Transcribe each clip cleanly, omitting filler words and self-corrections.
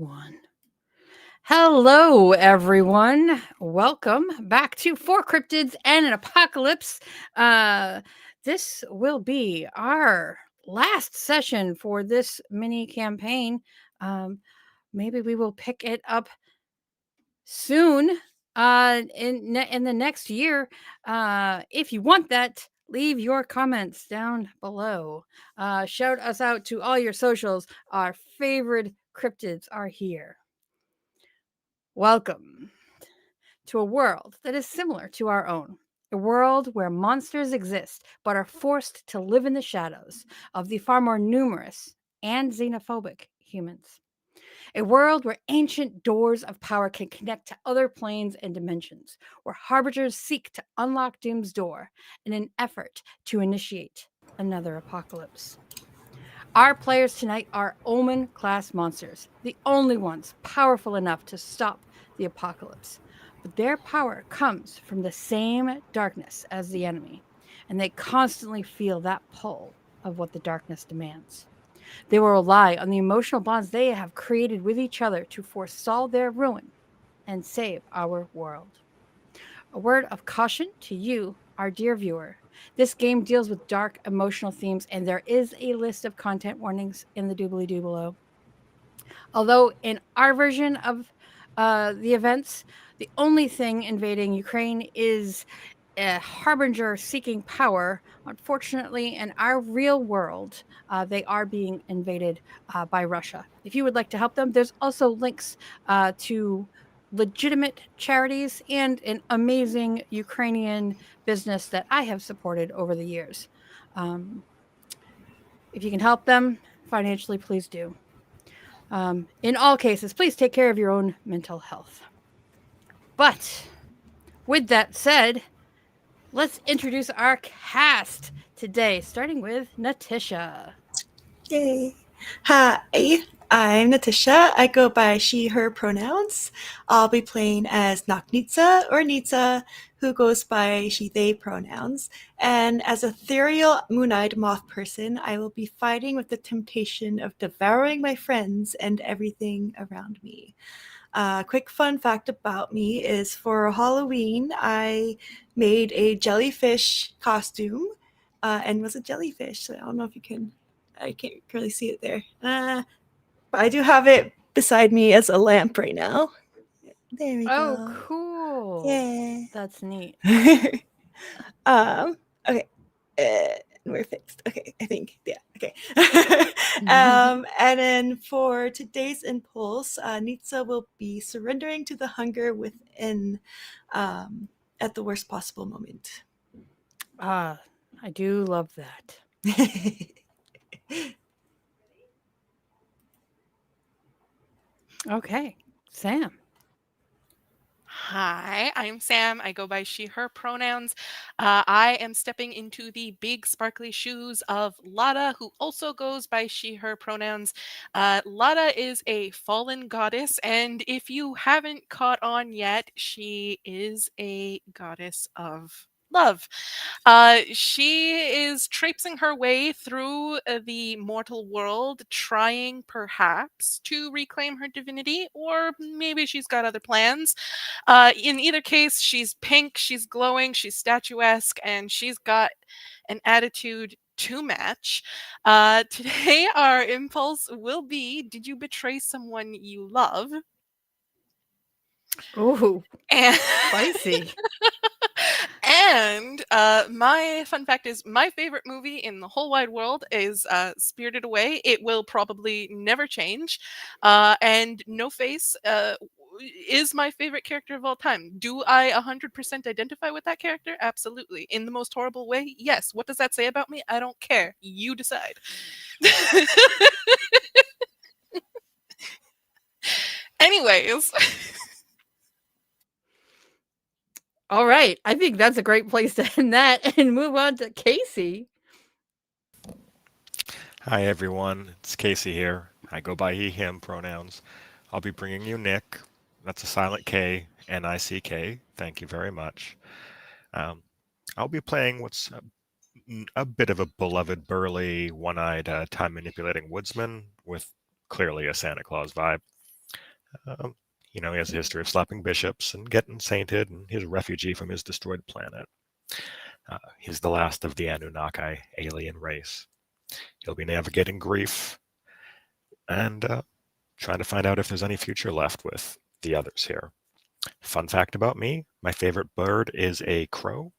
one. Hello, everyone. Welcome back to Four Cryptids and an Apocalypse. This will be our last session for this mini campaign. Um, Maybe we will pick it up soon in the next year. If you want that, leave your comments down below. Shout us out to all your socials. Our favorite cryptids are here. Welcome to a world that is similar to our own. A world where monsters exist but are forced to live in the shadows of the far more numerous and xenophobic humans. A world where ancient doors of power can connect to other planes and dimensions, where harbingers seek to unlock Doom's door in an effort to initiate another apocalypse. Our players tonight are Omen Class Monsters, the only ones powerful enough to stop the apocalypse. But their power comes from the same darkness as the enemy, and they constantly feel that pull of what the darkness demands. They will rely on the emotional bonds they have created with each other to forestall their ruin and save our world. A word of caution to you, our dear viewer. This game deals with dark emotional themes, and there is a list of content warnings in the doobly doo below. Although, in our version of the events, the only thing invading Ukraine is a harbinger seeking power. Unfortunately, in our real world, they are being invaded by Russia. If you would like to help them, there's also links to legitimate charities and an amazing Ukrainian business that I have supported over the years. If you can help them financially, please do. In all cases, please take care of your own mental health. But with that said, let's introduce our cast today, starting with Natisha. Yay. Hi, I'm Natisha. I go by she, her pronouns. I'll be playing as Naknitsa or Nitsa, who goes by she, they pronouns. And as a ethereal moon-eyed moth person, I will be fighting with the temptation of devouring my friends and everything around me. Quick fun fact about me is for Halloween, I made a jellyfish costume and was a jellyfish. So I don't know if you can, I can't really see it there. But I do have it beside me as a lamp right now. There we Oh, go. cool. Yeah. That's neat. Okay. We're fixed. Okay, I think. Yeah, okay. And then for today's impulse, Nitsa will be surrendering to the hunger within at the worst possible moment. I do love that. Okay, Sam. Hi, I'm Sam. I go by she, her pronouns. I am stepping into the big sparkly shoes of Lada, who also goes by she, her pronouns. Lada is a fallen goddess, and if you haven't caught on yet, she is a goddess of love. She is traipsing her way through the mortal world, trying perhaps to reclaim her divinity, or maybe she's got other plans. In either case, she's pink, she's glowing, she's statuesque, and she's got an attitude to match. Today, our impulse will be: did you betray someone you love? Ooh, And spicy. And my fun fact is my favorite movie in the whole wide world is Spirited Away. It will probably never change. And No Face is my favorite character of all time. Do I 100% identify with that character? Absolutely. In the most horrible way? Yes. What does that say about me? I don't care. You decide. Anyways. All right, I think that's a great place to end that and move on to Casey. Hi everyone, it's Casey here. I go by he, him pronouns. I'll be bringing you Nick. That's a silent K, N-I-C-K. Thank you very much. I'll be playing what's a bit of a beloved, burly, one-eyed, time-manipulating woodsman with clearly a Santa Claus vibe. Um, he has a history of slapping bishops and getting sainted, and he's a refugee from his destroyed planet. He's the last of the Anunnaki alien race. He'll be navigating grief and trying to find out if there's any future left with the others here. Fun fact about me, my favorite bird is a crow,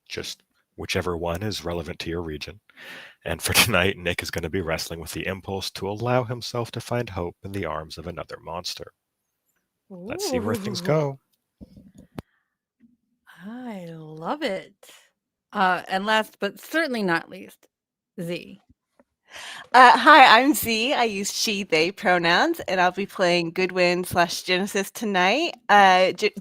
just whichever one is relevant to your region. And for tonight, Nick is going to be wrestling with the impulse to allow himself to find hope in the arms of another monster. Let's see where things Ooh, go. I love it. And last but certainly not least, Z. Hi, I'm Z. I use she, they pronouns, and I'll be playing Goodwin / Genesis tonight.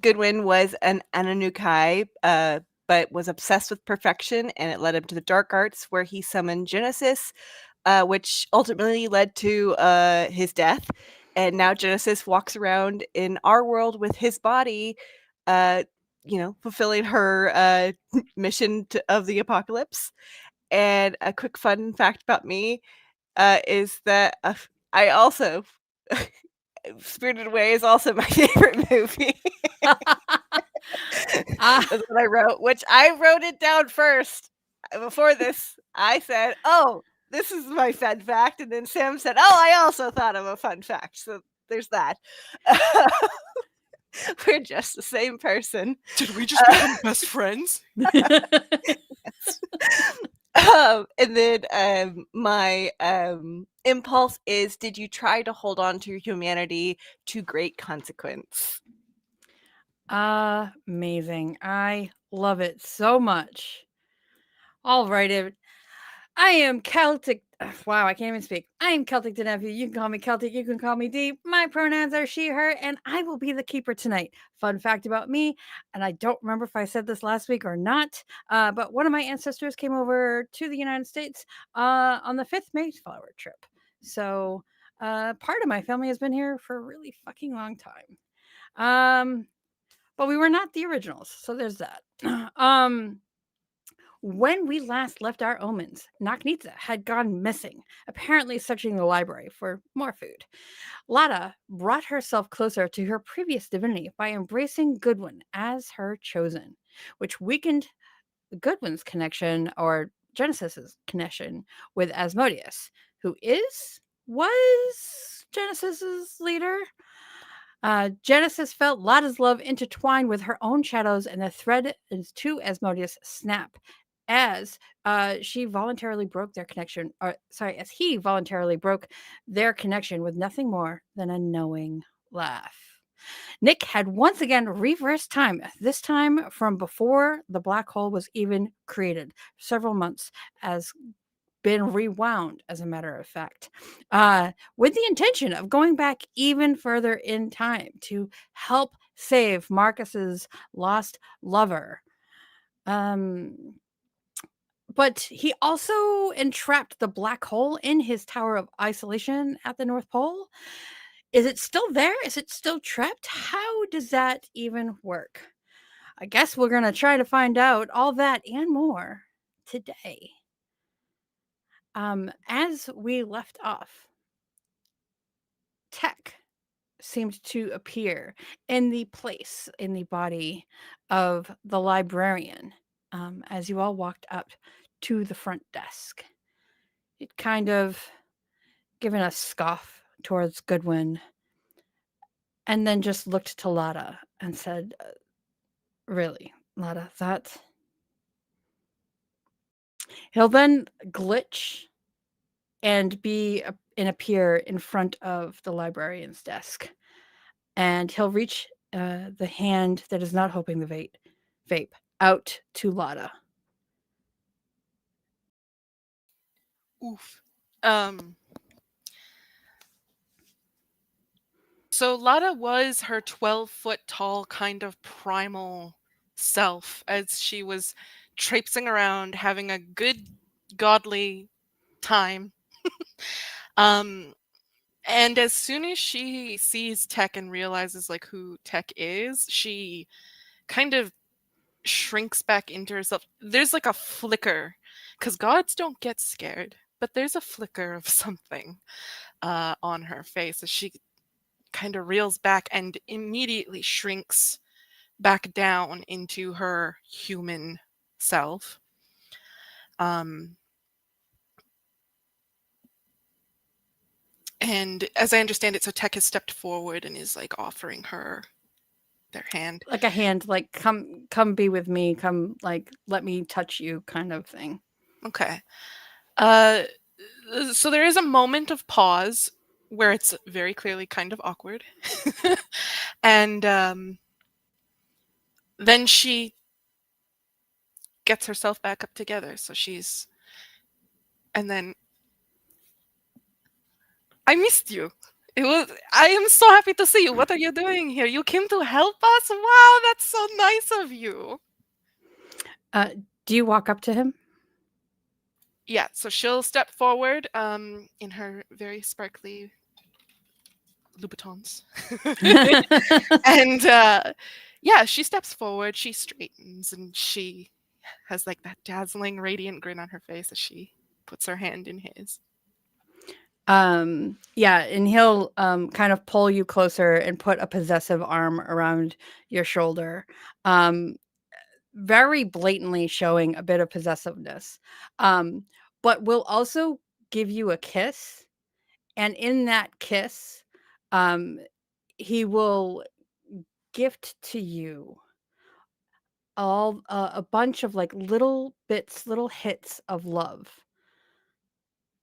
Goodwin was an Anunnaki, but was obsessed with perfection, and it led him to the dark arts, where he summoned Genesis, which ultimately led to his death. And now Genesis walks around in our world with his body, fulfilling her mission of the apocalypse. And a quick fun fact about me is that I also Spirited Away is also my favorite movie. That's what I wrote, which I wrote it down first. Before this, I said, "Oh, this is my fun fact," and then Sam said, "Oh, I also thought of a fun fact." So there's that. We're just the same person. Did we just become best friends? And then my impulse is, did you try to hold on to your humanity to great consequence? Amazing. I love it so much. All right, I am Celtic. Wow, I can't even speak. I am Celtic to nephew. You can call me Celtic. You can call me Deep. My pronouns are she, her, and I will be the keeper tonight. Fun fact about me, and I don't remember if I said this last week or not, but one of my ancestors came over to the United States on the 5th Mayflower trip. So part of my family has been here for a really fucking long time. But we were not the originals, so there's that. When we last left our omens, Naknitsa had gone missing, apparently searching the library for more food. Lada brought herself closer to her previous divinity by embracing Goodwin as her chosen, which weakened Goodwin's connection, or Genesis's connection, with Asmodeus, who was Genesis's leader. Genesis felt Lada's love intertwined with her own shadows, and the thread to Asmodeus snap as she voluntarily broke their connection. As he voluntarily broke their connection with nothing more than a knowing laugh. Nick had once again reversed time, this time from before the black hole was even created, several months, as been rewound, as a matter of fact, with the intention of going back even further in time to help save Marcus's lost lover. But he also entrapped the black hole in his tower of isolation at the North Pole. Is it still there? Is it still trapped? How does that even work? I guess we're going to try to find out all that and more today. As we left off, Tech seemed to appear in the body of the librarian, as you all walked up to the front desk. It kind of given a scoff towards Goodwin, and then just looked to Lada and said, "Really, Lada, that..." He'll then glitch and appear in front of the librarian's desk, and he'll reach the hand that is not hoping the vape out to Lada. Oof. So Lada was her 12-foot tall kind of primal self as she was traipsing around having a good godly time. And as soon as she sees Tech and realizes like who Tech is, she kind of shrinks back into herself. There's like a flicker, because gods don't get scared, but there's a flicker of something on her face as she kind of reels back and immediately shrinks back down into her human self. And as I understand it, so Tech has stepped forward and is like offering her their hand. Like a hand, like come be with me, come like let me touch you kind of thing. Okay. So there is a moment of pause where it's very clearly kind of awkward. And then she gets herself back up together. So she's, and then, I missed you. I am so happy to see you. What are you doing here? You came to help us? Wow, that's so nice of you. Do you walk up to him? Yeah, so she'll step forward in her very sparkly Louboutins. And yeah, she steps forward, she straightens, and she has like that dazzling, radiant grin on her face as she puts her hand in his. Yeah, and he'll kind of pull you closer and put a possessive arm around your shoulder. Very blatantly showing a bit of possessiveness. But will also give you a kiss, and in that kiss, he will gift to you all a bunch of like little bits, little hits of love.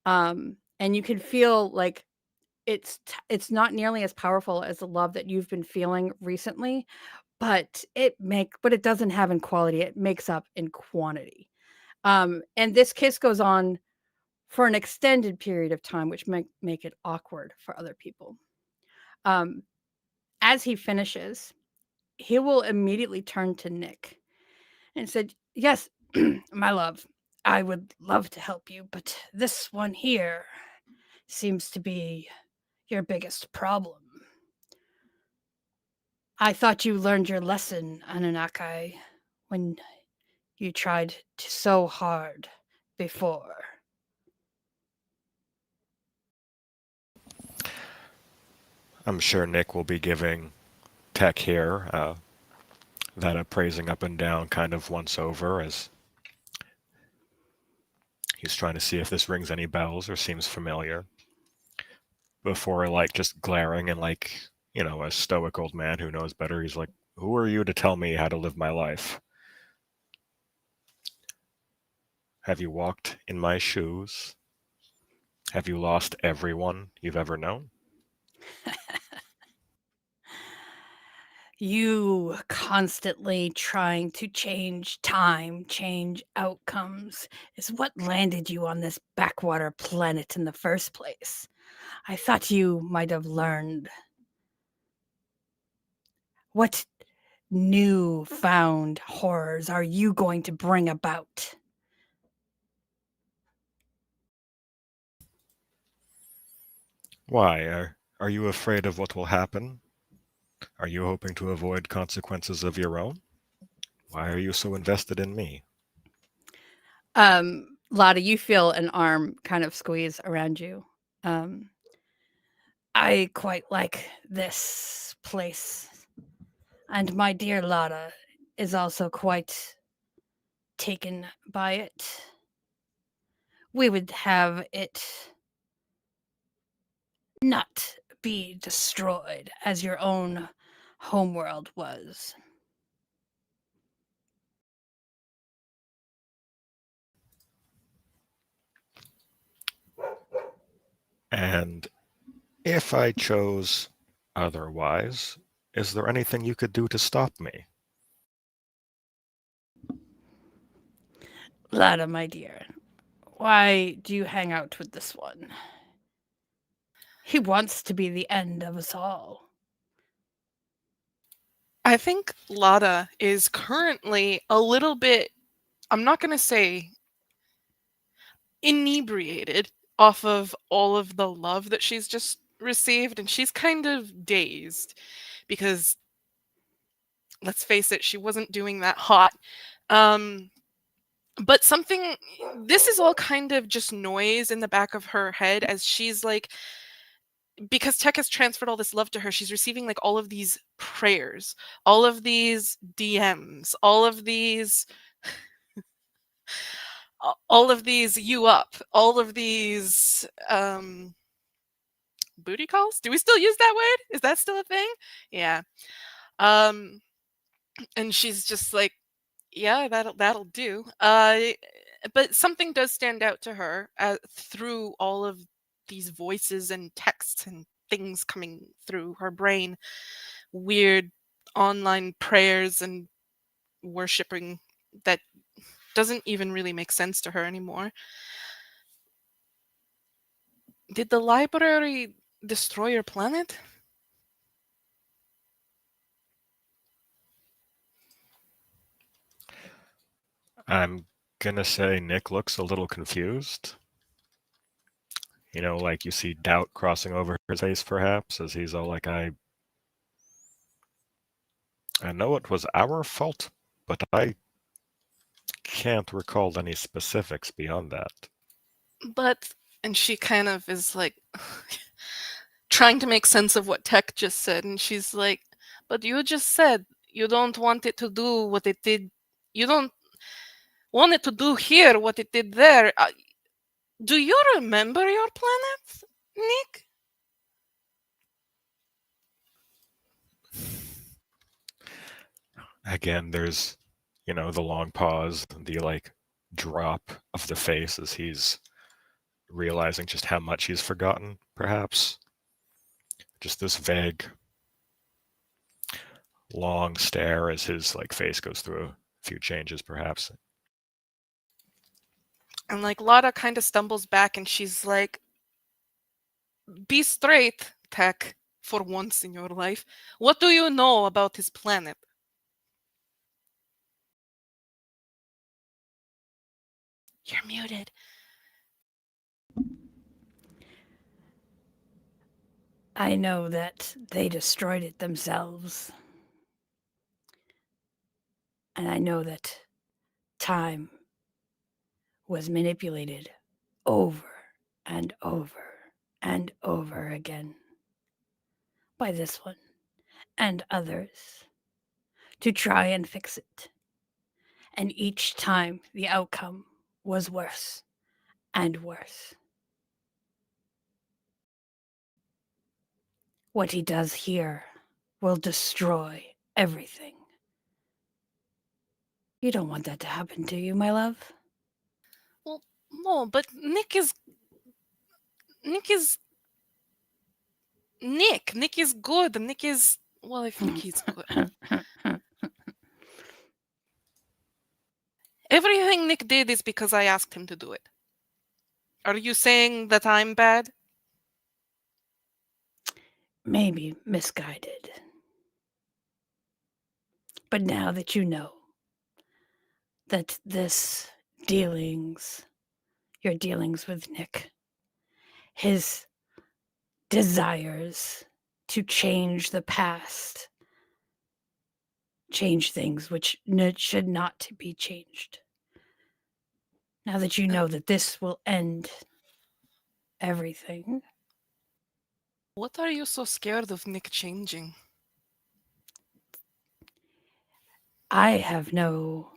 And you can feel like it's not nearly as powerful as the love that you've been feeling recently, but it doesn't have in quality. It makes up in quantity. And this kiss goes on for an extended period of time, which might make it awkward for other people. As he finishes, he will immediately turn to Nick and said, "Yes, my love, I would love to help you, but this one here seems to be your biggest problem. I thought you learned your lesson, Anunnaki, when you tried so hard before." I'm sure Nick will be giving Tech here that appraising up and down kind of once over as he's trying to see if this rings any bells or seems familiar before like just glaring and like, you know, a stoic old man who knows better. He's like, who are you to tell me how to live my life? Have you walked in my shoes? Have you lost everyone you've ever known? You constantly trying to change time, change outcomes, is what landed you on this backwater planet in the first place. I thought you might have learned. What new found horrors are you going to bring about? Why? Are you afraid of what will happen? Are you hoping to avoid consequences of your own? Why are you so invested in me? Lotta, you feel an arm kind of squeeze around you. I quite like this place. And my dear Lotta is also quite taken by it. We would have it not be destroyed as your own homeworld was. And if I chose otherwise, is there anything you could do to stop me? Lotta, my dear, why do you hang out with this one? He wants to be the end of us all. I think Lada is currently a little bit, I'm not going to say inebriated off of all of the love that she's just received, and she's kind of dazed because, let's face it, she wasn't doing that hot. But this is all kind of just noise in the back of her head as she's like because Tech has transferred all this love to her, she's receiving like all of these prayers, all of these DMs, all of these you up, all of these booty calls. Do we still use that word? Is that still a thing? Yeah. Um and she's just like, yeah, that'll do. But something does stand out to her through all of these voices and texts and things coming through her brain, weird online prayers and worshiping that doesn't even really make sense to her anymore. Did the library destroy your planet? I'm gonna say Nick looks a little confused. Like you see doubt crossing over his face, perhaps, as he's all like, I know it was our fault, but I can't recall any specifics beyond that. But, and she kind of is like trying to make sense of what Tech just said, and she's like, but you just said you don't want it to do what it did. You don't want it to do here what it did there. Do you remember your planet, Nick? Again, there's, the long pause, the drop of the face as he's realizing just how much he's forgotten, perhaps. Just this vague, long stare as his face goes through a few changes, perhaps. And Lotta kind of stumbles back and she's like, be straight, Tech, for once in your life. What do you know about his planet? You're muted. I know that they destroyed it themselves. And I know that time was manipulated over and over and over again by this one and others to try and fix it. And each time the outcome was worse and worse. What he does here will destroy everything. You don't want that to happen, do you, my love? Well, no, but Nick is Nick. Nick is good. Nick is, well, I think he's good. Everything Nick did is because I asked him to do it. Are you saying that I'm bad? Maybe misguided. But now that you know that your dealings with Nick, his desires to change the past, change things which should not be changed. Now that you know that this will end everything. What are you so scared of Nick changing? I have no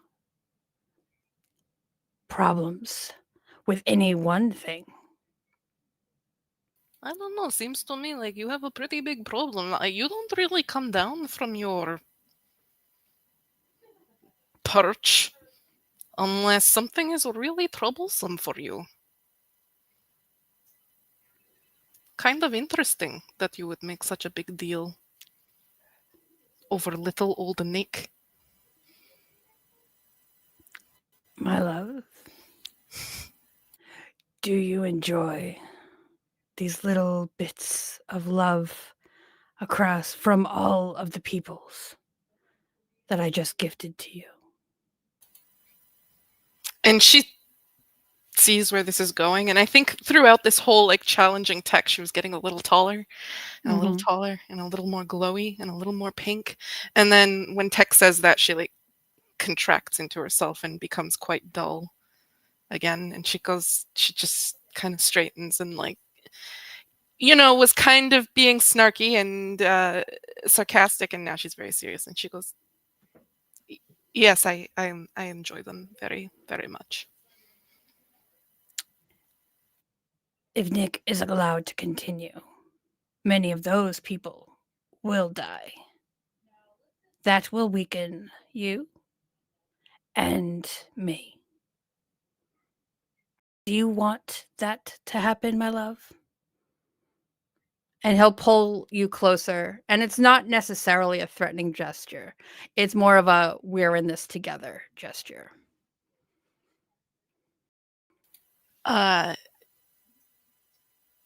problems with any one thing. I don't know. Seems to me like you have a pretty big problem. You don't really come down from your perch unless something is really troublesome for you. Kind of interesting that you would make such a big deal over little old Nick. My love, do you enjoy these little bits of love across from all of the peoples that I just gifted to you? And she sees where this is going, and I think throughout this whole challenging tech, she was getting a little taller and a little taller and a little more glowy and a little more pink. And then when Tech says that, she contracts into herself and becomes quite dull again, and she just kind of straightens and was kind of being snarky and sarcastic, and now she's very serious, and she goes, "Yes, I enjoy them very, very much." If Nick is allowed to continue, many of those people will die. That will weaken you and me. Do you want that to happen, my love? And he'll pull you closer. And it's not necessarily a threatening gesture. It's more of a we're in this together gesture.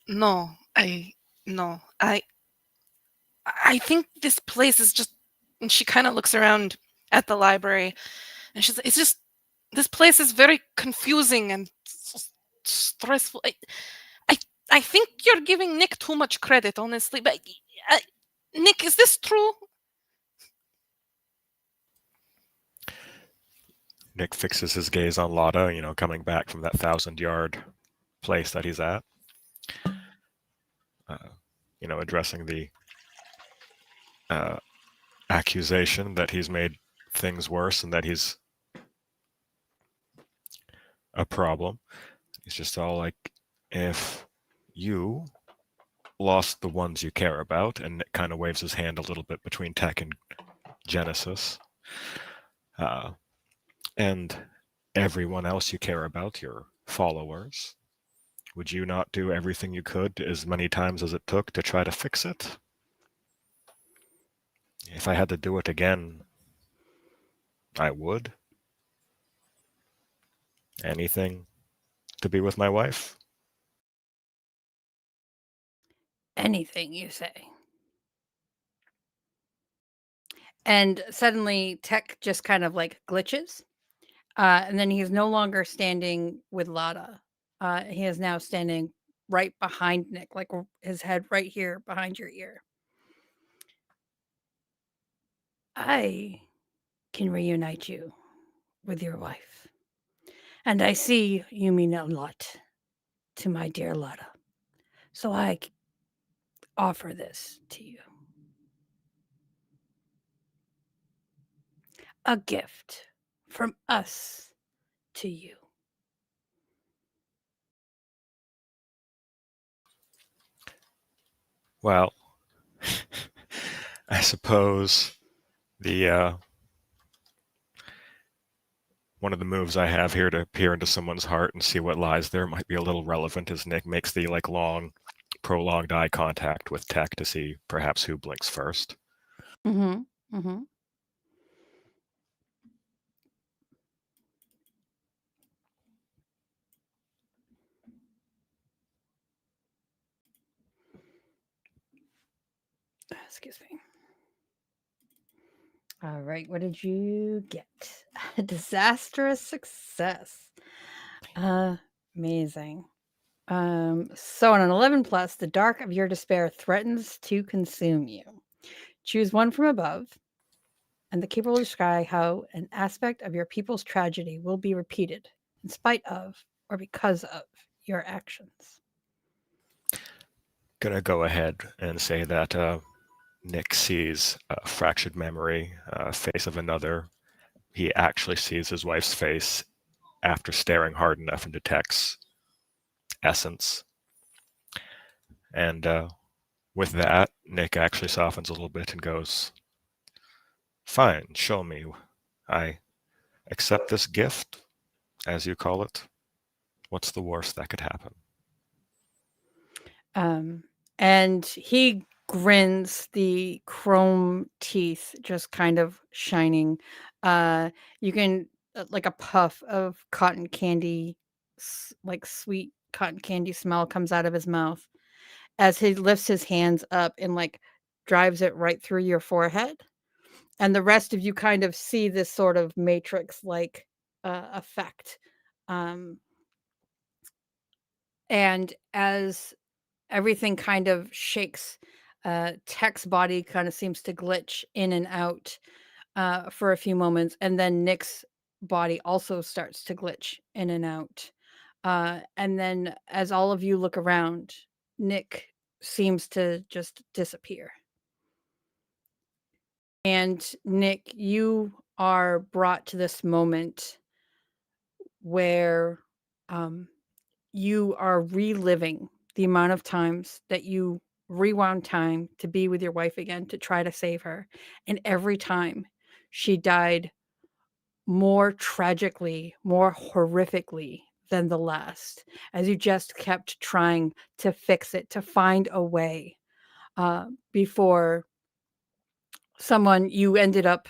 No, no, I think this place is just. And she kind of looks around at the library, and she's. It's just this place is very confusing and stressful. I, I think you're giving Nick too much credit, honestly. But Nick, is this true? Nick fixes his gaze on Lotta, coming back from that 1,000-yard place that he's at. Addressing the accusation that he's made things worse and that he's a problem. He's just all like, if you lost the ones you care about, and Nick kind of waves his hand a little bit between Tech and Genesis, and everyone else you care about, your followers, would you not do everything you could as many times as it took to try to fix it? If I had to do it again, I would. Anything to be with my wife? Anything you say. And suddenly Tech just kind of like glitches. And then he's no longer standing with Lotta. He is now standing right behind Nick, like his head right here behind your ear. I can reunite you with your wife. And I see you mean a lot to my dear Lotta. So I offer this to you. A gift from us to you. Well, I suppose the one of the moves I have here to peer into someone's heart and see what lies there might be a little relevant as Nick makes the long, prolonged eye contact with Tech to see perhaps who blinks first. Mm-hmm. Mm-hmm. Excuse me. All right, what did you get? A disastrous success. Amazing. So on an 11 plus, the dark of your despair threatens to consume you. Choose one from above, and the keeper will describe how an aspect of your people's tragedy will be repeated in spite of or because of your actions. Gonna go ahead and say that Nick sees a fractured memory, face of another. He actually sees his wife's face after staring hard enough into Tech's essence. And with that, Nick actually softens a little bit and goes, "Fine, show me. I accept this gift, as you call it. What's the worst that could happen?" And he grins, the chrome teeth just kind of shining. You can like a puff of cotton candy, like sweet cotton candy smell comes out of his mouth as he lifts his hands up and like drives it right through your forehead. And the rest of you kind of see this sort of matrix like effect. And as everything kind of shakes, Tech's body kind of seems to glitch in and out for a few moments, and then Nick's body also starts to glitch in and out. And then as all of you look around, Nick seems to just disappear. And Nick, you are brought to this moment where you are reliving the amount of times that you rewound time to be with your wife again to try to save her. And every time she died more tragically, more horrifically than the last, as you just kept trying to fix it, to find a way before you ended up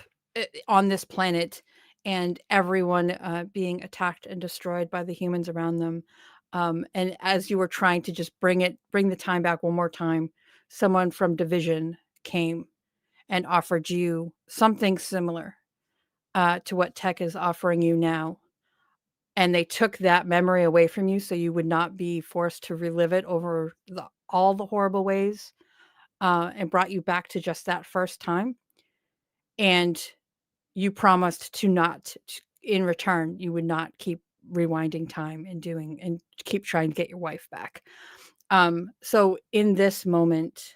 on this planet and everyone being attacked and destroyed by the humans around them. And as you were trying to just bring the time back one more time, someone from Division came and offered you something similar to what Tech is offering you now. And they took that memory away from you so you would not be forced to relive it over all the horrible ways, and brought you back to just that first time. And you promised to not, in return, you would not keep rewinding time and keep trying to get your wife back. So in this moment,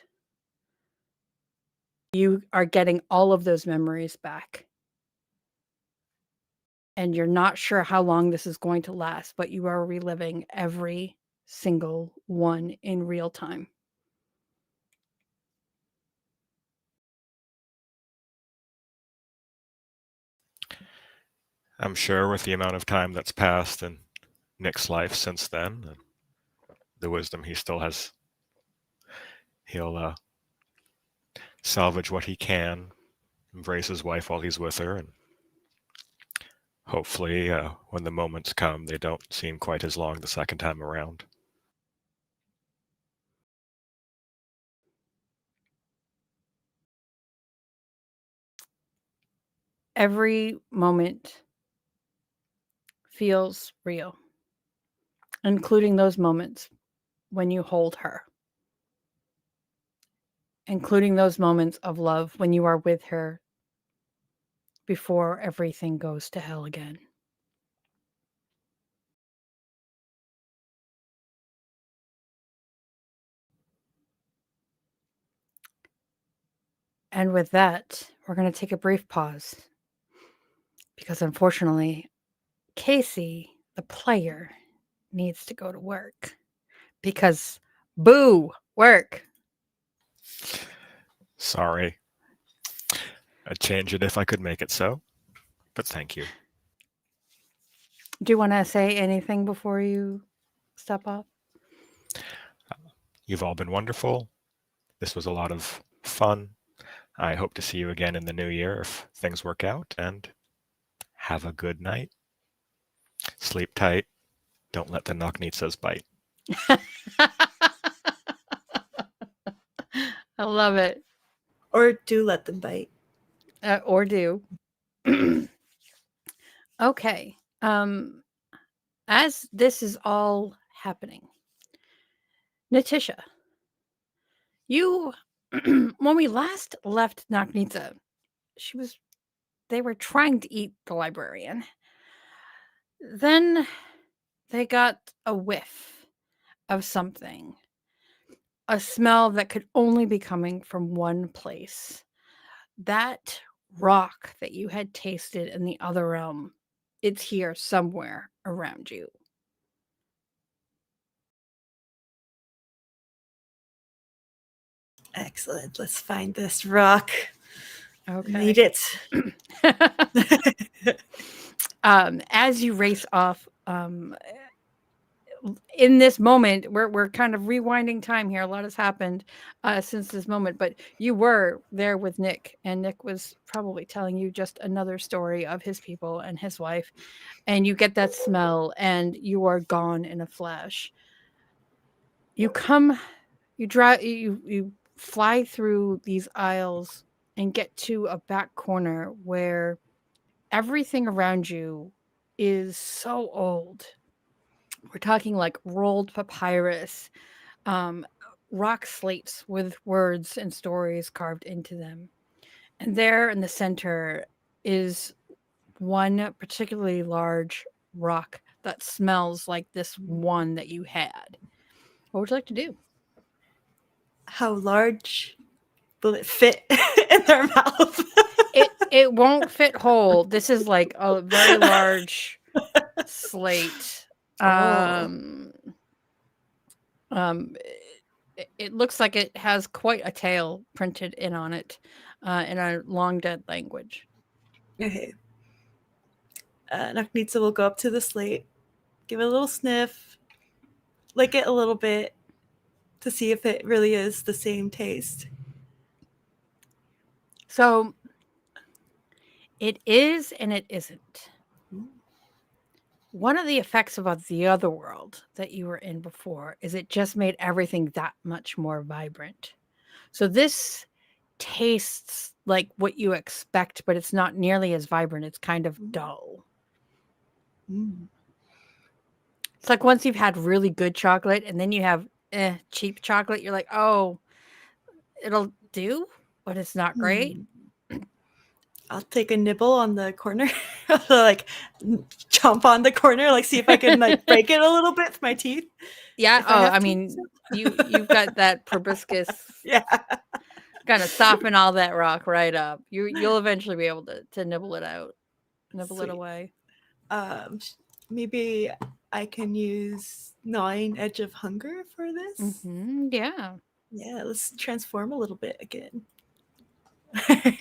you are getting all of those memories back. And you're not sure how long this is going to last, but you are reliving every single one in real time. I'm sure with the amount of time that's passed in Nick's life since then, and the wisdom he still has, he'll salvage what he can, embrace his wife while he's with her, and hopefully when the moments come, they don't seem quite as long the second time around. Every moment feels real, including those moments when you hold her, including those moments of love when you are with her before everything goes to hell again. And with that, we're going to take a brief pause because unfortunately, Casey, the player, needs to go to work because boo, work. Sorry. I'd change it if I could make it so, but thank you. Do you want to say anything before you step off? You've all been wonderful. This was a lot of fun. I hope to see you again in the new year if things work out, and have a good night. Sleep tight. Don't let the Knocknitsas bite. I love it. Or do let them bite. Or do. Okay. As this is all happening, Natisha, you, when we last left Knocknitsa, they were trying to eat the librarian. Then they got a whiff of something, a smell that could only be coming from one place. That rock that you had tasted in the other realm, it's here somewhere around you. Excellent. Let's find this rock. Okay. Need it. As you race off, in this moment, we're kind of rewinding time here. A lot has happened since this moment, but you were there with Nick, and Nick was probably telling you just another story of his people and his wife, and you get that smell, and you are gone in a flash. You drive, you fly through these aisles and get to a back corner where everything around you is so old. We're talking like rolled papyrus, rock slates with words and stories carved into them. And there in the center is one particularly large rock that smells like this one that you had. What would you like to do? how large will it fit in their mouth? It won't fit whole. This is like a very large slate. Oh. It looks like it has quite a tale printed in on it, in a long dead language. Okay. Naknitsa will go up to the slate, give it a little sniff, lick it a little bit to see if it really is the same taste. So it is and it isn't. One of the effects about the other world that you were in before is it just made everything that much more vibrant. So this tastes like what you expect, but it's not nearly as vibrant. It's kind of dull. Mm. It's like once you've had really good chocolate and then you have cheap chocolate, you're like, oh, it'll do, but it's not great. I'll take a nibble on the corner, like chomp on the corner, like see if I can like break it a little bit with my teeth. Yeah. If I Oh, have I to, mean, so. you've got that proboscis Yeah. kind of soften all that rock right up. You'll eventually be able to nibble it out, nibble it Sweet. away. Maybe I can use gnawing edge of hunger for this. Yeah. Yeah, let's transform a little bit again.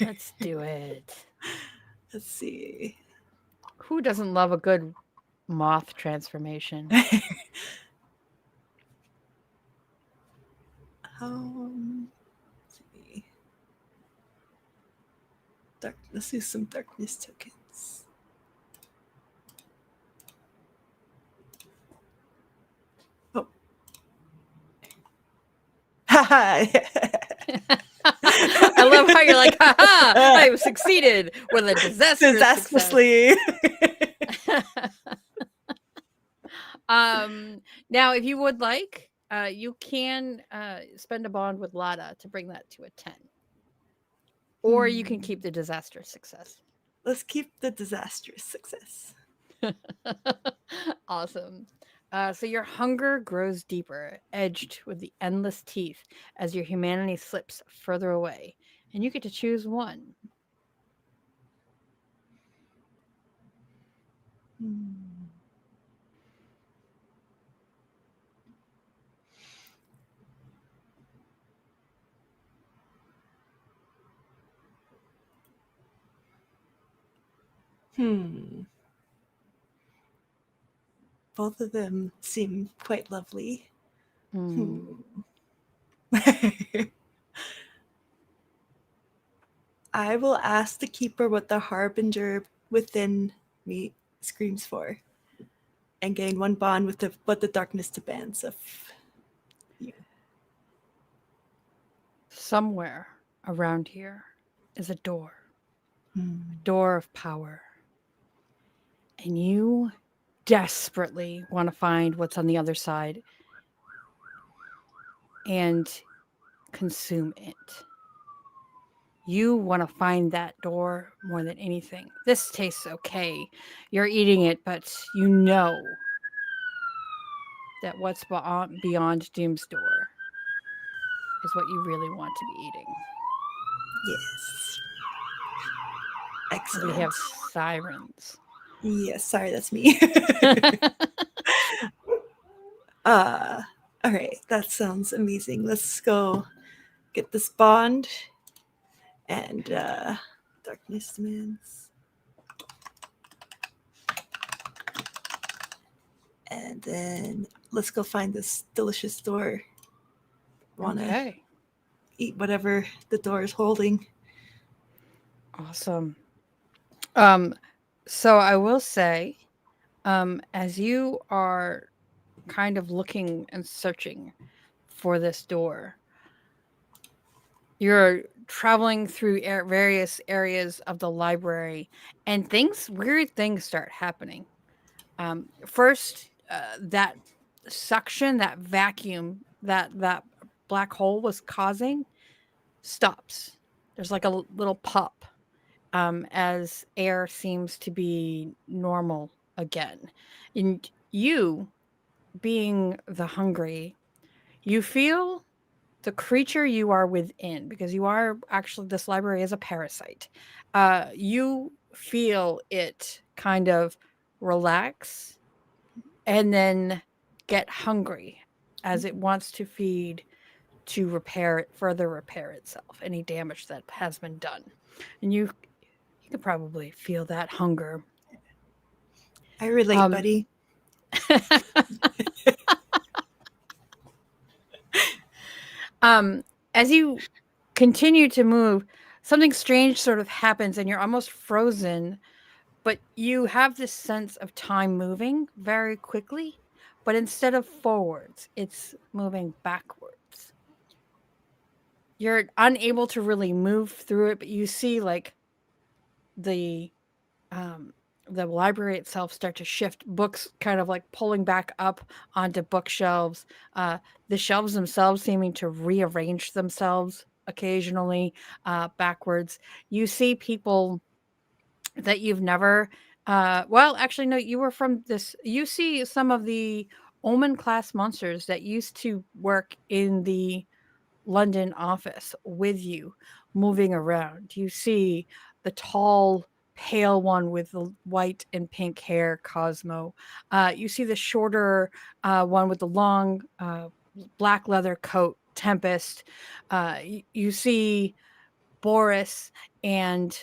Let's do it. Let's see. Who doesn't love a good moth transformation? Let's see. Let's do some darkness tokens. Oh. I love how you're like, haha, I succeeded with a Disastrously. Now, if you would like, you can spend a bond with Lada to bring that to a 10. Or you can keep the disastrous success. Let's keep the disastrous success. Awesome. So your hunger grows deeper, edged with the endless teeth as your humanity slips further away. And you get to choose one. Both of them seem quite lovely. I will ask the keeper what the harbinger within me screams for, and gain one bond with what the darkness demands of you. Somewhere around here is a door. A door of power. And you desperately want to find what's on the other side and consume it. You want to find that door more than anything. This tastes okay. You're eating it, but you know that what's beyond Doom's door is what you really want to be eating. Yes. Excellent. We have sirens. Yes, sorry, that's me. All right, that sounds amazing. Let's go get this bond and darkness demands. And then let's go find this delicious door. Wanna eat whatever the door is holding. Awesome. So I will say, as you are kind of looking and searching for this door, you're traveling through various areas of the library, and weird things start happening. First, that suction, that vacuum that black hole was causing stops. There's like a little pop. As air seems to be normal again. And you, being the hungry, you feel the creature you are within, because you are actually, this library is a parasite, you feel it kind of relax and then get hungry as it wants to feed to further repair itself, any damage that has been done. And you could probably feel that hunger. I relate, buddy. As you continue to move, something strange sort of happens and you're almost frozen, but you have this sense of time moving very quickly, but instead of forwards, it's moving backwards. You're unable to really move through it, but you see like the library itself start to shift, books kind of like pulling back up onto bookshelves, the shelves themselves seeming to rearrange themselves occasionally backwards. You see people that you've never well, actually no, you were from this, you see some of the Omen Class Monsters that used to work in the London office with you moving around. You see the tall, pale one with the white and pink hair, Cosmo. You see the shorter one with the long black leather coat, Tempest. You see Boris and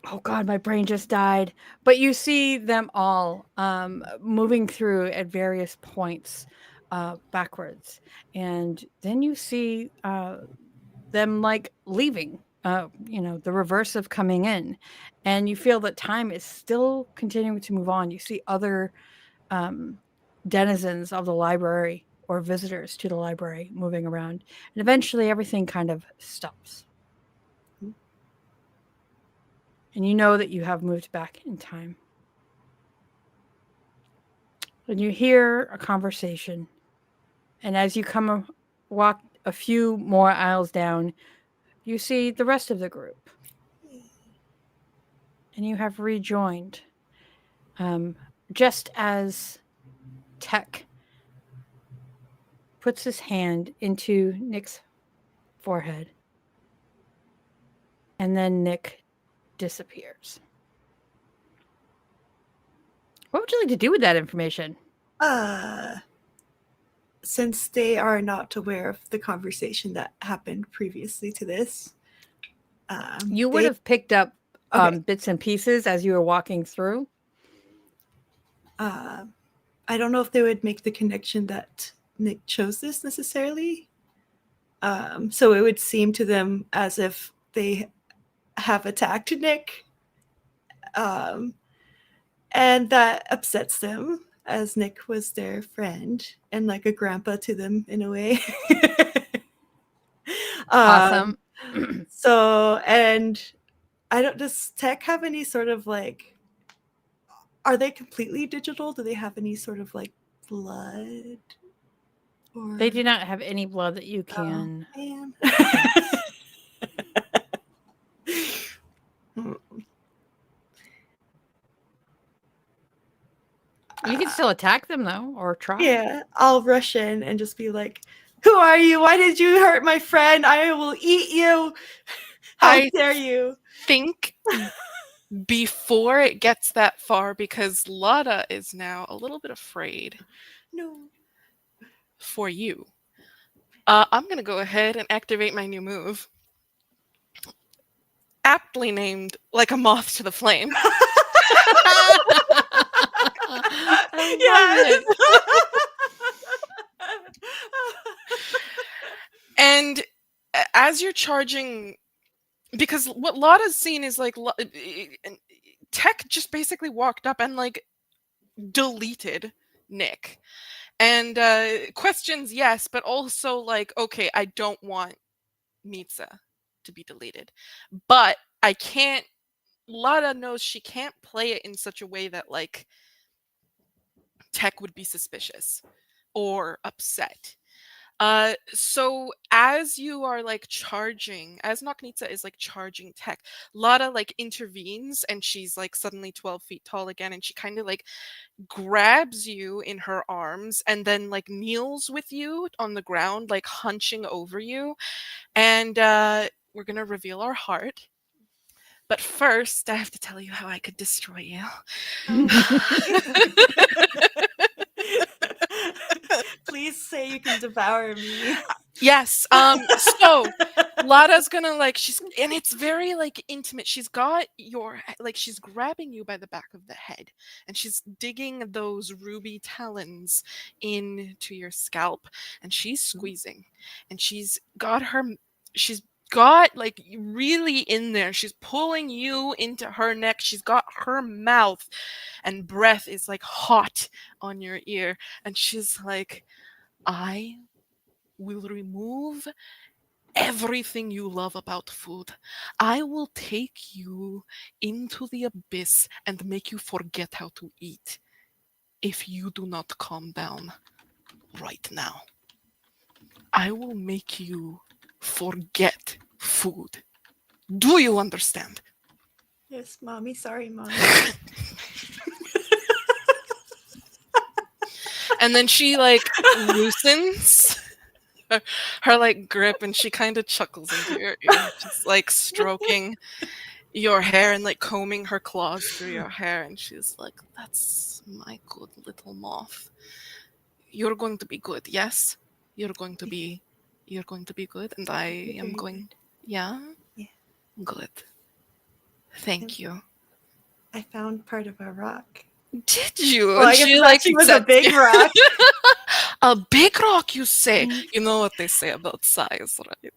oh god, my brain just died. But you see them all moving through at various points backwards, and then you see them like leaving. The reverse of coming in, and you feel that time is still continuing to move on. You see other denizens of the library or visitors to the library moving around, and eventually everything kind of stops. And you know that you have moved back in time. And you hear a conversation. And as you walk a few more aisles down, you see the rest of the group. And you have rejoined. Just as Tech puts his hand into Nick's forehead. And then Nick disappears. What would you like to do with that information? Since they are not aware of the conversation that happened previously to this, you would have picked up bits and pieces as you were walking through. I don't know if they would make the connection that Nick chose this necessarily. So it would seem to them as if they have attacked Nick. And that upsets them, as Nick was their friend and like a grandpa to them in a way. Awesome. So, and does Tech have any sort of like, are they completely digital? Do they have any sort of like blood? Or... They do not have any blood that you can. Oh, man. You can still attack them though, or try. Yeah, I'll rush in and just be like, "Who are you? Why did you hurt my friend? I will eat you! How dare you!" Think before it gets that far, because Lotta is now a little bit afraid. No. For you. I'm going to go ahead and activate my new move. Aptly named Like a Moth to the Flame. Yes. And as you're charging, because what Lotta's seen is like Tech just basically walked up and like deleted Nick. And questions, yes, but also like, okay, I don't want Nitsa to be deleted. But I can't, Lotta knows she can't play it in such a way that like Tech would be suspicious or upset. So as you are like charging, as Naknitsa is like charging tech, Lada like intervenes and she's like suddenly 12 feet tall again, and she kind of like grabs you in her arms and then like kneels with you on the ground, like hunching over you. And we're gonna reveal our heart. But first, I have to tell you how I could destroy you. Please say you can devour me. Yes. So Lada's gonna like and it's very like intimate. She's got like she's grabbing you by the back of the head and she's digging those ruby talons into your scalp and she's squeezing and she's got like really in there. She's pulling you into her neck. She's got her mouth and breath is like hot on your ear and she's like, I will remove everything you love about food. I will take you into the abyss and make you forget how to eat if you do not calm down right now. I will make you forget food. Do you understand? Yes, Mommy. Sorry, Mommy. And then she like loosens her like grip and she kind of chuckles into your ear, just like stroking your hair and like combing her claws through your hair, and she's like, that's my good little moth. You're going to be good, yes? You're going to be good, and I You're am very going good. yeah? Yeah. Good. Thank you. I found part of a rock. Did you? Well, And I guess she it like actually was a sets big you- rock. A big rock, you say? Mhm. You know what they say about size, right?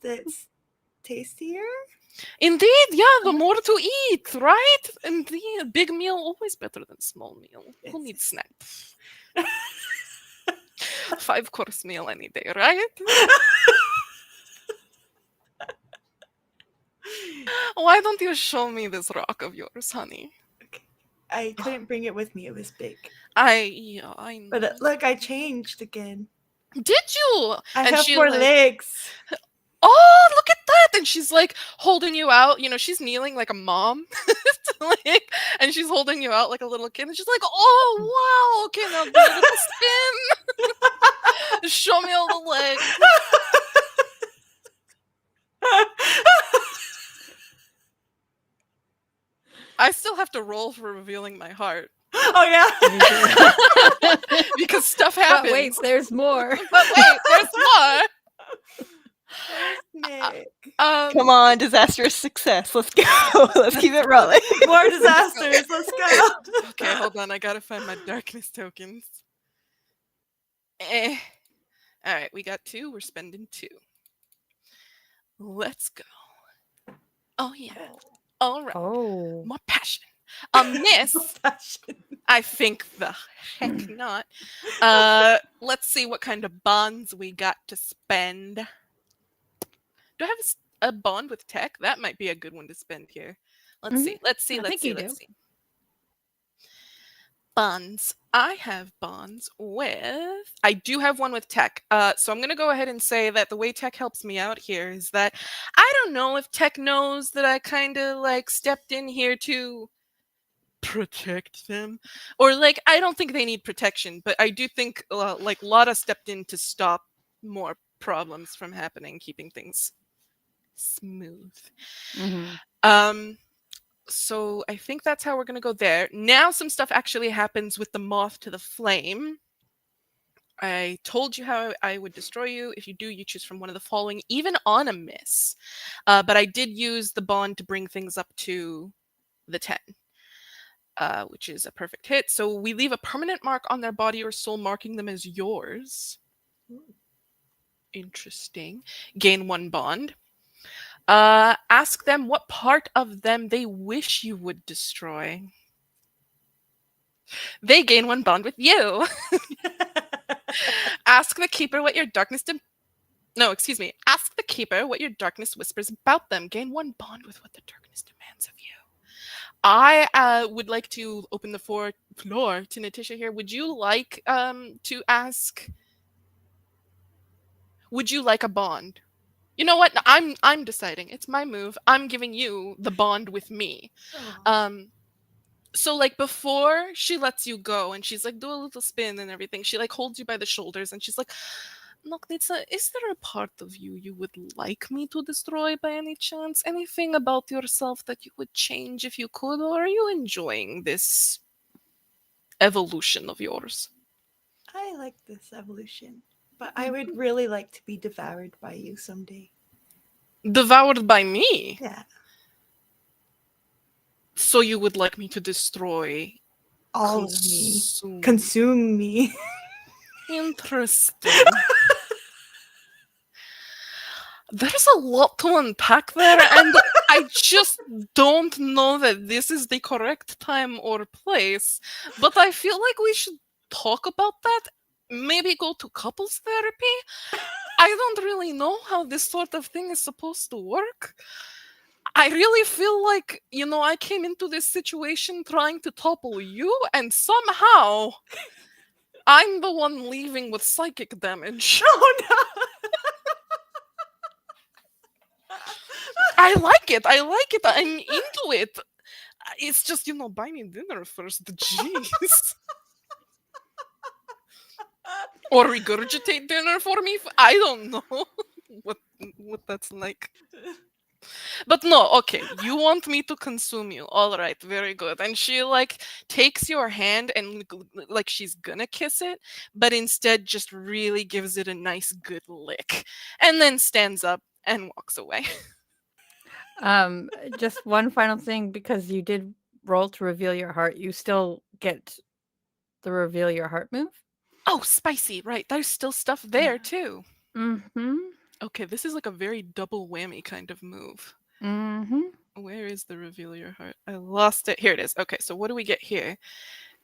That's tastier. Indeed, yeah, the more to eat, right? Indeed, big meal always better than small meal. Who Yes. needs snacks? 5-course meal any day, right? Why don't you show me this rock of yours, honey? Okay. I couldn't bring it with me. It was big. I know. But look, I changed again. Did you? I And have she 4 like, legs. oh, look at that! And she's like holding you out. You know, she's kneeling like a mom, like, and she's holding you out like a little kid. And she's like, "Oh wow, okay, now do a little spin. Show me all the legs." I still have to roll for revealing my heart Oh yeah. because stuff But happens. wait, there's more. But wait, there's more. Nick. Come on, disastrous success. Let's go. Let's keep it rolling. More disasters. Let's go. Okay, hold on. I gotta find my darkness tokens. All right, we got 2. We're spending 2. Let's go. Oh yeah. All right. Oh. More passion. Miss. I think the heck not. Let's see what kind of bonds we got to spend. Do I have a bond with tech? That might be a good one to spend here. Let's see. Let's see. I Let's think see. you Let's do. see. Bonds. I have bonds with. I do have one with tech. So I'm going to go ahead and say that the way tech helps me out here is that I don't know if tech knows that I kind of like stepped in here to protect them, or like I don't think they need protection, but I do think like Lotta stepped in to stop more problems from happening, keeping things smooth. Mhm. So I think that's how we're going to go there. Now some stuff actually happens with the moth to the flame. I told you how I would destroy you. If you do, you choose from one of the following, even on a miss. But I did use the bond to bring things up to the 10, which is a perfect hit. So we leave a permanent mark on their body or soul, marking them as yours. Interesting. Gain 1 bond. Ask them what part of them they wish you would destroy. They gain 1 bond with you. Ask the keeper what your darkness Ask the keeper what your darkness whispers about them. Gain 1 bond with what the darkness demands of you. I would like to open the floor to Natisha here. Would you like to ask? Would you like a bond? You know what? I'm deciding. It's my move. I'm giving you the bond with me. Um, so like before she lets you go and she's like do a little spin and everything, she like holds you by the shoulders and she's like, Noknitsa, is there a part of you you would like me to destroy by any chance? Anything about yourself that you would change if you could, or are you enjoying this evolution of yours? I like this evolution, but I would really like to be devoured by you someday. Devoured by me? Yeah, So you would like me to destroy all of me. consume. Consume me. Interesting. There's a lot to unpack there, and I just don't know that this is the correct time or place. But I feel like we should talk about that. Maybe go to couples therapy. I don't really know how this sort of thing is supposed to work. I really feel like, I came into this situation trying to topple you, and somehow I'm the one leaving with psychic damage. Oh no! I like it. I'm into it. It's just, buy me dinner first. Jeez. Or regurgitate dinner for me. I don't know what that's like. But no, okay. You want me to consume you. All right, very good. And she like takes your hand and like she's gonna kiss it, but instead just really gives it a nice good lick. And then stands up and walks away. Just one final thing, because you did roll to reveal your heart, you still get the reveal your heart move. Oh, spicy, right. There's still stuff there too. Mm-hmm. Okay, this is like a very double whammy kind of move. Mm-hmm. Where is the reveal your heart? I lost it. Here it is. Okay, so what do we get here?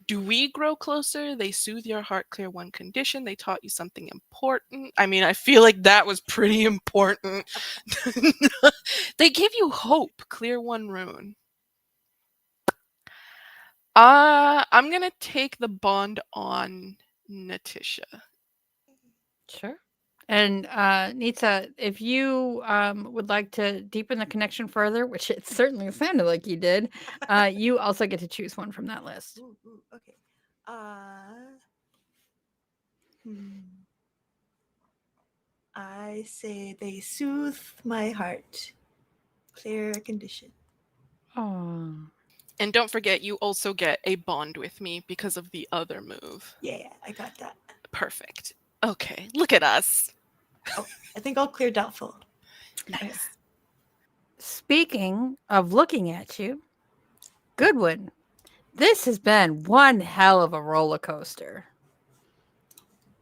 Do we grow closer? They soothe your heart, clear one condition. They taught you something important. I mean, I feel like that was pretty important. They give you hope, clear one rune. I'm gonna take the bond on Natisha. Sure. And Nita, if you would like to deepen the connection further, which it certainly sounded like you did, you also get to choose one from that list. Ooh, okay. I say they soothe my heart. Clear condition. Oh. And don't forget, you also get a bond with me because of the other move. Yeah, I got that. Perfect. Okay, look at us. Oh, I think I'll clear doubtful. Nice. Speaking of looking at you, Goodwin, this has been one hell of a roller coaster.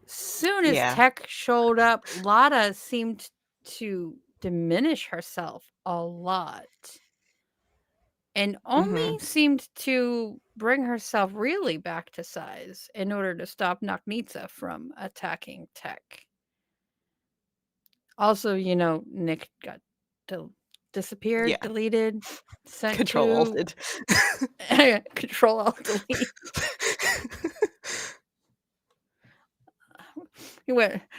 Soon as Yeah. Tech showed up, Lotta seemed to diminish herself a lot. And only seemed to bring herself really back to size in order to stop Noknitsa from attacking Tech. Also, Nick got disappeared, Yeah. deleted, sent Control to Alted. Control Alt Delete.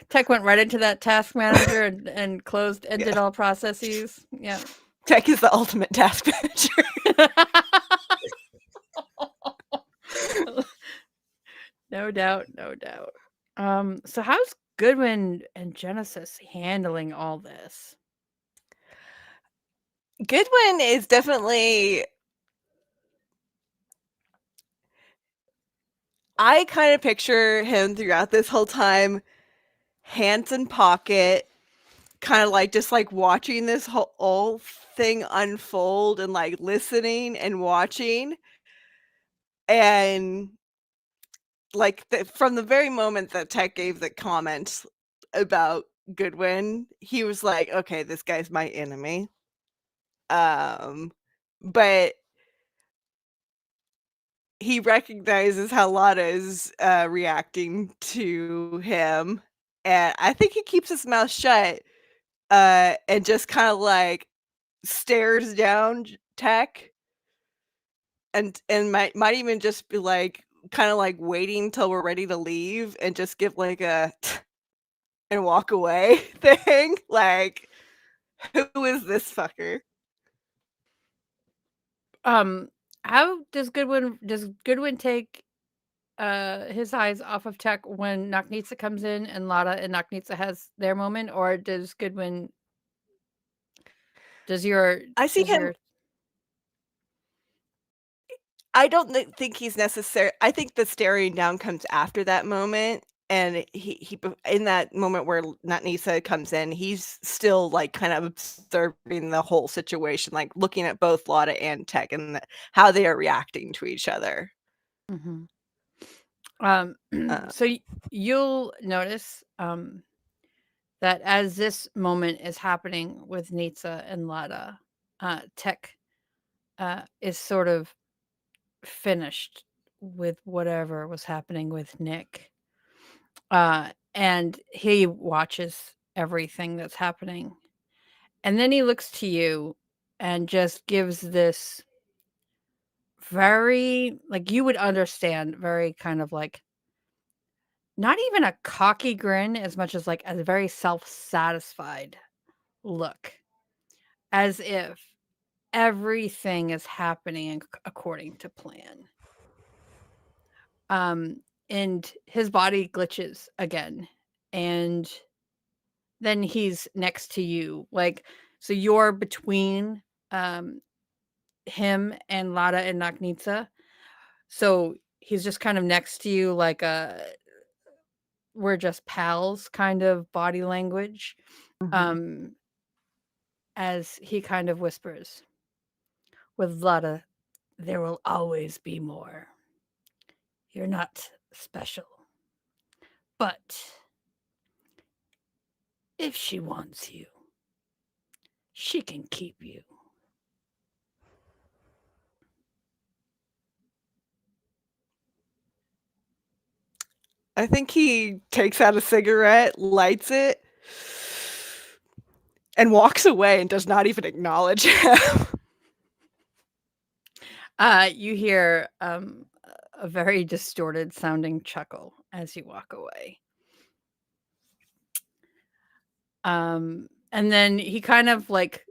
Tech went right into that task manager and ended all processes. Yeah. Tech is the ultimate task manager. No doubt. So how's Goodwin and Genesis handling all this? Goodwin is definitely. I kind of picture him throughout this whole time, hands in pocket, kind of like just like watching this whole thing unfold and like listening and watching. And like from the very moment that Tech gave the comment about Goodwin, he was like, okay, this guy's my enemy. But he recognizes how Lotta is reacting to him, and I think he keeps his mouth shut and just kind of like stares down Tech and might even just be like kind of like waiting till we're ready to leave and just give like a and walk away thing. Like, who is this fucker? How does Goodwin take his eyes off of Tech when Naknitsa comes in and Lada and Naknitsa has their moment, or does Goodwin does your I see does him. your I don't think he's necessary. I think the staring down comes after that moment, and he in that moment where Natnisa comes in, he's still like kind of observing the whole situation, like looking at both Lotta and Tech and how they are reacting to each other. Mhm. Uh, So you'll notice that as this moment is happening with Nitsa and Lada, Tech is sort of finished with whatever was happening with Nick. And he watches everything that's happening. And then he looks to you and just gives this very, like, you would understand, very kind of like, not even a cocky grin as much as like a very self-satisfied look, as if everything is happening according to plan. And his body glitches again, and then he's next to you, like, so you're between him and Lada and Naknitsa. So he's just kind of next to you, like a we're just pals kind of body language. Um as he kind of whispers, with Lada, there will always be more. You're not special. But if she wants you, she can keep you. I think he takes out a cigarette, lights it, and walks away and does not even acknowledge him. You hear a very distorted sounding chuckle as you walk away. And then he kind of like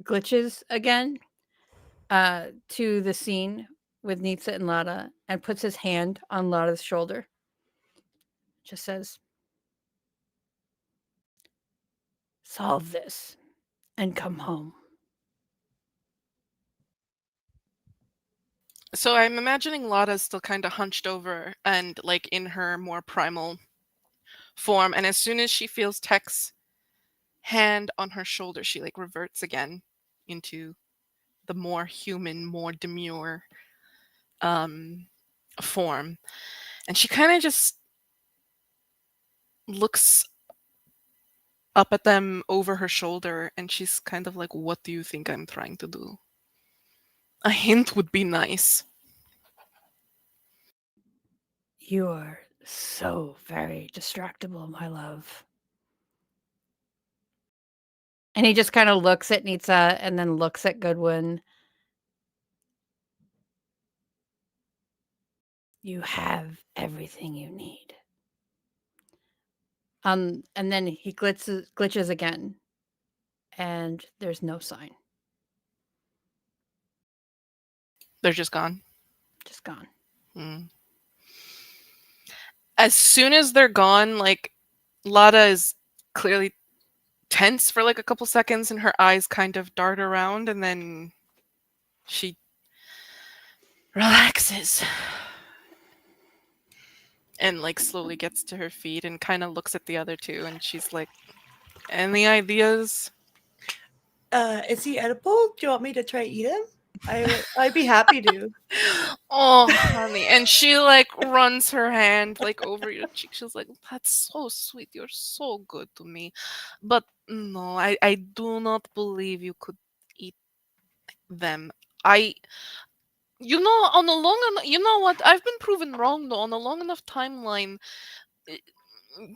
glitches again to the scene with Nitsa and Lada and puts his hand on Lada's shoulder. Just says, solve this and come home. So I'm imagining Lada's still kind of hunched over and like in her more primal form, and as soon as she feels Tech's hand on her shoulder, she like reverts again into the more human, more demure form. And she kind of just looks up at them over her shoulder, and she's kind of like, what do you think I'm trying to do? A hint would be nice. You are so very distractible, my love. And he just kind of looks at Nitsa and then looks at Goodwin. You have everything you need. And then he glitches again, and there's no sign. They're just gone. Just gone. As soon as they're gone, like, Lada is clearly tense for like a couple seconds, and her eyes kind of dart around, and then she relaxes and like slowly gets to her feet and kind of looks at the other two, and she's like, any ideas? Is he edible? Do you want me to try eat him? I'd be happy to. Oh, honey. And she like runs her hand like over your cheek. She's like, that's so sweet. You're so good to me. But no, I do not believe you could eat them. You know, on a long enough, you know what? I've been proven wrong though. On a long enough timeline, it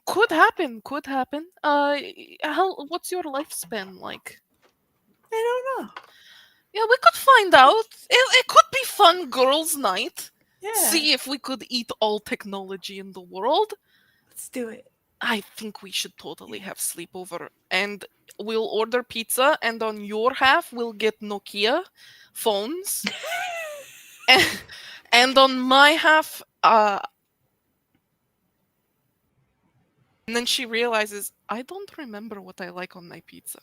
could happen. Could happen. What's your lifespan like? I don't know. Yeah, we could find out. It could be fun girls' night. Yeah. See if we could eat all technology in the world. Let's do it. I think we should totally have sleepover, and we'll order pizza, and on your half we'll get Nokia phones, and on my half, and then she realizes I don't remember what I like on my pizza.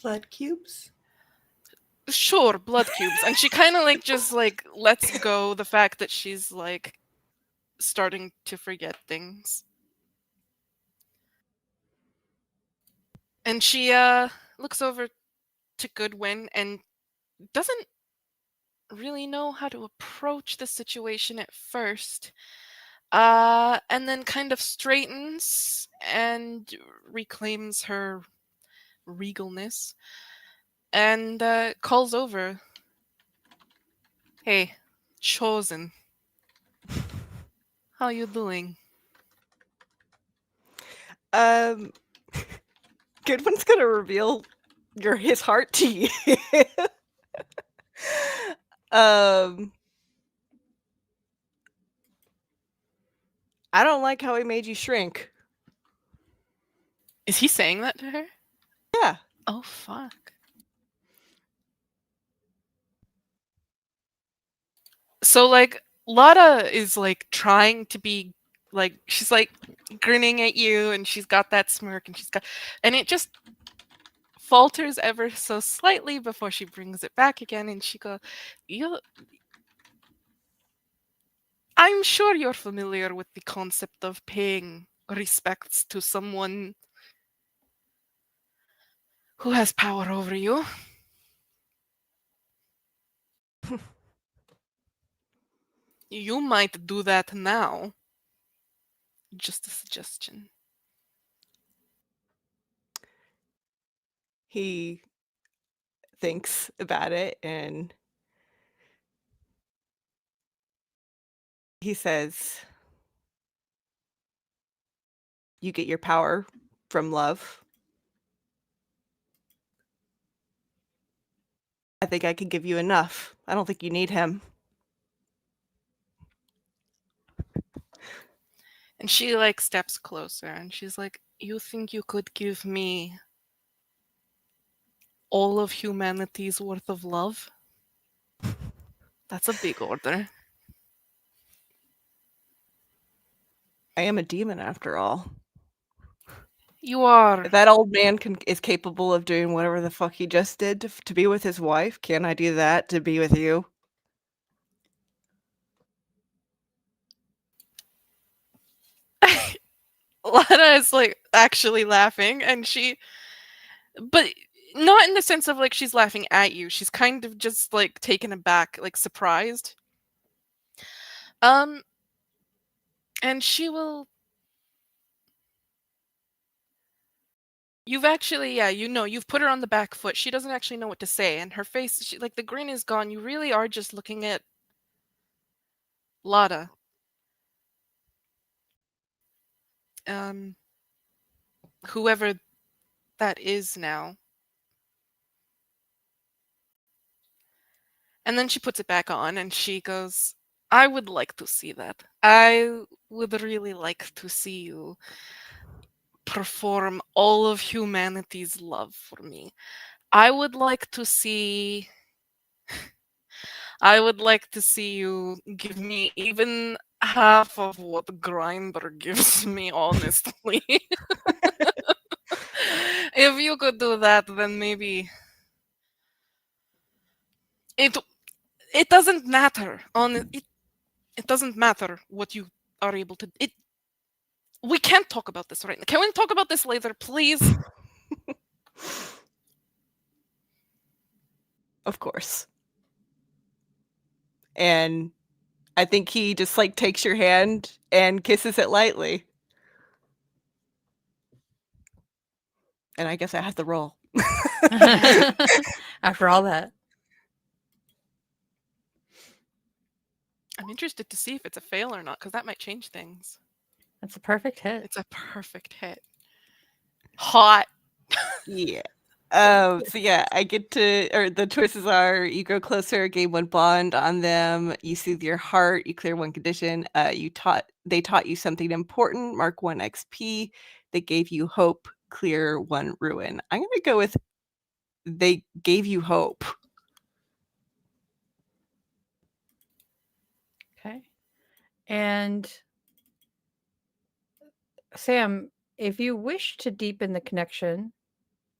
Blood cubes. Sure, blood cubes, and she kind of like just like lets go the fact that she's like starting to forget things. And she looks over to Goodwin and doesn't really know how to approach the situation at first. And then kind of straightens and reclaims her regalness and calls over, "Hey, Chosen. How you doing?" Goodwin's gonna reveal his heart to you. I don't like how he made you shrink. Is he saying that to her? Yeah. Oh, fuck. So, like, Lotta is, like, trying to be, like, she's, like, grinning at you, and she's got that smirk, and it just falters ever so slightly before she brings it back again, and she goes, I'm sure you're familiar with the concept of paying respects to someone who has power over you. You might do that now. Just a suggestion. He thinks about it and he says, "You get your power from love. I think I can give you enough. I don't think you need him." And she, like, steps closer, and she's like, you think you could give me all of humanity's worth of love? That's a big order. I am a demon after all. You are. If that old man is capable of doing whatever the fuck he just did to be with his wife, can I do that to be with you? Lana is, like, actually laughing, and but not in the sense of, like, she's laughing at you. She's kind of just, like, taken aback, like, surprised. And she will... You've actually, yeah, you've put her on the back foot. She doesn't actually know what to say, and her face, like, the grin is gone. You really are just looking at Lada. Whoever that is now. And then she puts it back on and she goes, I would like to see that. I would really like to see you perform all of humanity's love for me. I would like to see you give me even half of what Grinder gives me, honestly. If you could do that, then maybe it doesn't matter. It doesn't matter what you are able to. We can't talk about this right now. Can we talk about this later, please? Of course. And I think he just, like, takes your hand and kisses it lightly. And I guess I have to roll. After all that. I'm interested to see if it's a fail or not, because that might change things. That's a perfect hit. It's a perfect hit. Hot. Yeah. So yeah, I get to, or the choices are: you grow closer, gain 1 bond on them, you soothe your heart, you clear 1 condition, they taught you something important, mark 1 XP, they gave you hope, clear 1 ruin. I'm gonna go with they gave you hope. Okay. And Sam, if you wish to deepen the connection,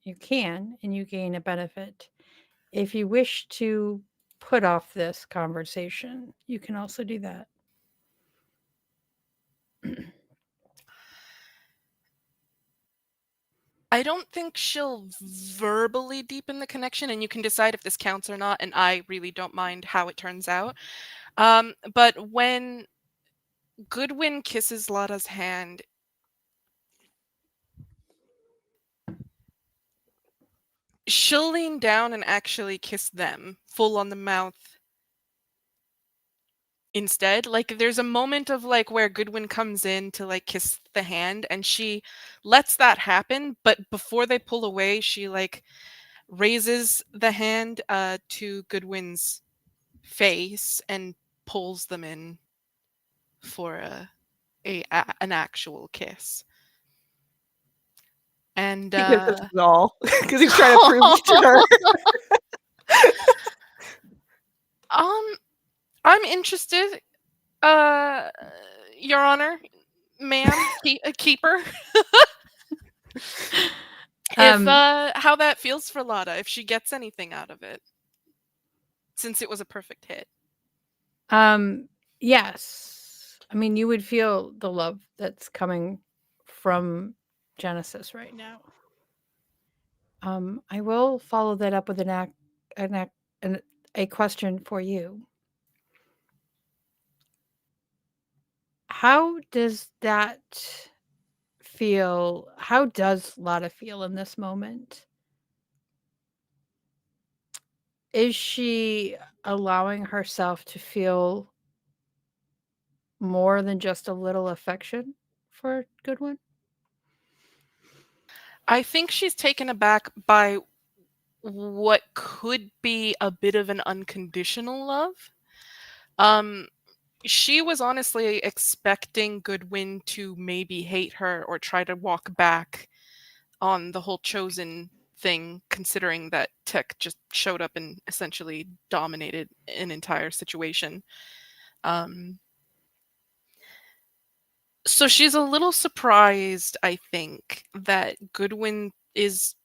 you can, and you gain a benefit. If you wish to put off this conversation, you can also do that. I don't think she'll verbally deepen the connection, and you can decide if this counts or not, and I really don't mind how it turns out. But when Goodwin kisses Lotta's hand, she'll lean down and actually kiss them full on the mouth instead. Like, there's a moment of like where Goodwin comes in to like kiss the hand, and she lets that happen, but before they pull away, she like raises the hand to Goodwin's face and pulls them in for an actual kiss. And Because this is all because he's trying to prove it to her. I'm interested, Your Honor, ma'am, keeper. If how that feels for Lotta, if she gets anything out of it, since it was a perfect hit. Yes. I mean, you would feel the love that's coming from Genesis right now. I will follow that up with a question for you. How does that feel? How does Lotta feel in this moment? Is she allowing herself to feel more than just a little affection for Goodwin? I think she's taken aback by what could be a bit of an unconditional love. She was honestly expecting Goodwin to maybe hate her or try to walk back on the whole chosen thing, considering that Tech just showed up and essentially dominated an entire situation. So she's a little surprised, I think, that Goodwin is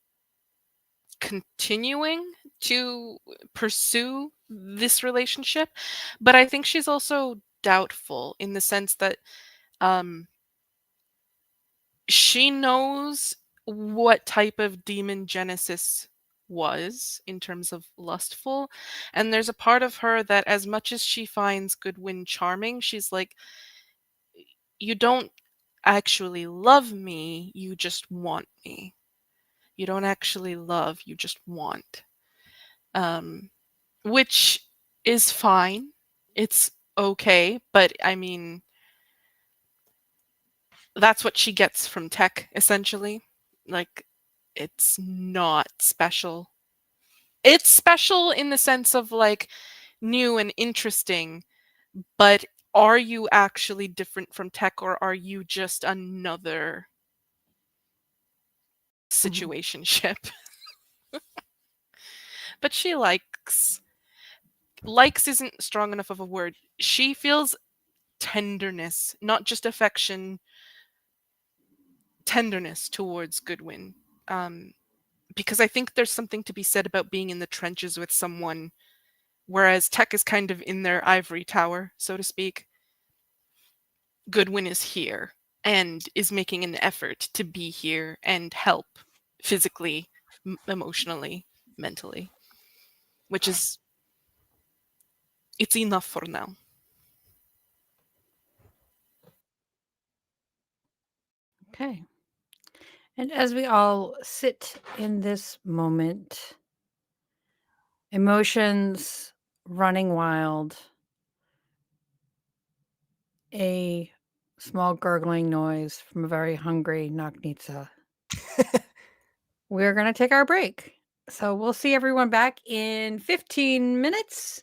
continuing to pursue this relationship, but I think she's also doubtful in the sense that um, she knows what type of demon Genesis was in terms of lustful, and there's a part of her that, as much as she finds Goodwin charming, she's like, you don't actually love me, you just want me. You don't actually love, you just want. Which is fine. It's okay, but I mean, that's what she gets from Tech, essentially. Like, it's not special. It's special in the sense of like new and interesting, but are you actually different from Tech, or are you just another situationship? But she likes. Likes isn't strong enough of a word. She feels tenderness, not just affection, tenderness towards Goodwin. Because I think there's something to be said about being in the trenches with someone, whereas Tech is kind of in their ivory tower, so to speak. Goodwin is here and is making an effort to be here and help physically, emotionally, mentally, which is, it's enough for now. Okay. And as we all sit in this moment, emotions running wild, a small gurgling noise from a very hungry Naktnitsa. We're going to take our break. So we'll see everyone back in 15 minutes.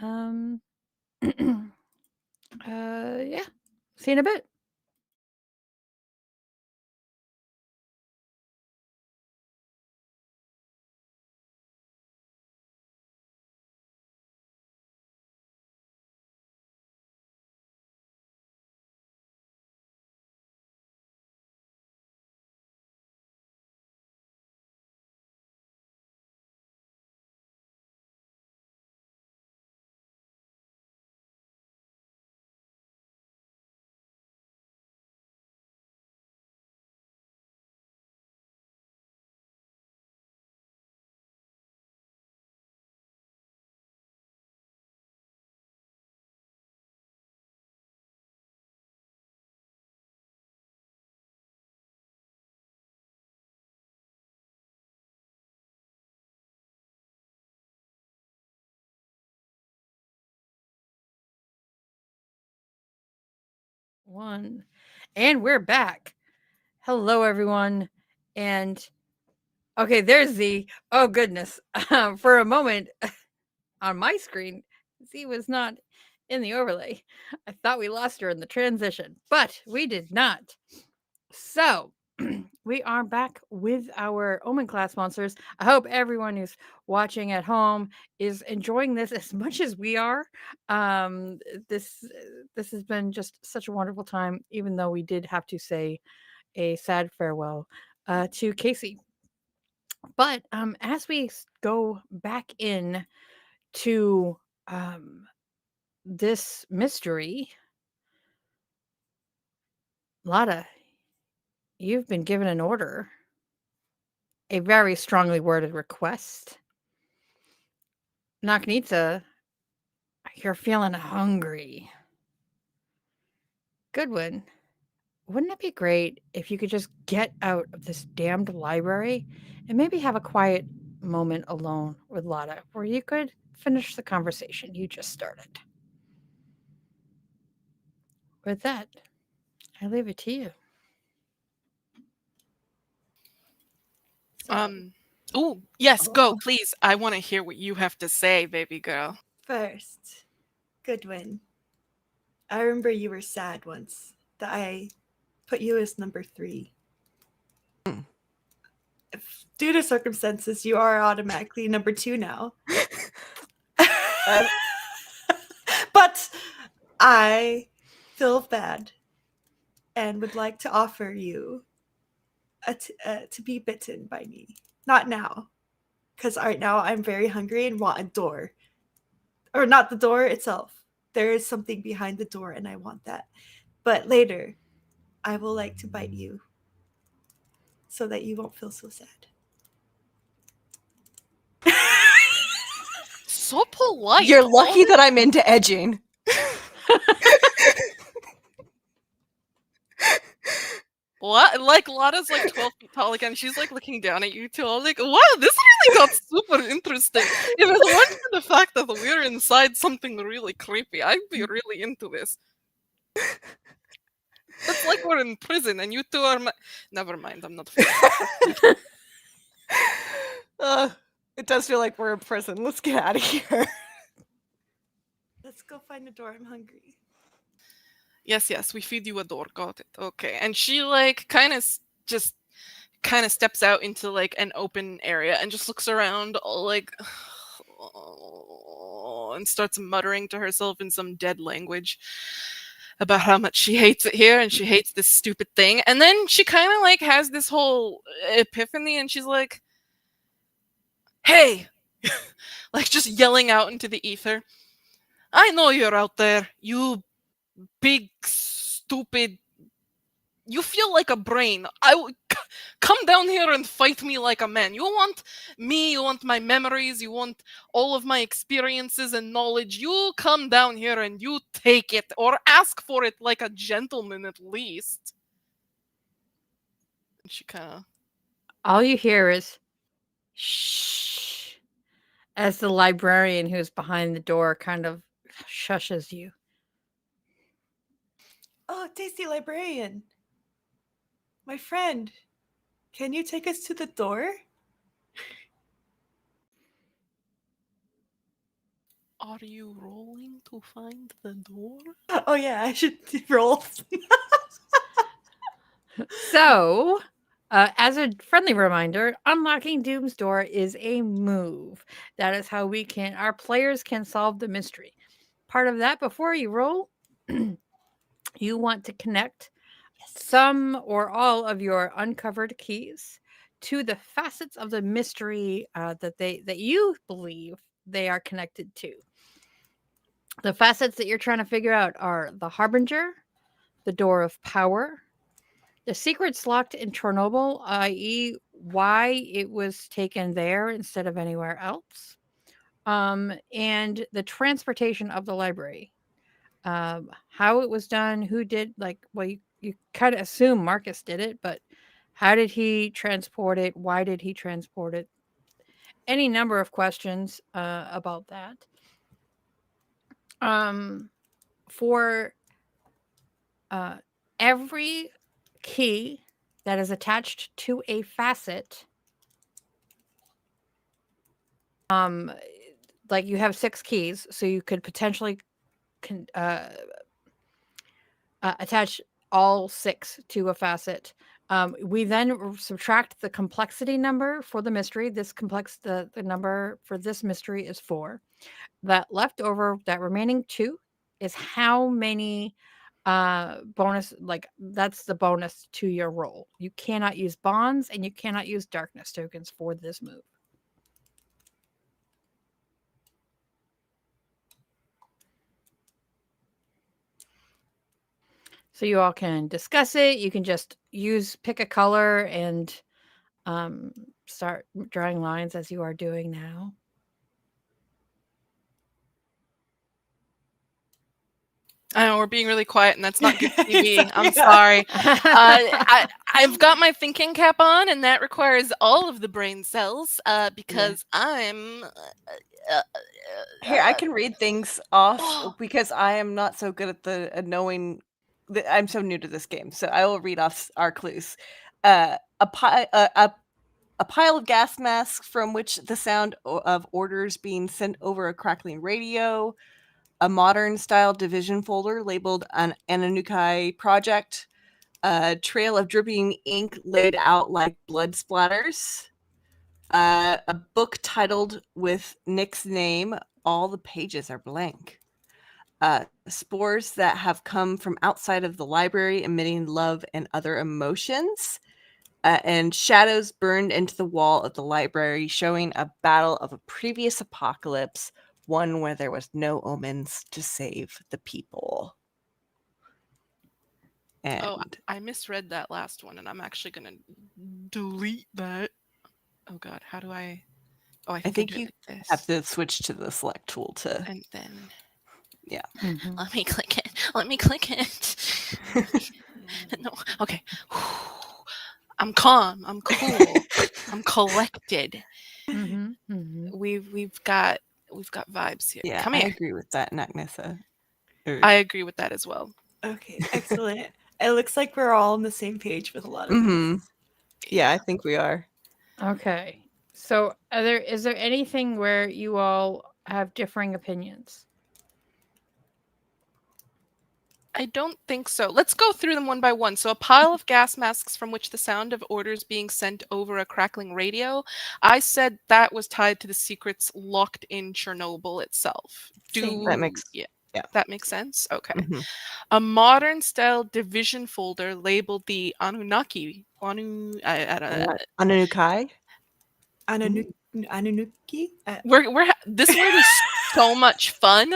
Yeah. See you in a bit. One. And we're back. Hello, everyone. And okay, there's Z. Oh, goodness. For a moment on my screen, Z was not in the overlay. I thought we lost her in the transition, but we did not. So, we are back with our Omen Class Monsters. I hope everyone who's watching at home is enjoying this as much as we are. Um, this this has been just such a wonderful time, even though we did have to say a sad farewell to Casey. But as we go back in to this mystery, Lotta, you've been given an order, a very strongly worded request. Naknitsa, you're feeling hungry. Goodwin, wouldn't it be great if you could just get out of this damned library and maybe have a quiet moment alone with Lotta where you could finish the conversation you just started? With that, I leave it to you. Oh, yes, go, Oh. please. I want to hear what you have to say, baby girl. First, Goodwin, I remember you were sad once that I put you as number 3. Due to circumstances, you are automatically number 2 now. But I feel bad and would like to offer you to be bitten by me. Not now, because right now I'm very hungry and want a door. Or not the door itself. There is something behind the door and I want that. But later, I will like to bite you so that you won't feel so sad. So polite. You're lucky that I'm into edging. What? Like Lotta's like 12 feet tall again. She's like looking down at you two. I'm like, wow, this really got super interesting. If it weren't for the fact that we're inside something really creepy, I'd be really into this. It's like we're in prison and you two are. Never mind, I'm not. It does feel like we're in prison. Let's get out of here. Let's go find a door. I'm hungry. Yes, we feed you a door. Got it. Okay. And she like kind of just kind of steps out into like an open area and just looks around all like and starts muttering to herself in some dead language about how much she hates it here and she hates this stupid thing. And then she kind of like has this whole epiphany and she's like, "Hey," like just yelling out into the ether. "I know you're out there, you big stupid. You feel like a brain. Come down here and fight me like a man. You want me, you want my memories, you want all of my experiences and knowledge. You come down here and you take it, or ask for it like a gentleman at least." And she kind of. All you hear is shh as the librarian who's behind the door kind of shushes you. Oh, tasty librarian. My friend, can you take us to the door? Are you rolling to find the door? Oh yeah, I should roll. So, as a friendly reminder, unlocking Doom's door is a move. That is how our players can solve the mystery. Part of that, before you roll, you want to connect some or all of your uncovered keys to the facets of the mystery that you believe they are connected to. The facets that you're trying to figure out are the Harbinger, the Door of Power, the secret's locked in Chernobyl, i.e., why it was taken there instead of anywhere else, and the transportation of the library, how it was done, who did, well, you kind of assume Marcus did it, but how did he transport it? Why did he transport it? Any number of questions about that. For every key that is attached to a facet, like you have 6 keys, so you could potentially attach all 6 to a facet. We then subtract the complexity number for the mystery. The number for this mystery is 4. That leftover, that remaining 2, is how many bonus, that's the bonus to your roll. You cannot use bonds and you cannot use darkness tokens for this move. So you all can discuss it. You can just pick a color and start drawing lines as you are doing now. I know we're being really quiet, and that's not good TV. I'm sorry. I've got my thinking cap on, and that requires all of the brain cells because I'm. Here, I can read things off because I am not so good at the knowing. I'm so new to this game, so I will read off our clues. A pile of gas masks from which the sound of orders being sent over a crackling radio. A modern-style division folder labeled an Ananukai project. A trail of dripping ink laid out like blood splatters. A book titled with Nick's name. All the pages are blank. Spores that have come from outside of the library, emitting love and other emotions. And shadows burned into the wall of the library, showing a battle of a previous apocalypse, one where there was no omens to save the people. And I misread that last one, and I'm actually going to delete that. Oh, God. How do I... Oh, I think you like this. have to switch to the select tool to... And then... Yeah. Mm-hmm. Let me click it. No. Okay. I'm calm. I'm cool. I'm collected. Mm-hmm. Mm-hmm. We've got vibes here. Yeah, Come here. I agree with that, Nagnessa. I agree with that as well. Okay, excellent. It looks like we're all on the same page with a lot of Mm-hmm. this. Yeah, I think we are. Okay. So is there anything where you all have differing opinions? I don't think so. Let's go through them one by one. So a pile of gas masks from which the sound of orders being sent over a crackling radio. I said that was tied to the secrets locked in Chernobyl itself. That makes That makes sense? Okay. Mm-hmm. A modern style division folder labeled the Anunnaki. Ananukai? Anunnaki? This word is so much fun,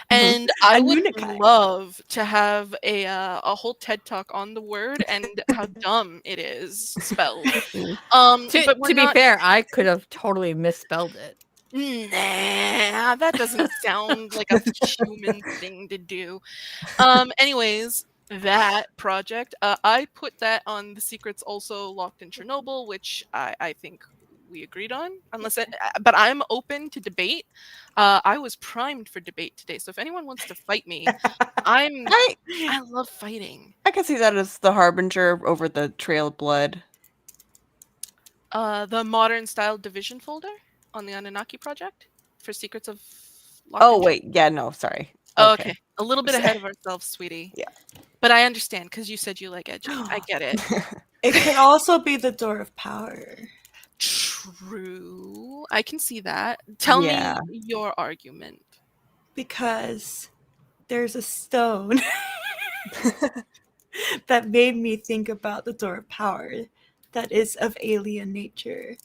and I would Anunnaki. love to have a whole TED talk on the word and how dumb it is spelled. But To we're be not. fair, I could have totally misspelled it. Nah, that doesn't sound like a human thing to do. Anyways, that project, I put that on the secrets also locked in Chernobyl, which I think we agreed on. But I'm open to debate. I was primed for debate today, so if anyone wants to fight me, I love fighting. I can see that as the Harbinger over the Trail of Blood. The modern style division folder on the Anunnaki project for secrets of Oh, wait. Yeah, no, sorry. Oh, okay. A little bit ahead of ourselves, sweetie. Yeah. But I understand because you said you like edgy. I get it. It could also be the door of power. True. I can see that. Tell Yeah. me your argument. Because there's a stone that made me think about the door of power that is of alien nature.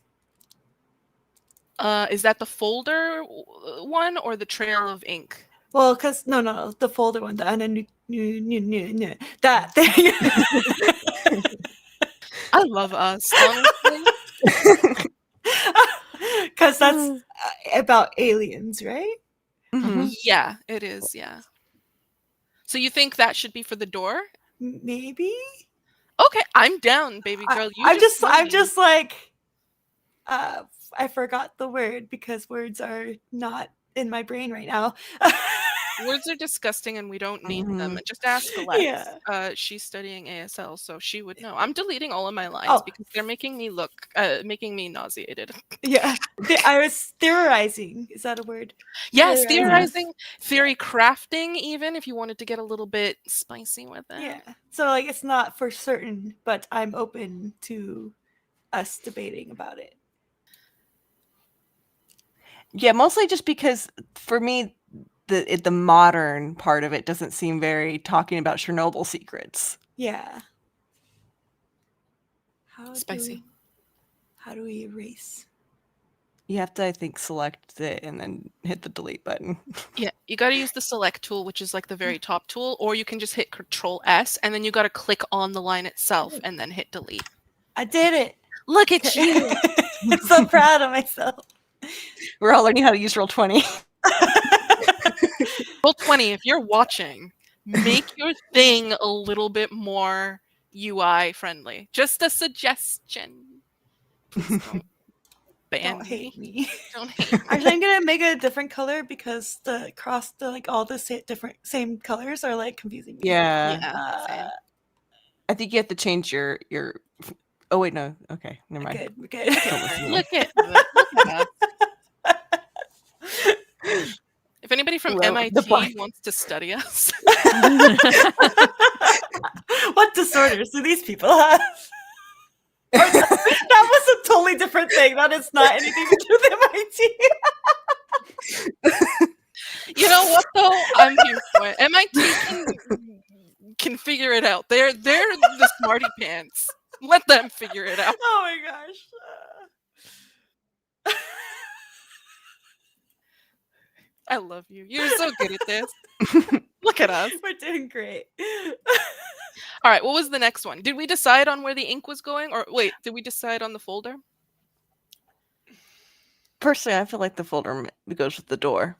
Is that the folder one or the trail of ink? Well, because no, the folder one, that thing. I love us, honestly. Because that's about aliens, right? Mhm. Yeah, it is. Yeah. So you think that should be for the door? Maybe. Okay, I'm down, baby girl. I'm tell me. just like, I forgot the word because words are not in my brain right now. Words are disgusting and we don't need them. Mhm. Just ask Lex. Yeah. She's studying ASL, so she would know. I'm deleting all of my lines because they're making me making me nauseated. Yeah. I was theorizing. Is that a word? Yes, Theorizing. theory crafting, even if you wanted to get a little bit spicy with it. Yeah. So like it's not for certain, but I'm open to us debating about it. Yeah, mostly just because for me, the modern part of it doesn't seem very talking about Chernobyl secrets. Yeah. Spicy. How do we erase? You have to, I think, select it and then hit the delete button. Yeah, you got to use the select tool, which is like the very top tool, or you can just hit Control S and then you got to click on the line itself and then hit delete. I did it. Look at you. I'm so proud of myself. We're all learning how to use Roll20. Roll20, if you're watching, make your thing a little bit more UI friendly. Just a suggestion. Please don't ban Don't hate me. Don't hate me. Actually, I'm gonna make it a different color because all the same colors are like confusing me. Yeah. Same. I think you have to change your. Oh wait, no. Okay, never mind. We're good. Don't listen to me. Look at us. If anybody from Well, the MIT black- wants to study us, What disorders do these people have? That was a totally different thing. That is not anything to do with MIT. you know what though? I'm here for it. MIT can figure it out. They're the smarty pants. Let them figure it out. Oh my gosh. I love you. You're so good at this. Look at us. We're doing great. All right, what was the next one? Did we decide on where the ink was going? Or wait, did we decide on the folder? Personally, I feel like the folder goes with the door.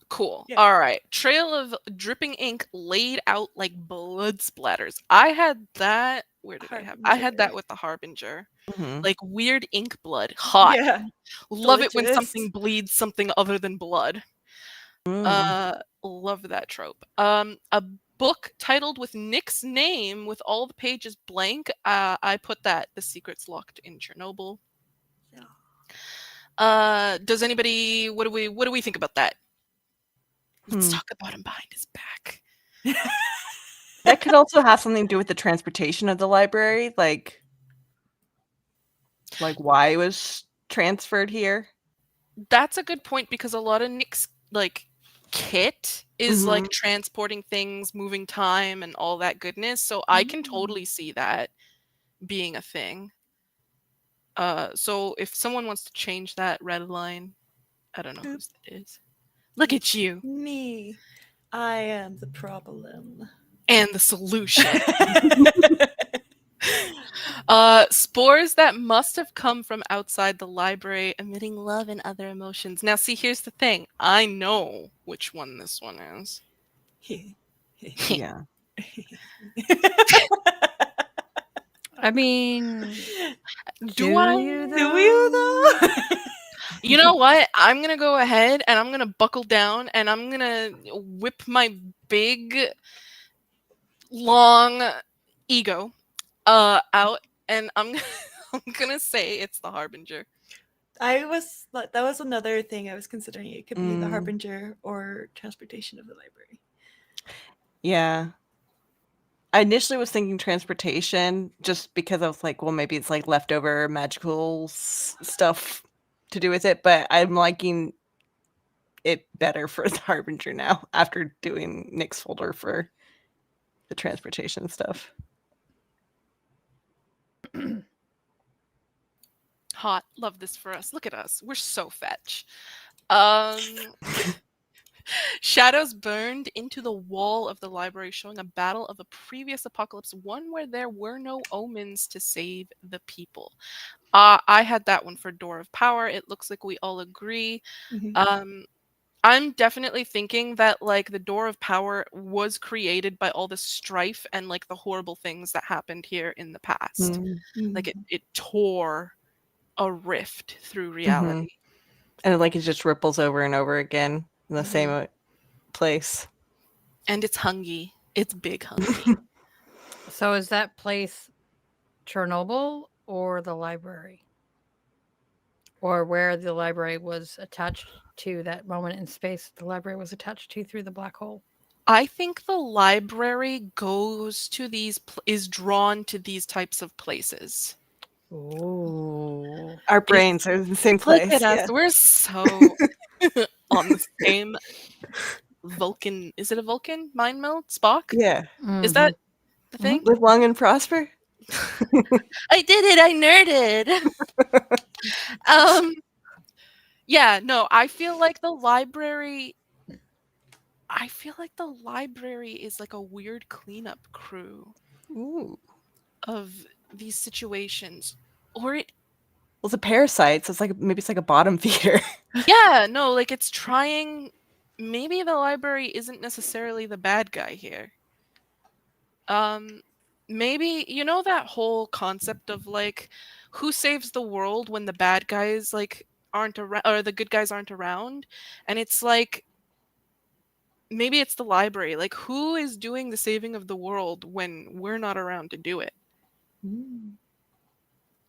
Cool. Yeah. All right. Trail of dripping ink laid out like blood splatters. I had that. Where did I have? I had that with the Harbinger. Mhm. Like weird ink blood. Hot. Yeah. Love it when Delicious. something bleeds something other than blood. Love that trope. A book titled with Nick's name with all the pages blank. I put that The Secret's Locked in Chernobyl. Does anybody what do we think about that? Let's talk about him behind his back. That could also have something to do with the transportation of the library, like why it was transferred here. That's a good point because a lot of Nick's like kit is like transporting things, moving time, and all that goodness. So I can totally see that being a thing. So if someone wants to change that red line, I don't know whose that is. Look at you. Me. I am the problem. And the solution. Spores that must have come from outside the library, emitting love and other emotions. Now, see, here's the thing. I know which one this one is. Yeah. I mean, Do you though? You know what? I'm going to go ahead and I'm going to buckle down and I'm going to whip my big, long ego out and I'm going to say it's the Harbinger. That was another thing I was considering. It could be the Mm. Harbinger or transportation of the library. Yeah. I initially was thinking transportation just because I was like, well, maybe it's like leftover magical stuff to do with it, but I'm liking it better for the Harbinger now after doing Nick's folder for the transportation stuff. Hot. Love this for us. Look at us. We're so fetch. Shadows burned into the wall of the library, showing a battle of a previous apocalypse, one where there were no omens to save the people. I had that one for Door of Power. It looks like we all agree. Mhm. I'm definitely thinking that like the Door of Power was created by all the strife and like the horrible things that happened here in the past. Like Mhm. it tore a rift through Mhm. reality. And like it just ripples over and over again in the Mhm. same place. And it's hungry. It's big hungry. So is that place Chernobyl or the library? Or where the library was attached to that moment in space the library was attached to through the black hole? I think the library goes to is drawn to these types of places. Ooh. Our brains are in the same Look place. at us. Yeah. We're so on the same Vulcan. Is it a Vulcan mind meld? Spock? Yeah. Is that the Mhm. thing? Live long and prosper. I did it. I nerded. Yeah, no, I feel like the library is like a weird cleanup crew Ooh. of these situations. Or it Well, it's a parasite, so it's like maybe it's like a bottom feeder. yeah, no, like it's trying maybe the library isn't necessarily the bad guy here. Maybe you know that whole concept of like who saves the world when the bad guys like aren't around or the good guys aren't around? And it's like maybe it's the library. Like who is doing the saving of the world when we're not around to do it?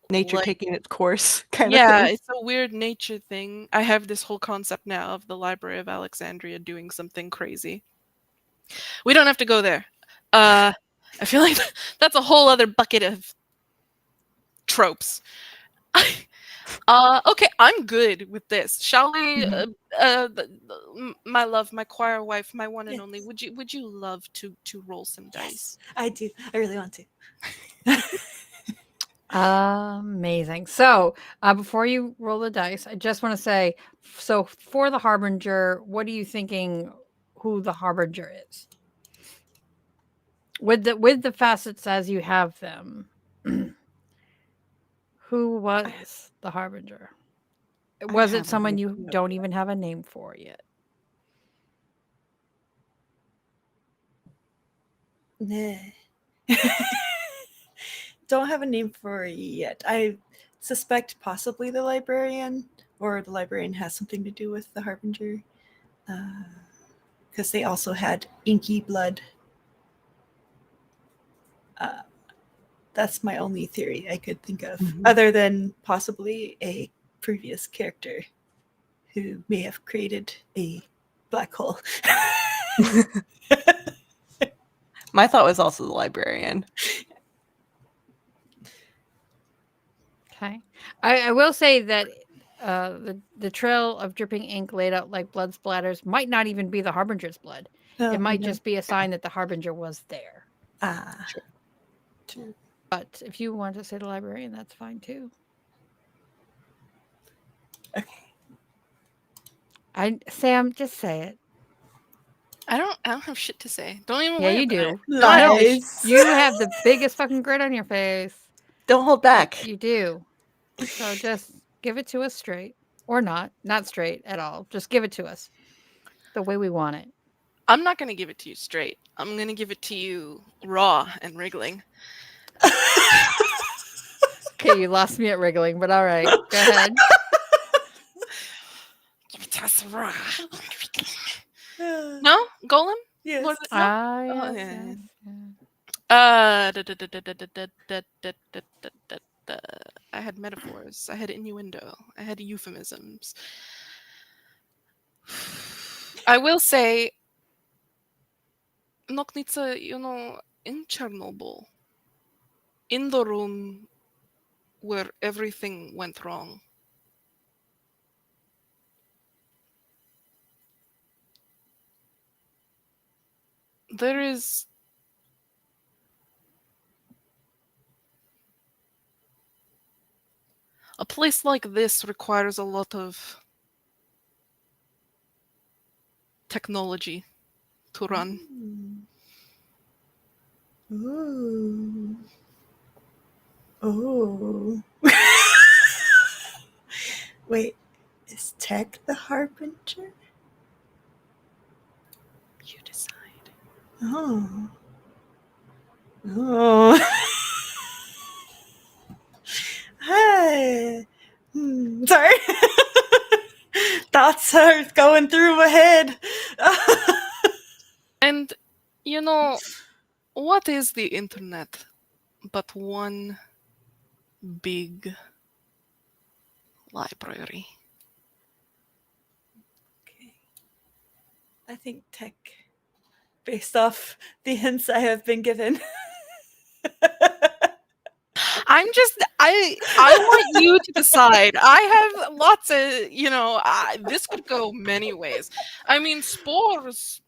Nature Like taking its course, kind of yeah, thing. it's a weird nature thing. I have this whole concept now of the Library of Alexandria doing something crazy. We don't have to go there. I feel like that's a whole other bucket of tropes. Okay, I'm good with this. Shall we? My love, my choir wife, my one and only. Yes. Would you love to roll some dice? I do. I really want to. Amazing. So, before you roll the dice, I just want to say, so for the Harbinger, what are you thinking who the Harbinger is? With the facets as you have them, who was the Harbinger? Was it have someone no you clue. don't even have a name for yet? Nah. Don't have a name for it yet. I suspect possibly the librarian, or the librarian has something to do with the Harbinger. Because they also had inky blood. That's my only theory I could think of, other than possibly a previous character who may have created a black hole. My thought was also the librarian. Okay. I will say that the trail of dripping ink laid out like blood splatters might not even be the Harbinger's blood. Oh, It might no. just be a sign that the Harbinger was there. Ah. True. But if you want to say the librarian, that's fine too. Okay. Sam, just say it. I don't have shit to say. Don't even Yeah, worry you about it. do. No, I don't. Lies. You have the biggest fucking grin on your face. Don't hold back. You do. So just give it to us straight. Or not. Not straight at all. Just give it to us the way we want it. I'm not gonna give it to you straight. I'm gonna give it to you raw and wriggling. Okay, you lost me at wriggling, but all right. Go ahead. Give it to us raw. No, Golem. Yes. Lord of the- no? Ah, Oh, yes, yeah. yes, yeah. Da- da- da- da- da- da- da- da- da- da- da- da- da. I had metaphors. I had innuendo. I had euphemisms. I will say, Noknica, in Chernobyl, in the room where everything went wrong, there is a place like this requires a lot of technology to run. Ooh. Oh. Wait, is tech the harbinger? You decide. Oh. Oh. Hi. Sorry. Thoughts are going through my head. And, what is the internet but one big library? Okay. I think tech, based off the hints I have been given. I want you to decide. I have lots of, this could go many ways. I mean, spores,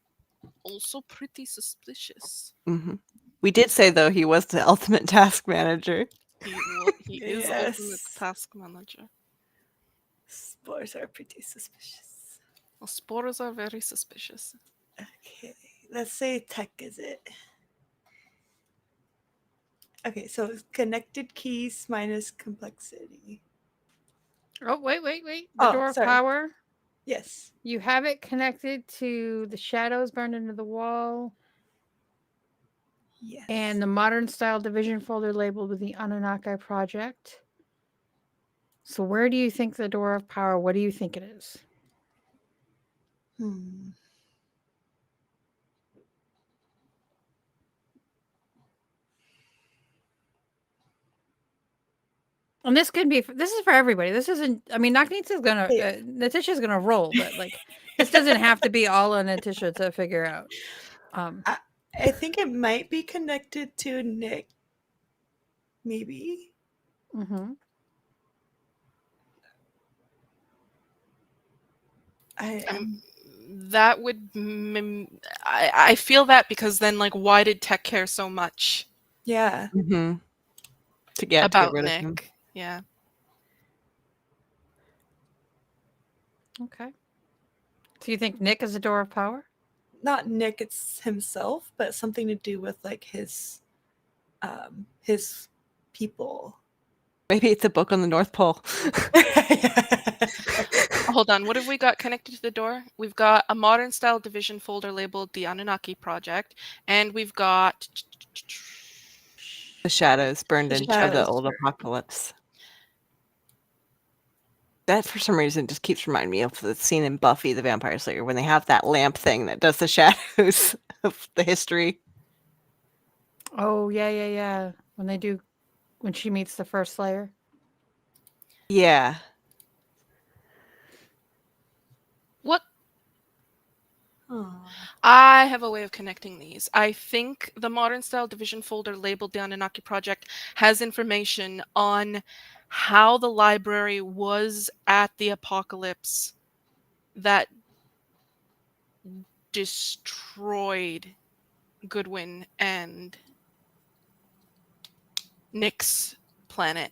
also pretty suspicious. Mhm. We did say, though, he was the ultimate task manager. He is Yes. ultimate task manager. Spores are pretty suspicious. Well, spores are very suspicious. Okay, let's say tech is it. Okay, so connected keys minus complexity. Oh, wait. The Oh, door of sorry. power. Yes. You have it connected to the shadows burned into the wall Yes. and the modern style division folder labeled with the Anunnaki project. So where do you think the door of power, what do you think it is? And this is for everybody. This isn't, I mean, Natisha's gonna roll, but like, this doesn't have to be all on Natisha to figure out. I think it might be connected to Nick. Maybe. Mm-hmm. That would I feel that because then, like, why did Tech care so much Yeah. To get about rid of him. Nick? Yeah. Okay. So you think Nick is the door of power? Not Nick, it's himself, but something to do with like his people. Maybe it's a book on the North Pole. Hold on, what have we got connected to the door? We've got a modern style division folder labeled the Anunnaki Project, and we've got The shadows burned into the shadows old burned. apocalypse. That, for some reason, just keeps reminding me of the scene in Buffy the Vampire Slayer when they have that lamp thing that does the shadows of the history. Oh, yeah. When she meets the first Slayer. Yeah. what? Oh. I have a way of connecting these. I think the modern style division folder labeled the Anunnaki Project has information on how the library was at the apocalypse that destroyed Goodwin and Nick's planet.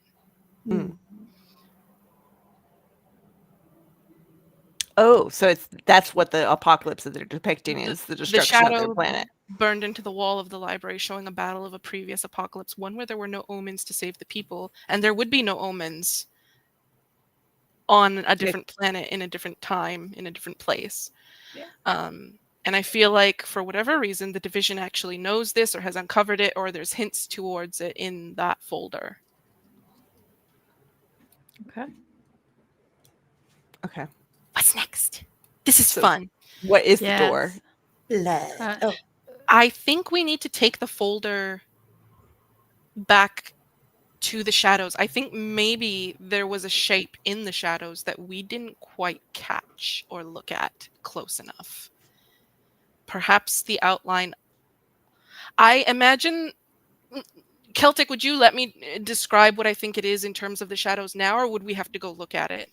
Mm. Oh, so that's what the apocalypse that they're depicting is the destruction of their shadow planet. burned into the wall of the library, showing a battle of a previous apocalypse, one where there were no omens to save the people, and there would be no omens on a different planet in a different time in a different place. Yeah. And I feel like for whatever reason the division actually knows this or has uncovered it, or there's hints towards it in that folder. Okay. What's next? This is fun. What is the door? Blood. I think we need to take the folder back to the shadows. I think maybe there was a shape in the shadows that we didn't quite catch or look at close enough. Perhaps the outline. I imagine. Celtic, would you let me describe what I think it is in terms of the shadows now, or would we have to go look at it?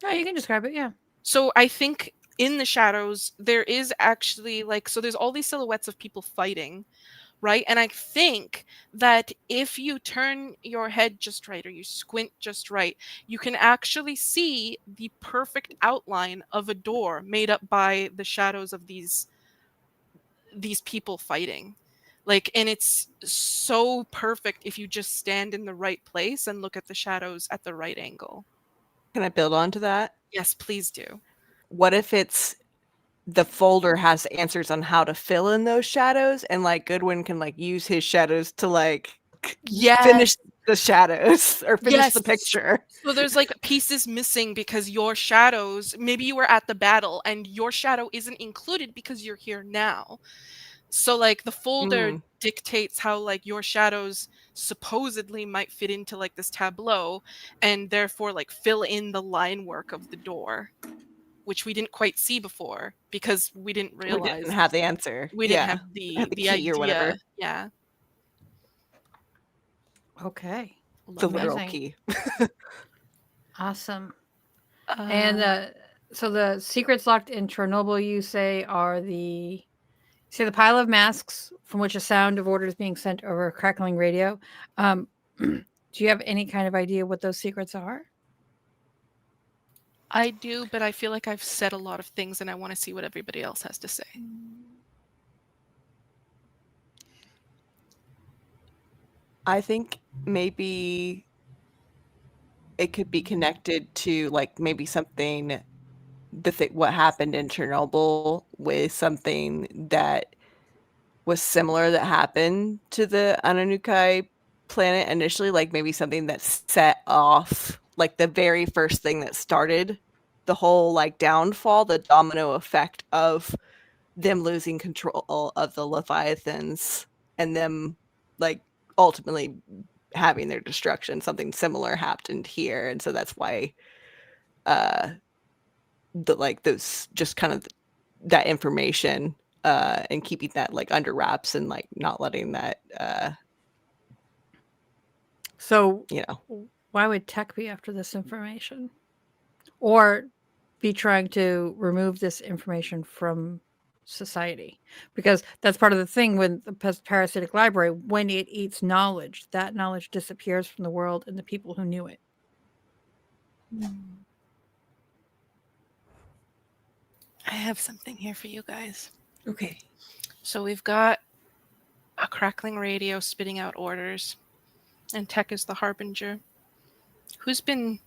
No, you can describe it. Yeah. So I think in the shadows, there is actually like, so there's all these silhouettes of people fighting, right? And I think that if you turn your head just right or you squint just right, you can actually see the perfect outline of a door made up by the shadows of these people fighting. Like, and it's so perfect if you just stand in the right place and look at the shadows at the right angle. Can I build onto that? Yes, please do. What if it's the folder has answers on how to fill in those shadows, and like Goodwin can like use his shadows to like finish the shadows or finish the picture. So there's like pieces missing because your shadows, maybe you were at the battle and your shadow isn't included because you're here now. So like the folder dictates how like your shadows supposedly might fit into like this tableau, and therefore like fill in the line work of the door, which we didn't quite see before because we didn't realize We didn't have the answer. we didn't have the key idea or whatever. Yeah. Okay. The literal Amazing. key. Awesome. And so the secrets locked in Chernobyl, you say, are the pile of masks from which a sound of orders being sent over a crackling radio. Do you have any kind of idea what those secrets are? I do, but I feel like I've said a lot of things and I want to see what everybody else has to say. I think maybe it could be connected to like maybe something what happened in Chernobyl with something that was similar that happened to the Ananukai planet initially, like maybe something that set off like the very first thing that started the whole like downfall, the domino effect of them losing control of the Leviathans and them like ultimately having their destruction. Something similar happened here, and so that's why the like those just kind of that information and keeping that like under wraps and like not letting that So, you know, why would tech be after this information? Or be trying to remove this information from society? Because that's part of the thing with the parasitic library. When it eats knowledge, that knowledge disappears from the world and the people who knew it. I have something here for you guys. Okay. So we've got a crackling radio spitting out orders, and Tech is the harbinger. Who's been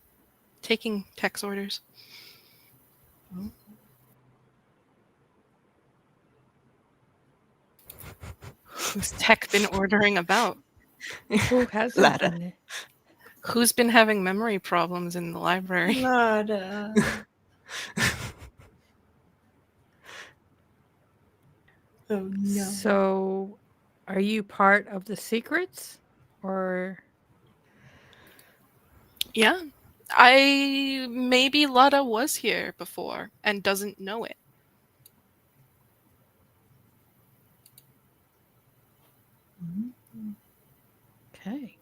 taking Tech's orders? Who's Tech been ordering about? Who has Lada. been? Who's been having memory problems in the library? Lada. Oh no. So, are you part of the secrets, or Yeah. Maybe Lada was here before and doesn't know it. okay?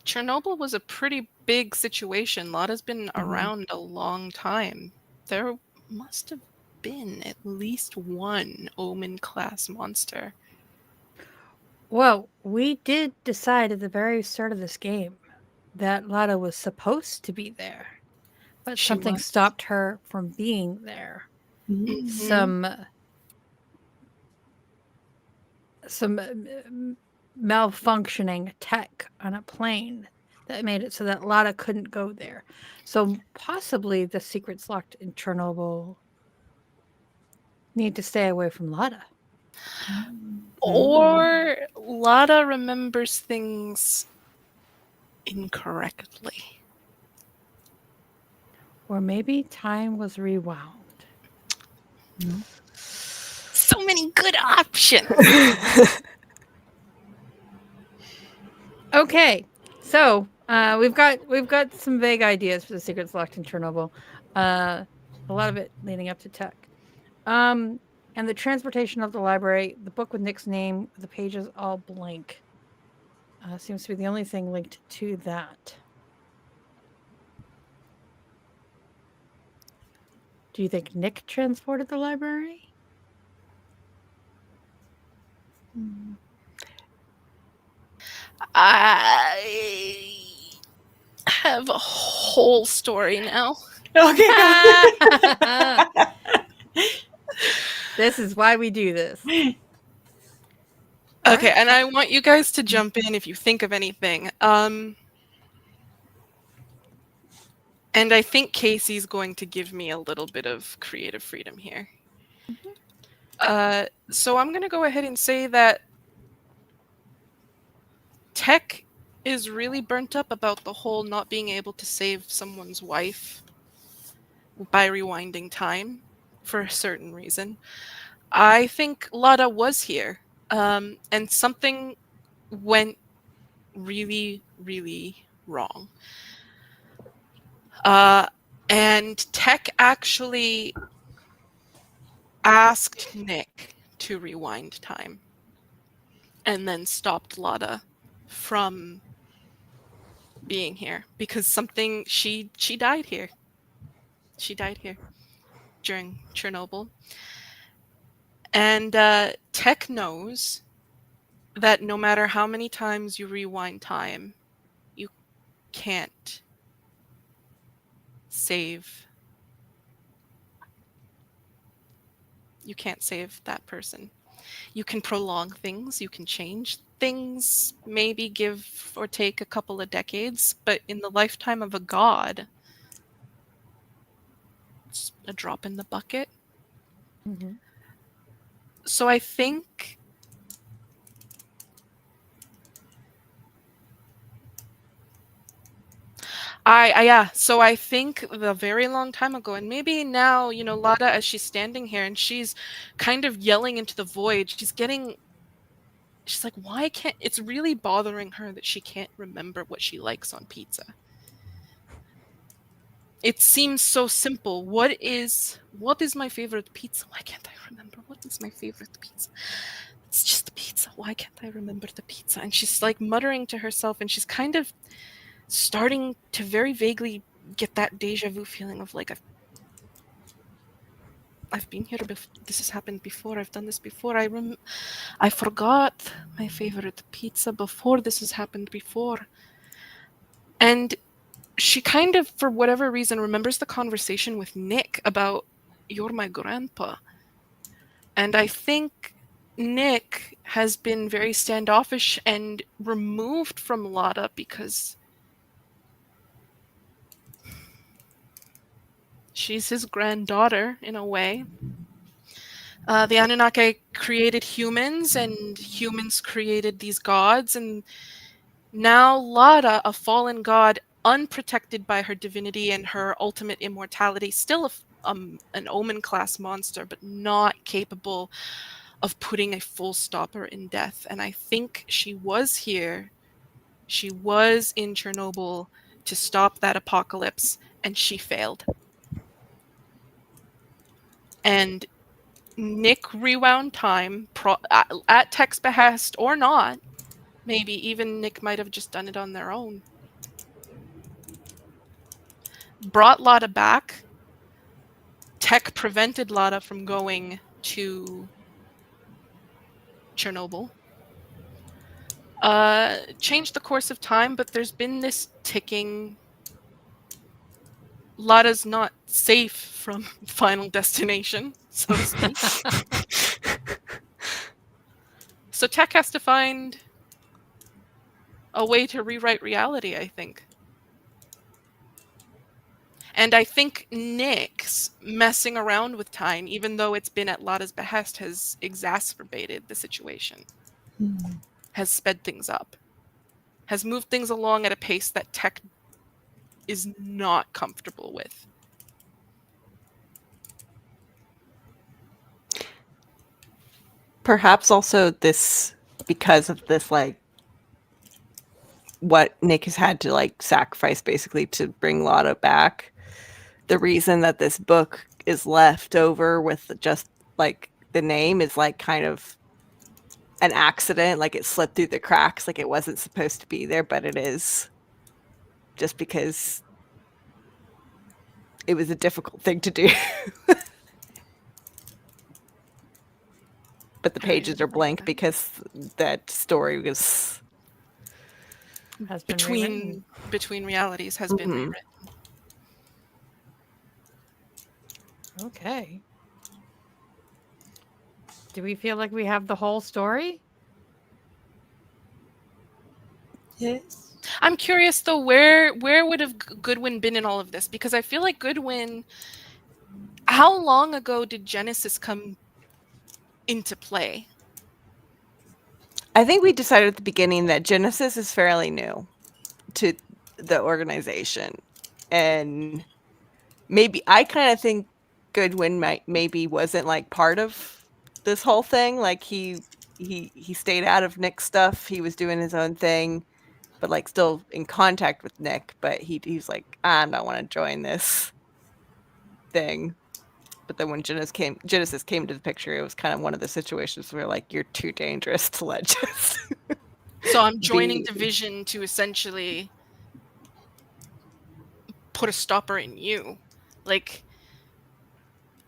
Chernobyl was a pretty big situation. Lada's been around a long time. There must have been at least one Omen Class monster. Well, we did decide at the very start of this game that Lada was supposed to be there, but She something was. stopped her from being there. Mhm. Some malfunctioning tech on a plane that made it so that Lada couldn't go there. So possibly the secrets locked in Chernobyl need to stay away from Lada. Or Lada remembers things incorrectly. Or maybe time was rewound. So many good options. Okay, so we've got some vague ideas for the secrets locked in Chernobyl. A lot of it leading up to tech. And the transportation of the library, the book with Nick's name, the pages all blank. Seems to be the only thing linked to that. Do you think Nick transported the library? I have a whole story now. Okay, go. This is why we do this. Okay, Alright. and I want you guys to jump in if you think of anything. And I think Casey's going to give me a little bit of creative freedom here. So I'm going to go ahead and say that Tech is really burnt up about the whole not being able to save someone's wife by rewinding time for a certain reason. I think Lada was here, and something went really, really wrong. And Tech actually asked Nick to rewind time and then stopped Lada from being here because something she died here. She died here during Chernobyl. And Tech knows that no matter how many times you rewind time, you can't save. You can't save that person. You can prolong things, you can change things, maybe give or take a couple of decades, but in the lifetime of a god, it's a drop in the bucket. Mm-hmm. So I think so I think the very long time ago, and maybe now, Lada, as she's standing here and she's kind of yelling into the void, she's like, why can't, it's really bothering her that she can't remember what she likes on pizza. It seems so simple. What is my favorite pizza? Why can't I remember what is my favorite pizza? It's just pizza. Why can't I remember the pizza? And she's like muttering to herself, and she's kind of starting to very vaguely get that deja vu feeling of like, I've been here before. This has happened before. I've done this before. I forgot my favorite pizza before. This has happened before. And she kind of, for whatever reason, remembers the conversation with Nick about, you're my grandpa. And I think Nick has been very standoffish and removed from Lada because she's his granddaughter in a way. The Anunnaki created humans, and humans created these gods, and now Lada, a fallen god, unprotected by her divinity and her ultimate immortality, still an Omen class monster, but not capable of putting a full stopper in death. And I think she was here. She was in Chernobyl to stop that apocalypse, and she failed. And Nick rewound time at Tech's behest or not. Maybe even Nick might have just done it on their own. Brought Lada back. Tech prevented Lada from going to Chernobyl. Changed the course of time, but there's been this ticking. Lada's not safe from Final Destination, so to speak. So Tech has to find a way to rewrite reality, I think. And I think Nick's messing around with time, even though it's been at Lada's behest, has exacerbated the situation. Has sped things up. Has moved things along at a pace that Tech is not comfortable with. Perhaps also this, because of this, like, what Nick has had to like sacrifice basically to bring Lotta back. The reason that this book is left over with just like the name is like kind of an accident, like it slipped through the cracks, like it wasn't supposed to be there, but it is, just because it was a difficult thing to do. But the I pages are blank understand. because that story was Has been rewritten. between realities has been Mhm. rewritten. Okay. Do we feel like we have the whole story? Yes. I'm curious though, where would have Goodwin been in all of this? Because I feel like Goodwin. How long ago did Genesis come into play? I think we decided at the beginning that Genesis is fairly new to the organization. And maybe I kind of think Goodwin maybe wasn't like part of this whole thing. Like he stayed out of Nick's stuff. He was doing his own thing, but like still in contact with Nick. But he's like, I don't want to join this thing. But then when Genesis came to the picture, it was kind of one of the situations where like you're too dangerous to let just So I'm joining be. Division to essentially put a stopper in you. Like,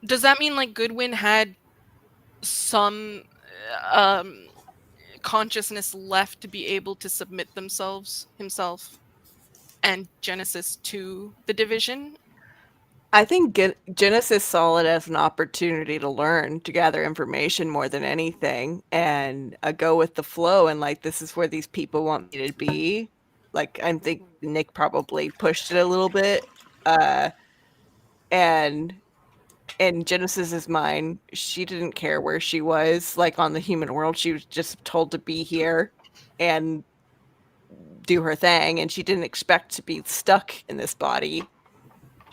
does that mean like Goodwin had some um consciousness left to be able to submit himself and Genesis to the Division? I think Genesis saw it as an opportunity to learn, to gather information more than anything, and go with the flow. And like, this is where these people want me to be. Like, I think Nick probably pushed it a little bit. And in Genesis's mind, she didn't care where she was, like on the human world. She was just told to be here and do her thing, and she didn't expect to be stuck in this body.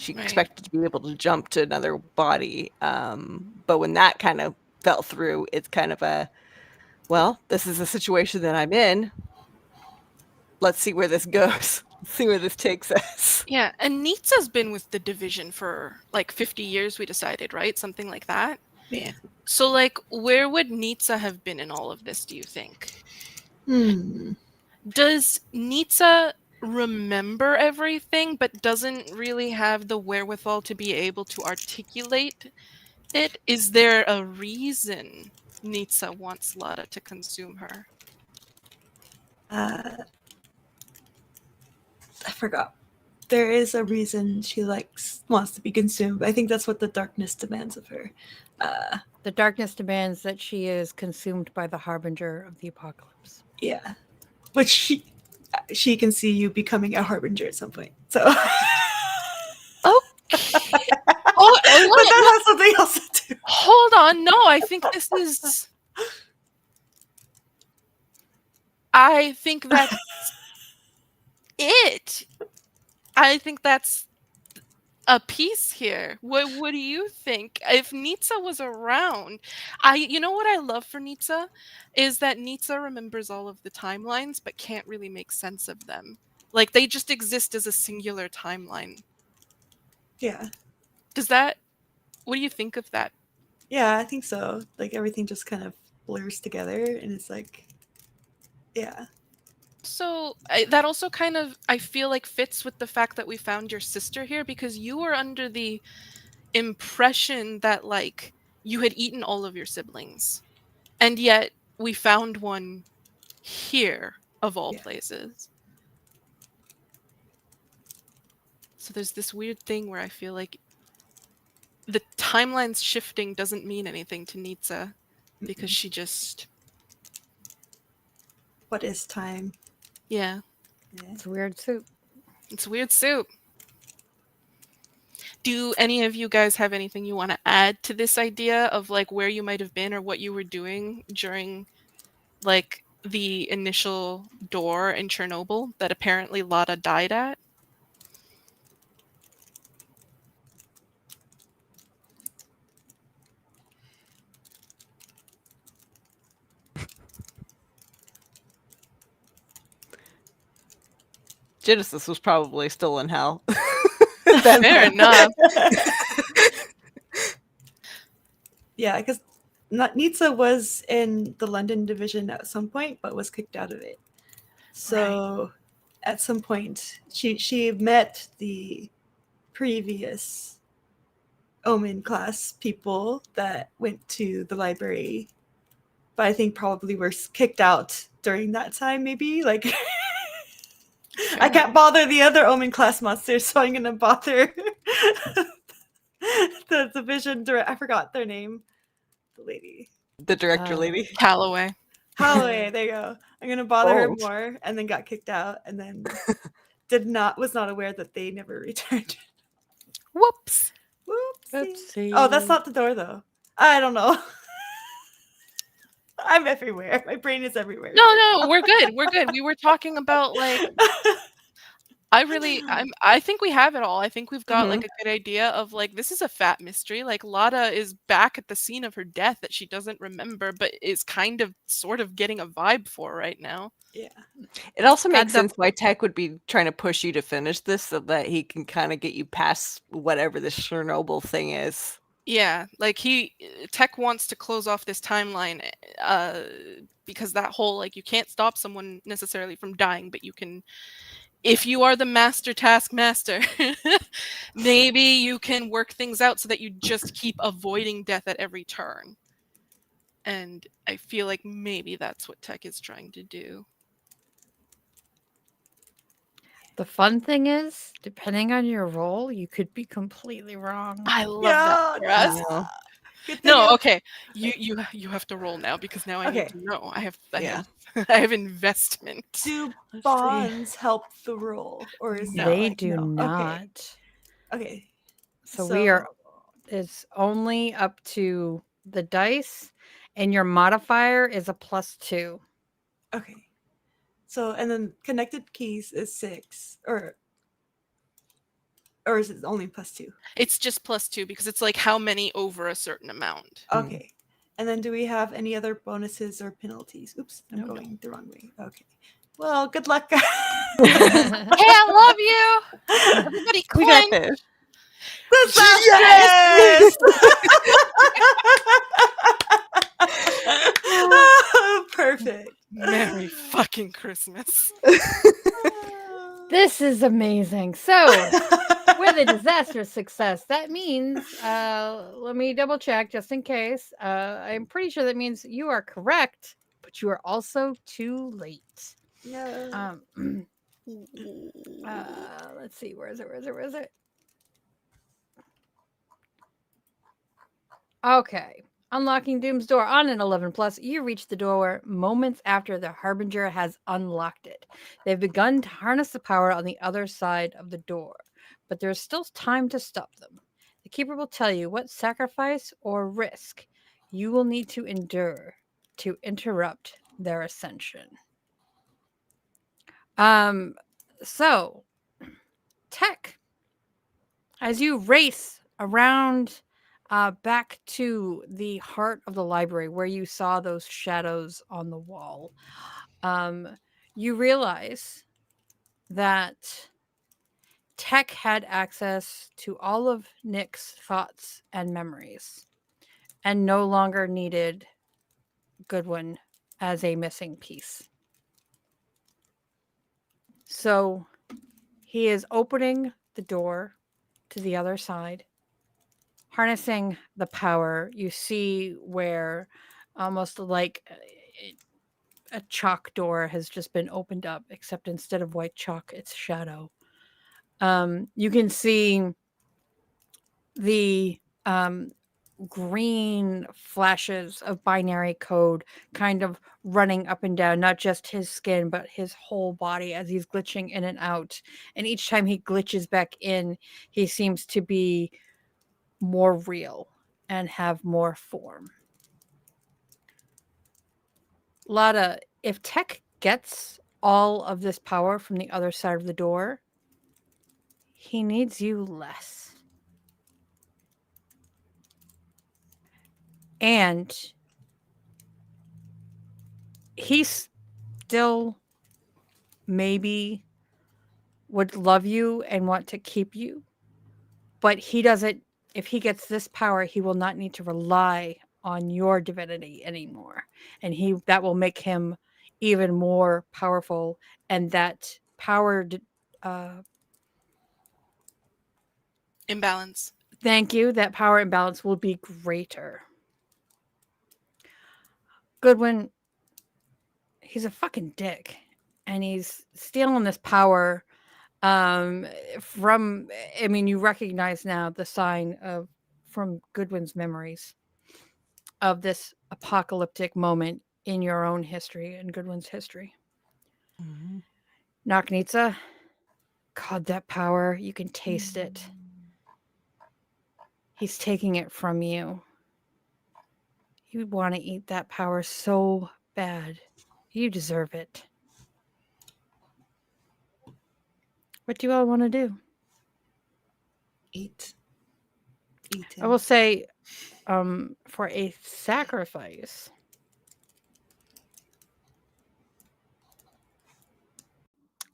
She Right. expected to be able to jump to another body. But when that kind of fell through, it's kind of a, well, this is the situation that I'm in. Let's see where this goes. Let's see where this takes us. Yeah, and Nitsa's been with the Division for like 50 years, we decided, right? Something like that. Yeah. So, like, where would Nitsa have been in all of this, do you think? Hmm. Does Nitsa remember everything, but doesn't really have the wherewithal to be able to articulate it? Is there a reason Nitsa wants Lada to consume her? I forgot. There is a reason she wants to be consumed. I think that's what the darkness demands of her. The darkness demands that she is consumed by the harbinger of the apocalypse. Yeah, which she can see you becoming a harbinger at some point. So, Okay. Oh, but that has something else to do. hold on. No, I think this is. I think that's it. I think that's a piece here. What do you think? If Nitsa was around, you know what I love for Nitsa is that Nitsa remembers all of the timelines but can't really make sense of them. Like they just exist as a singular timeline. Yeah, What do you think of that? yeah, I think so. Like everything just kind of blurs together, and it's like, yeah, So that also kind of, I feel like, fits with the fact that we found your sister here, because you were under the impression that like you had eaten all of your siblings, and yet we found one here of all Yeah. places. So there's this weird thing where I feel like the timeline's shifting doesn't mean anything to Nitsa because she just, what is time? yeah, Yeah. It's weird soup. it's weird soup. Do any of you guys have anything you want to add to this idea of like where you might have been or what you were doing during like the initial door in Chernobyl that apparently Lada died at? Genesis was probably still in hell. Fair enough. Yeah, because Nitsa was in the London division at some point, but was kicked out of it. So at some point, she met the previous Omen class people that went to the library, but I think probably were kicked out during that time, maybe. Like, I can't bother the other Omen class monsters, so I'm gonna bother the division director. I forgot their name. The lady. The director lady. Callaway. Holloway, there you go. I'm gonna bother her Bold. more, and then got kicked out, and then was not aware that they never returned. Whoops. Whoopsie. Oh, that's not the door though. I don't know. I'm everywhere. My brain is everywhere. No, we're good. We're good. We were talking about like I think we have it all. I think we've got like a good idea of like this is a fat mystery. Like Lada is back at the scene of her death that she doesn't remember, but is kind of sort of getting a vibe for right now. Yeah. It also makes Had the- sense why Tech would be trying to push you to finish this so that he can kind of get you past whatever this Chernobyl thing is. Yeah, like Tech wants to close off this timeline because that whole like you can't stop someone necessarily from dying, but you can, if you are the master taskmaster, maybe you can work things out so that you just keep avoiding death at every turn. And I feel like maybe that's what Tech is trying to do. The fun thing is, depending on your role, you could be completely wrong. I love that for us. No. No, okay. You have to roll now because now I need Okay. to know. I have Yeah. I have investment. Do Let's bonds help the roll, or is that They like, do no? not. Okay. So we are. It's only up to the dice, and your modifier is a +2. Okay. So, and then connected keys is 6, or is it only +2? It's just +2 because it's like how many over a certain amount. Okay. And then do we have any other bonuses or penalties? Oops, I'm No. going the wrong way. Okay. Well, good luck, guys. Hey, I love you. Everybody We got cling. this. Yes! Perfect. Merry fucking Christmas. This is amazing. So, with a disastrous success, that means, let me double check just in case. I'm pretty sure that means you are correct, but you are also too late. No. Let's see. Where is it? Okay. Unlocking Doom's door on an 11+, you reach the door moments after the Harbinger has unlocked it. They've begun to harness the power on the other side of the door, but there's still time to stop them. The Keeper will tell you what sacrifice or risk you will need to endure to interrupt their ascension. So, Tech, as you race around back to the heart of the library where you saw those shadows on the wall, you realize that Tech had access to all of Nick's thoughts and memories and no longer needed Goodwin as a missing piece. So he is opening the door to the other side, harnessing the power. You see where almost like a chalk door has just been opened up, except instead of white chalk, it's shadow. You can see the green flashes of binary code kind of running up and down, not just his skin, but his whole body as he's glitching in and out. And each time he glitches back in, he seems to be more real and have more form. Lada, if Tech gets all of this power from the other side of the door, he needs you less. And he's still maybe would love you and want to keep you, but he doesn't. If he gets this power, he will not need to rely on your divinity anymore, and that will make him even more powerful, and that power Imbalance. thank you, that power imbalance will be greater. Goodwin, he's a fucking dick, and he's stealing this power from, I mean, you recognize now the sign of from Goodwin's memories of this apocalyptic moment in your own history and Goodwin's history. Mhm. Naknitsa, God, that power, you can taste it. He's taking it from you. You want to eat that power so bad. You deserve it. What do you all want to do? Eat. Eat I him. will say, for a sacrifice,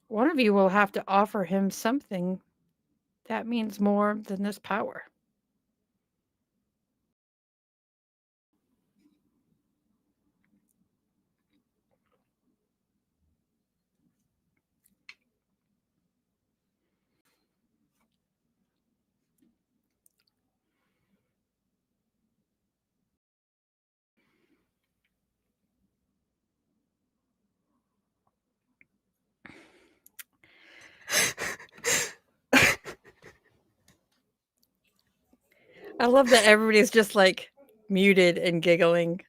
one of you will have to offer him something that means more than this power. I love that everybody's just like muted and giggling.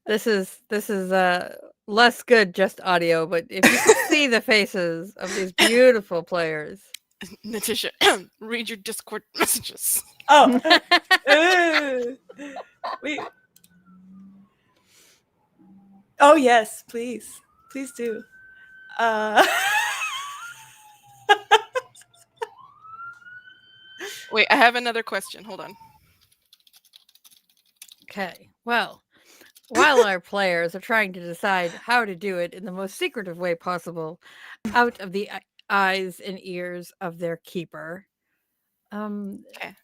This is less good just audio, but if you could see the faces of these beautiful players. Natisha, read your Discord messages. Oh. Wait. Oh yes, please. Please do. Wait, I have another question. Hold on. Okay. Well, while our players are trying to decide how to do it in the most secretive way possible, out of the eyes and ears of their keeper, Okay.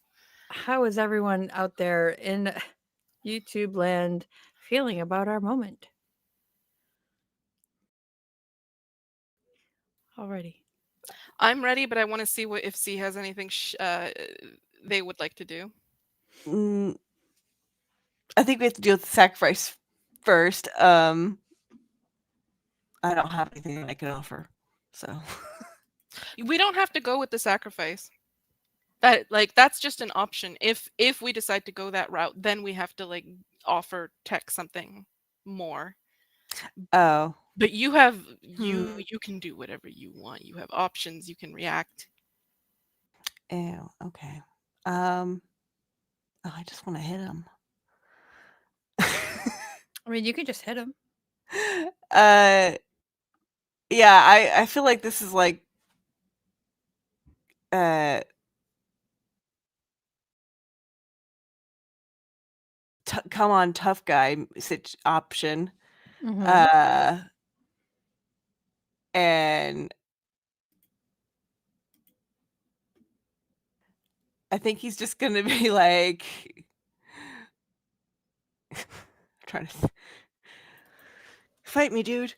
how is everyone out there in YouTube land feeling about our moment? Alrighty. I'm ready, but I want to see what if C has anything they would like to do. Mm, I think we have to deal with the sacrifice first. I don't have anything that I can offer, so. We don't have to go with the sacrifice. That's just an option. If we decide to go that route, then we have to like offer tech something more. Oh. But you have you can do whatever you want. You have options. You can react. Ew, okay. Oh, I just want to hit him. I mean, you can just hit him. Yeah, I feel like this is like come on, tough guy option. Mhm. And I think he's just gonna be like trying to fight me, dude.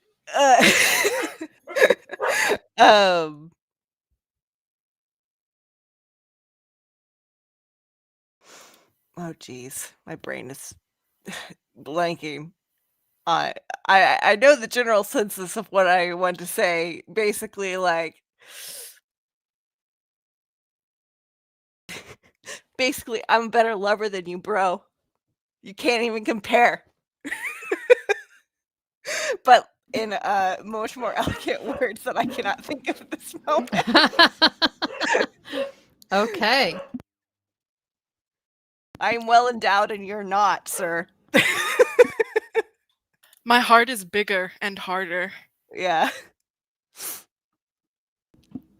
Um, oh geez, my brain is blanking. I know the general census of what I want to say. Basically, like basically, I'm a better lover than you, bro. You can't even compare. But in much more elegant words that I cannot think of at this moment. Okay. I am well endowed and you're not, sir. My heart is bigger and harder. Yeah.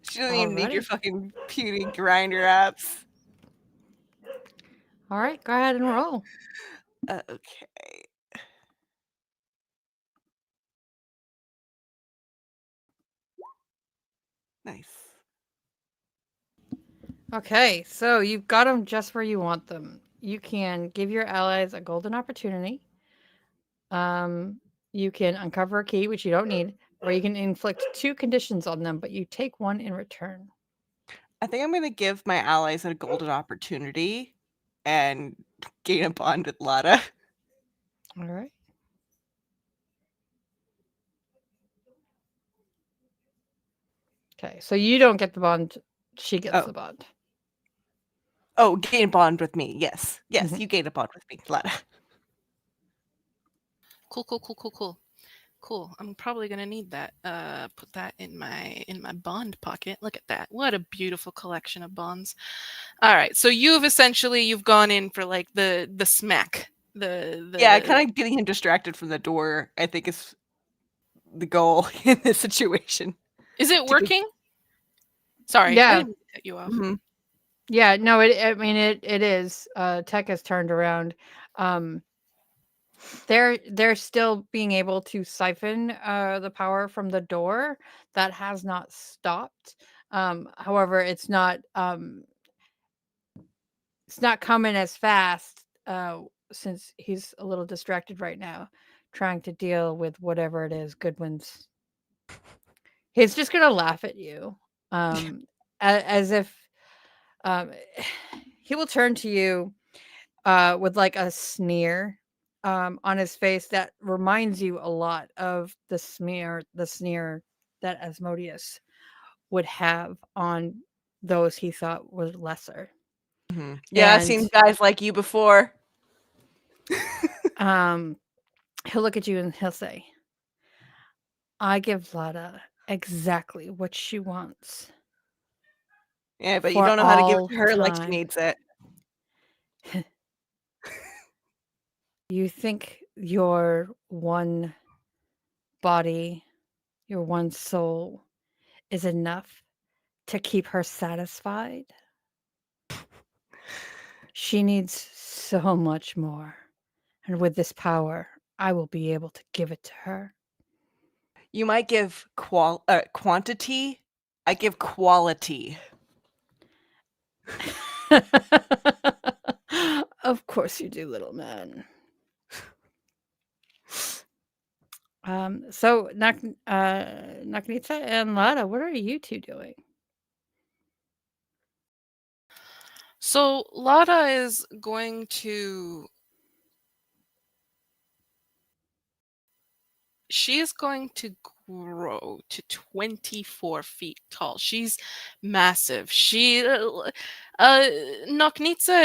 She doesn't even need your Alrighty. fucking puny grinder apps. All right, go ahead and roll. Okay. Nice. Okay, so you've got them just where you want them. You can give your allies a golden opportunity. You can uncover a key, which you don't need, or you can inflict 2 conditions on them, but you take 1 in return. I think I'm gonna give my allies a golden opportunity and gain a bond with Lada. All right. Okay, so you don't get the bond, she gets Oh. the bond. Oh, gain a bond with me. Yes. Yes, Mhm. you gain a bond with me, Lada. Cool, cool, cool, cool, cool. Cool. I'm probably gonna need that. Put that in my bond pocket. Look at that. What a beautiful collection of bonds. All right. So you've gone in for like the smack. Yeah, The kind of getting him distracted from the door, I think, is the goal in this situation. Is it To get- working? Sorry, I Yeah. didn't mean to cut you off. Mhm. Yeah, no, I mean it is. Tech has turned around. They're still being able to siphon the power from the door. That has not stopped. However, it's not coming as fast since he's a little distracted right now, trying to deal with whatever it is Goodwin's. He's just gonna laugh at you, as if um, he will turn to you with like a sneer on his face that reminds you a lot of the sneer that Asmodeus would have on those he thought were lesser. Mhm. Yeah, I've And seen guys like you before. he'll look at you and he'll say, I give Lada exactly what she wants Yeah, but you for don't know how to give it all to her like she time. needs it. You think your one body, your one soul is enough to keep her satisfied? She needs so much more. And with this power, I will be able to give it to her. You might give quantity. I give quality. Of course you do, little man. So Naknitsa and Lada, what are you two doing? So Lada is going to. She is going to grow to 24 feet tall. She's massive. Noknitsa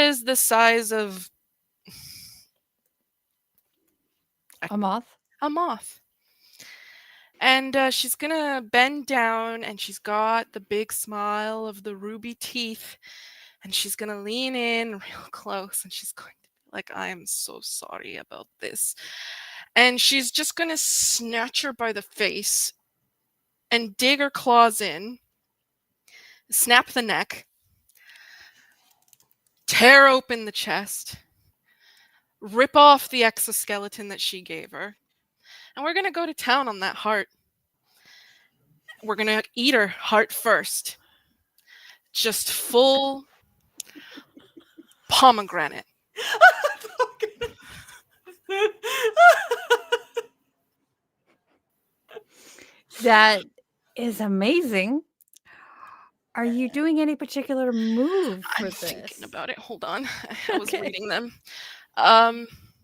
is the size of A moth? a moth. And she's gonna bend down, and she's got the big smile of the ruby teeth, and she's gonna lean in real close, and she's going to be like, I am so sorry about this. And she's just gonna snatch her by the face and dig her claws in, snap the neck, tear open the chest, rip off the exoskeleton that she gave her, and we're gonna go to town on that heart. We're gonna eat her heart first. Just full pomegranate. That is amazing. Are you doing any particular move for I'm this? thinking about it. Hold on. I was Okay. reading them.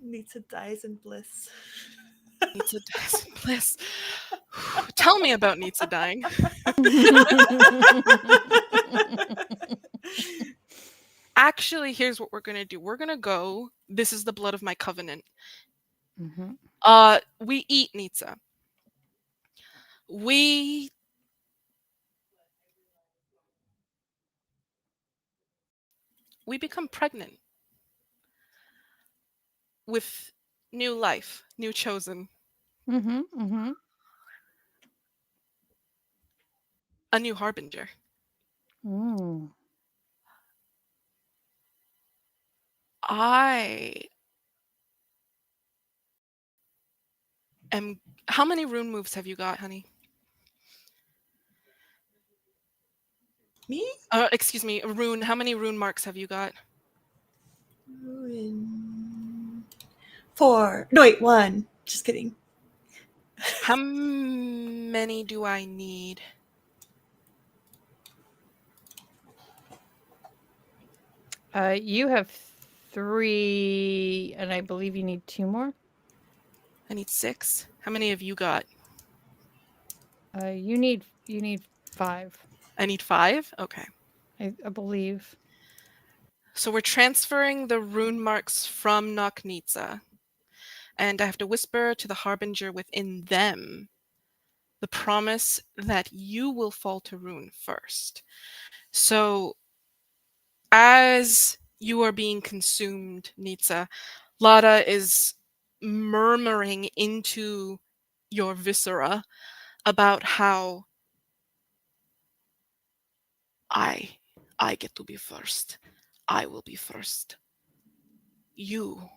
Nita dies in bliss. Nitsa dies in bliss. Tell me about Nitsa dying. Actually, here's what we're gonna do. We're gonna go. This is the blood of my covenant. Mhm. We eat Nitsa. We become pregnant with new life, new chosen, Mhm. Mhm. a new harbinger. Mm. I am. How many rune moves have you got, honey? Me? Excuse me, rune. How many rune marks have you got? Ruin. 4. No, wait, 1. Just kidding. How many do I need? You have 3, and I believe you need 2 more. I need 6. How many have you got? You need 5, I need 5? Okay. I believe. So we're transferring the rune marks from Natisha, and I have to whisper to the Harbinger within them the promise that you will fall to rune first. So as you are being consumed, Nitsa, Lada is murmuring into your viscera about how I get to be first. I will be first. You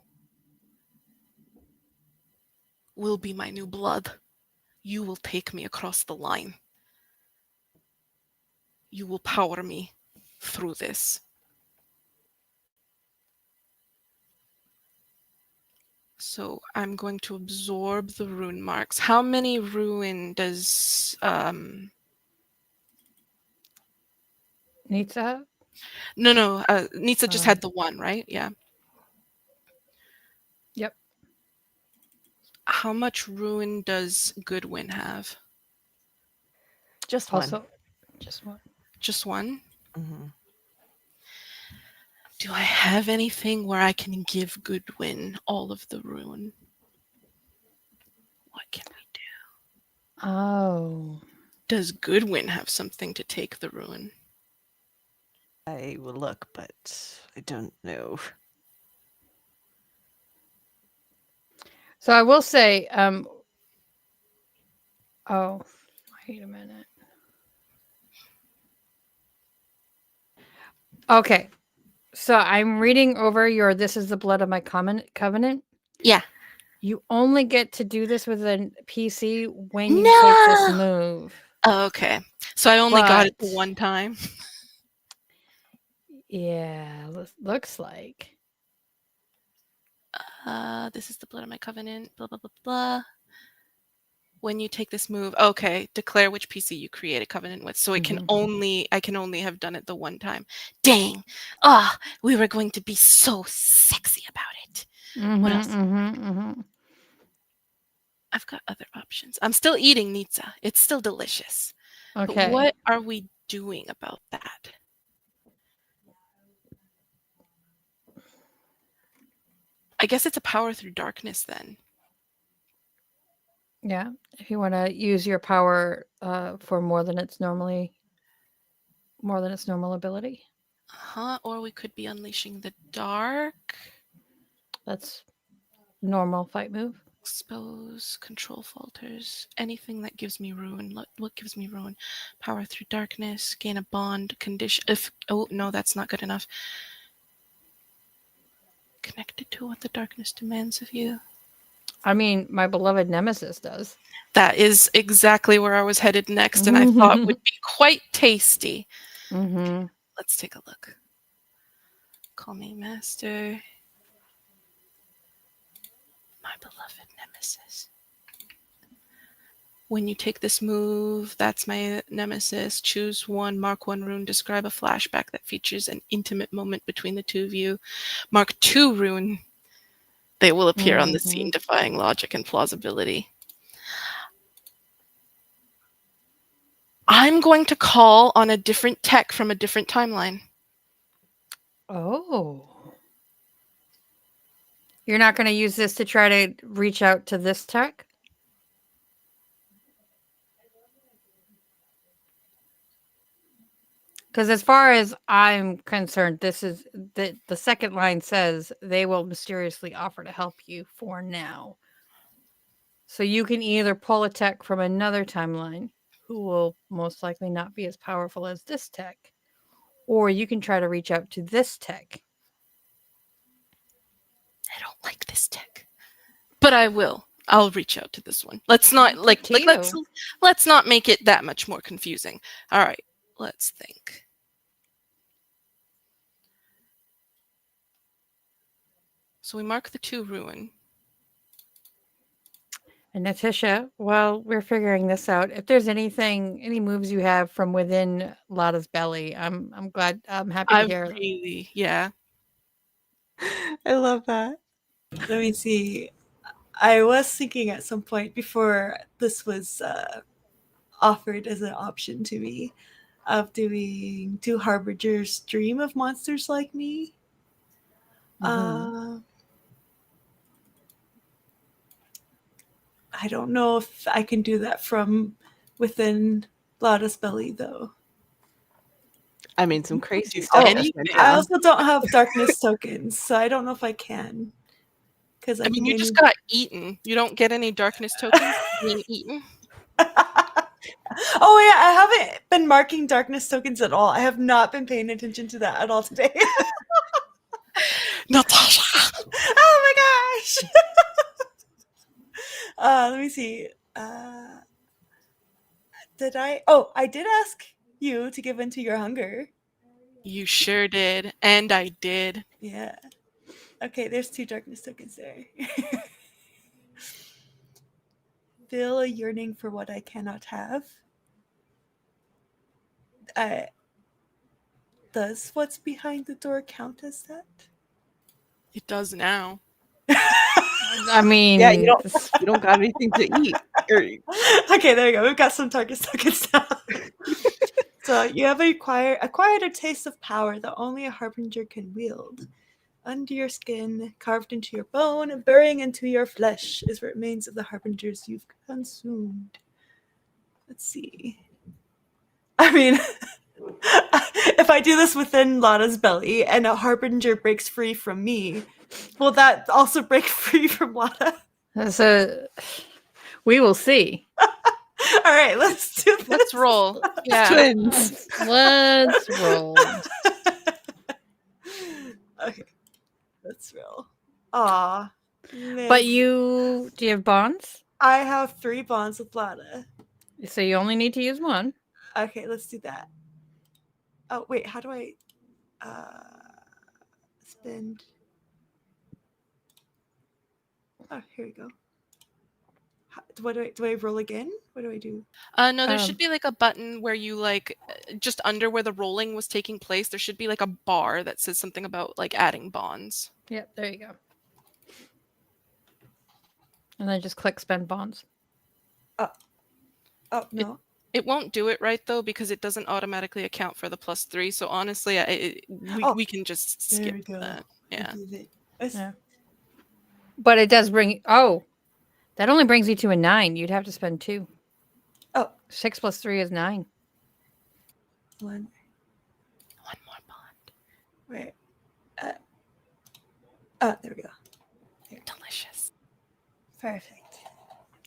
will be my new blood. You will take me across the line. You will power me through this. So I'm going to absorb the rune marks. How many rune does Nitsa have? No, Nitsa just had the 1, right? Yeah. Yep. How much rune does Goodwin have? Just one. Also, just 1. Just 1? Mhm. Do I have anything where I can give Goodwin all of the rune? What can we do? Oh. Does Goodwin have something to take the rune? I will look, but I don't know. So I will say, oh, wait a minute. Okay. So I'm reading over your This is the Blood of My Covenant. Yeah. You only get to do this with a PC when you take this No! move. Oh, okay. So I only got it the But- one time. Yeah, looks like. This is the blood of my covenant, blah, blah, blah, blah. When you take this move, okay, declare which PC you create a covenant with. So it can I can only have done it the one time. Dang. We were going to be so sexy about it. What else? I've got other options. I'm still eating Nitsa. It's still delicious. Okay. But what are we doing about that? I guess it's a power through darkness then. Yeah, if you want to use your power for more than its normal ability. Or we could be unleashing the dark. That's normal fight move. Expose, control falters, anything that gives me ruin. What gives me ruin? Power through darkness, gain a bond, condition. Oh no, that's not good enough. Connected to what the darkness demands of you. I mean, my beloved nemesis does. That is exactly where I was headed next, and I thought would be quite tasty. Let's take a look. Call me master. My beloved nemesis. When you take this move, that's my nemesis. Choose one, mark 1 rune, describe a flashback that features an intimate moment between the two of you. Mark 2 rune. They will appear on the scene, defying logic and plausibility. I'm going to call on a different tech from a different timeline. Oh. You're not going to use this to try to reach out to this tech? Because as far as I'm concerned, this is the second line says they will mysteriously offer to help you for now. So you can either pull a tech from another timeline who will most likely not be as powerful as this tech, or you can try to reach out to this tech. I don't like this tech, but I will. I'll reach out to this one. Let's not let's not make it that much more confusing. All right, let's think. So we mark the 2 ruin. And Natisha, while we're figuring this out, if there's any moves you have from within Lada's belly, I'm happy to hear. Yeah. I love that. Let me see. I was thinking at some point before this was offered as an option to me of doing 2 Harbingers dream of monsters like me. Mhm. I don't know if I can do that from within Lada's belly, though. I mean, some crazy do stuff just anything. went I down. also don't have darkness tokens, so I don't know if I can. Because I mean, you just got eaten. You don't get any darkness tokens for being eaten. Oh yeah, I haven't been marking darkness tokens at all. I have not been paying attention to that at all today. Natasha! Oh my gosh! Let me see. Did I? Oh, I did ask you to give in to your hunger. You sure did. And I did. Yeah. Okay, there's 2 darkness tokens there. Feel a yearning for what I cannot have. Does what's behind the door count as that? It does now. I mean, Yeah, you don't got anything to eat. Okay, there you go. We've got some darkness tokens now. So you have acquired a taste of power that only a harbinger can wield. Under your skin, carved into your bone, and burying into your flesh is what remains of the harbingers you've consumed. Let's see. I mean, if I do this within Lada's belly and a harbinger breaks free from me, will that also break free from Lada? so we will see. All right, let's do this. Let's roll. Yeah. Twins. Let's roll. Okay, let's roll. Aw. But do you have bonds? I have 3 bonds with Lada. So you only need to use one. Okay, let's do that. Oh, wait, how do I spend? Oh, here we go. Do I roll again? What do I do? No, there should be like a button where you just under where the rolling was taking place, there should be like a bar that says something about like adding bonds. Yep, there you go. And then just click spend bonds. Oh, no. It won't do it right though because it doesn't automatically account for the +3. So honestly, we can just skip we go. that. Yeah. Yeah. But it does bring. Oh, that only brings you to a 9. You'd have to spend 2. Oh. 6 + 3 is 9. One more bond. Wait. Oh, there we go. Delicious. Perfect.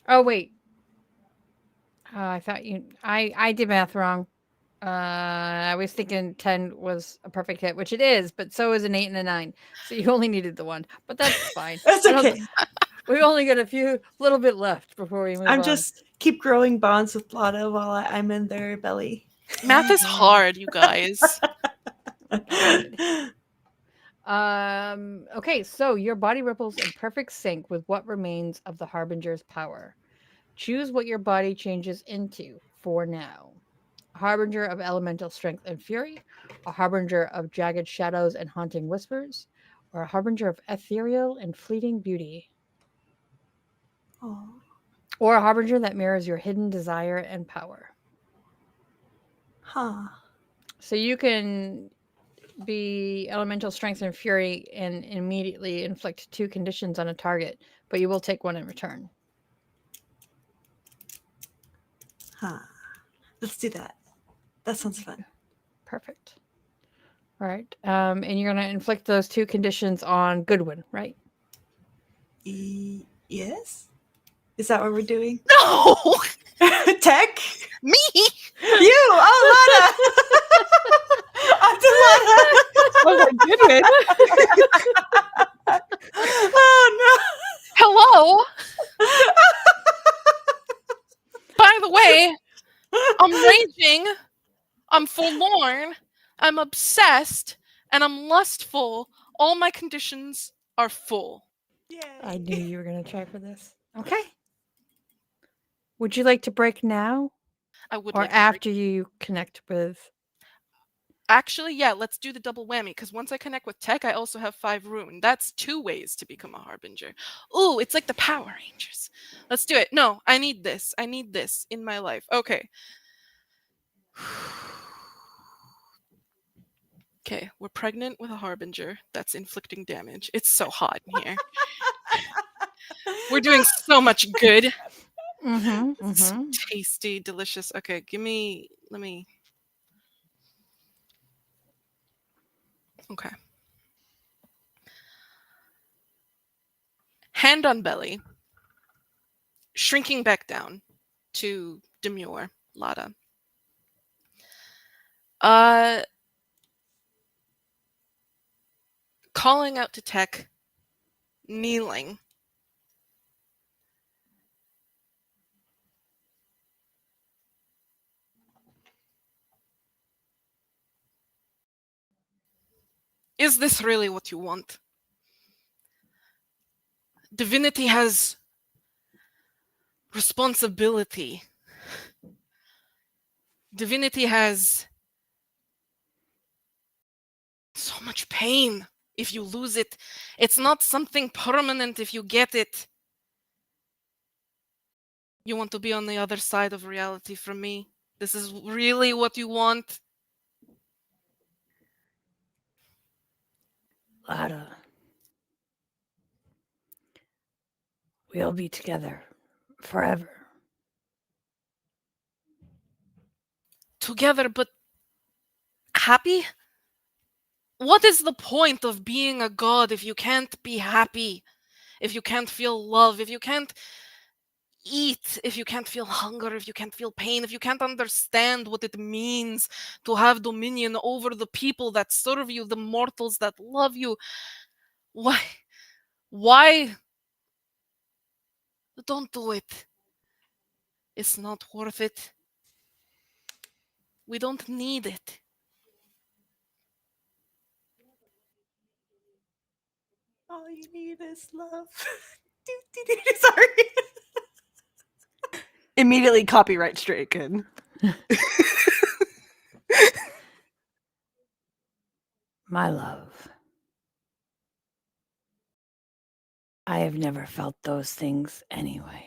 Oh wait. I thought you. I did math wrong. I was thinking 10 was a perfect hit, which it is, but so is an 8 and a 9. So you only needed the 1, but that's fine. That's okay. We only got a little bit left before we move on. I'm just keep growing bonds with Lada while I'm in their belly. Math is hard, you guys. Okay, so your body ripples in perfect sync with what remains of the Harbinger's power. Choose what your body changes into for now. A harbinger of elemental strength and fury, a harbinger of jagged shadows and haunting whispers, or a harbinger of ethereal and fleeting beauty. Aww. Or a harbinger that mirrors your hidden desire and power. Huh. So you can be elemental strength and fury and immediately inflict 2 conditions on a target, but you will take 1 in return. Huh. Let's do that. That sounds fun. Perfect. All right. And you're going to inflict those 2 conditions on Goodwin, right? Yes? Is that what we're doing? No! Tech? Me! You! Oh, Lana! I'm Lana! Oh my goodness. Oh, Hello! By the way, I'm raging, I'm forlorn, I'm obsessed, and I'm lustful. All my conditions are full. I knew you were going to try for this. Okay. Would you like to break now I would or like to break. after you connect with? Actually, yeah, let's do the double whammy, because once I connect with tech, I also have 5 rune. That's 2 ways to become a harbinger. Ooh, it's like the Power Rangers. Let's do it. No, I need this. I need this in my life. Okay. Okay, we're pregnant with a harbinger that's inflicting damage. It's so hot in here. We're doing so much good. Mm-hmm. This is Mm-hmm. tasty, delicious. Okay, let me. Okay. Hand on belly, shrinking back down to demure Lada. Uh, calling out to Tech, kneeling. Is this really what you want? Divinity has responsibility. Divinity has so much pain if you lose it. It's not something permanent if you get it. You want to be on the other side of reality from me? This is really what you want? Lada. We'll be together forever. Together, but happy? What is the point of being a god if you can't be happy? If you can't feel love? If you can't eat? If you can't feel hunger? If you can't feel pain? If you can't understand what it means to have dominion over the people that serve you, the mortals that love you? Why? Why? Don't do it. It's not worth it. We don't need it. All you need is love. Sorry. Immediately copyright stricken. My love. I have never felt those things anyway.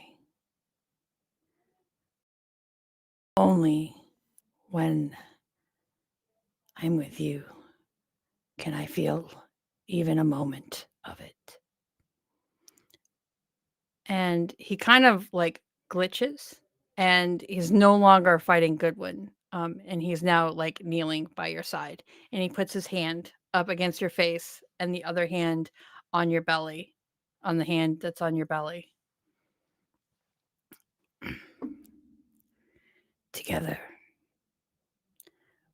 Only when I'm with you can I feel even a moment of it. And he kind of like glitches and he's no longer fighting Goodwin. And he's now like kneeling by your side. And he puts his hand up against your face and the other hand on your belly, on the hand that's on your belly. Together,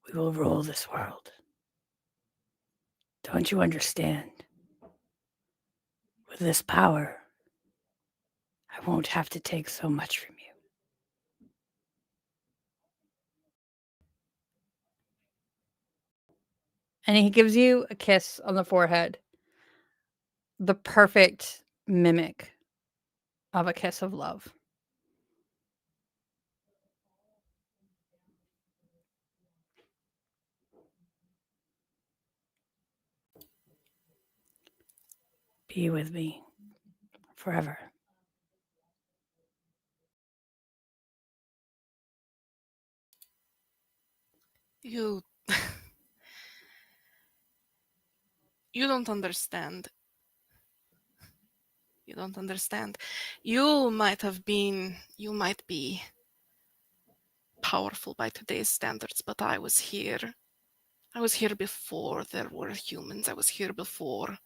we will rule this world. Don't you understand? With this power, I won't have to take so much from you. And he gives you a kiss on the forehead, the perfect mimic of a kiss of love. Be with me forever. You you don't understand. You don't understand. You might be powerful by today's standards, but I was here. I was here before there were humans. I was here before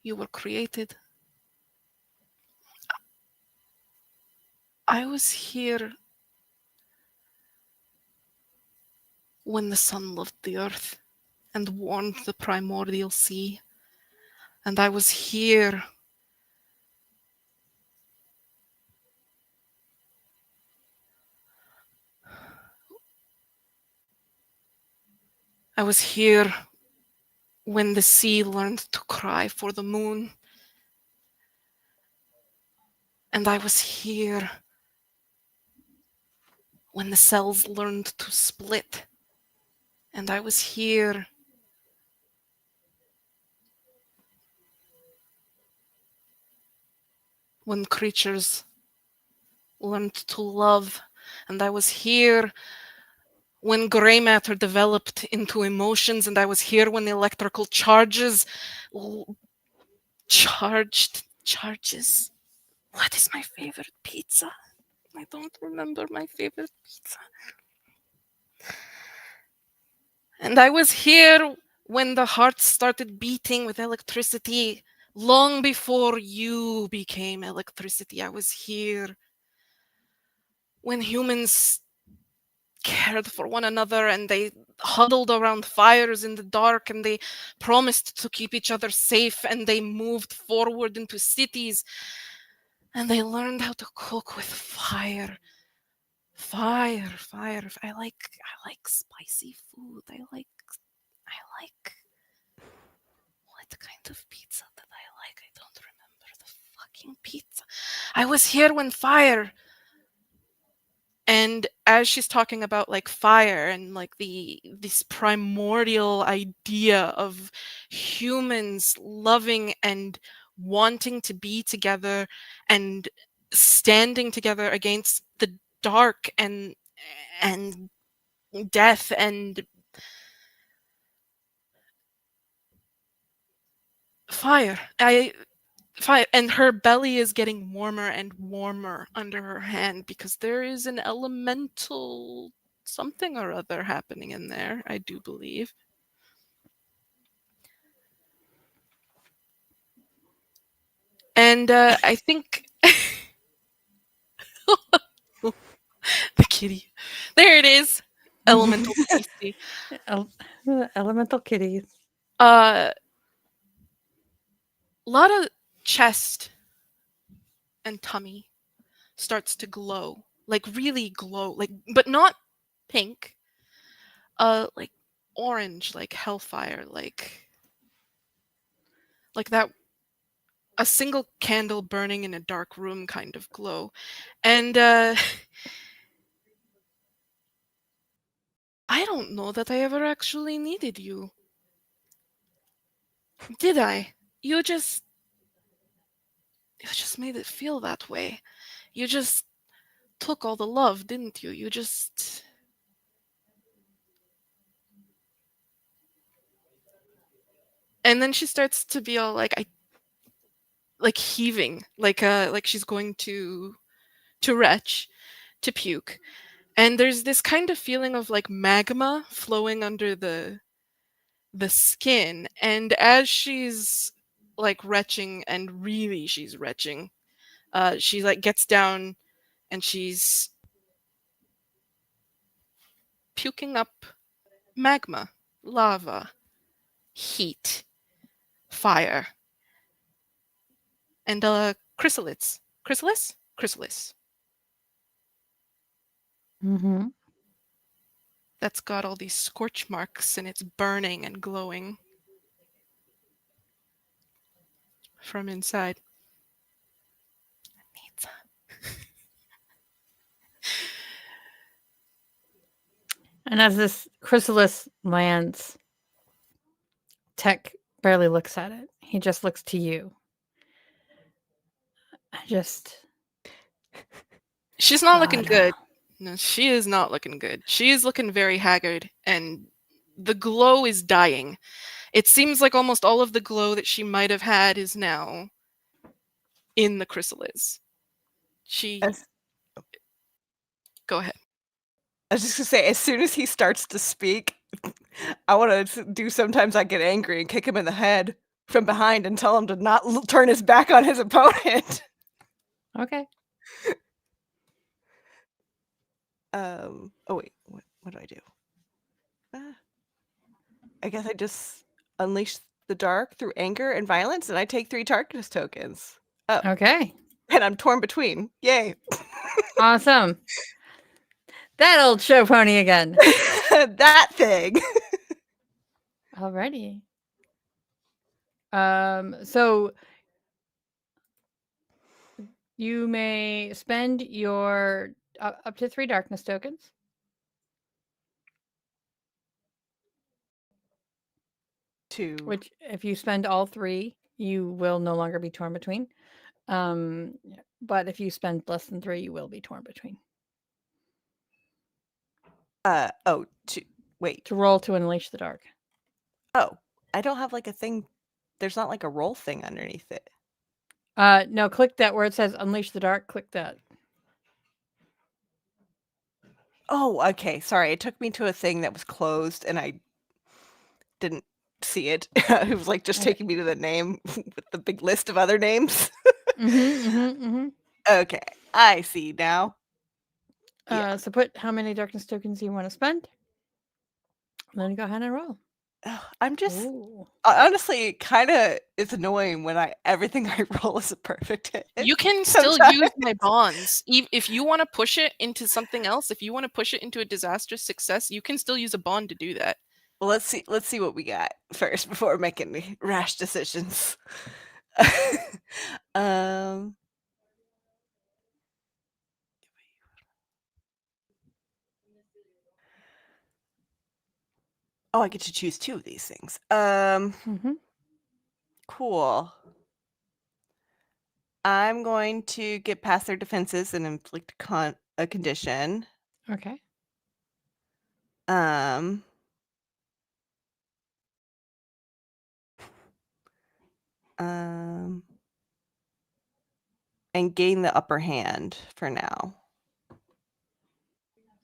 you were created. I was here when the sun loved the earth and warmed the primordial sea. And I was here I was here when the sea learned to cry for the moon. And I was here when the cells learned to split. And I was here when creatures learned to love. And I was here when gray matter developed into emotions. And I was here when the electrical charges charges. What is my favorite pizza? I don't remember my favorite pizza. And I was here when the heart started beating with electricity, long before you became electricity. I was here when humans cared for one another and they huddled around fires in the dark and they promised to keep each other safe and they moved forward into cities and they learned how to cook with fire. Fire. I like spicy food. I like what kind of pizza did I like? I don't remember the fucking pizza. I was here when fire. And as she's talking about like fire and like this primordial idea of humans loving and wanting to be together and standing together against the dark and death and fire. Fire, and her belly is getting warmer and warmer under her hand because there is an elemental something or other happening in there, I do believe. And I think the kitty. There it is. Elemental beastie. Elemental kitties. A lot of chest and tummy starts to glow, like really glow, like but not pink. Like orange, like hellfire, like that, a single candle burning in a dark room kind of glow. And I don't know that I ever actually needed you. Did I? You just made it feel that way. You just took all the love, didn't you? You just And then she starts to be all like heaving, like she's going to retch, to puke. And there's this kind of feeling of like magma flowing under the skin. And as she's like retching, and really she's retching, she like gets down and she's puking up magma, lava, heat, fire, and chrysalis. Mm-hmm. That's got all these scorch marks and it's burning and glowing from inside. And as this chrysalis lands, Tech barely looks at it. He just looks to you. She's not looking God. good. No, she is not looking good. She is looking very haggard, and the glow is dying. It seems like almost all of the glow that she might have had is now in the chrysalis. Go ahead. I was just gonna say, as soon as he starts to speak, I want to do sometimes I get angry and kick him in the head from behind and tell him to not turn his back on his opponent. Okay. Oh wait, what do I do? I guess I just unleash the dark through anger and violence, and I take 3 darkness tokens. Oh, Okay. and I'm torn between. Yay! Awesome. That old show pony again. That thing. Alrighty. So you may spend your up to 3 darkness tokens. Which, if you spend all 3, you will no longer be torn between. But if you spend less than 3, you will be torn between. Wait. To roll to unleash the dark. Oh, I don't have like a thing. There's not like a roll thing underneath it. No, click that where it says unleash the dark. Click that. Oh, okay. Sorry. It took me to a thing that was closed and I didn't see it. It was like just Okay. taking me to the name with the big list of other names. Okay. I see now. Yeah. So put how many darkness tokens you want to spend. And then go ahead and roll. I'm just Ooh. honestly kind of it's annoying when everything I roll is a perfect hit. You can still use my bonds. If you want to push it into something else, if you want to push it into a disastrous success, you can still use a bond to do that. Well, let's see what we got first before making any rash decisions. Oh, I get to choose 2 of these things. Cool. I'm going to get past their defenses and inflict a condition. Okay. And gain the upper hand for now.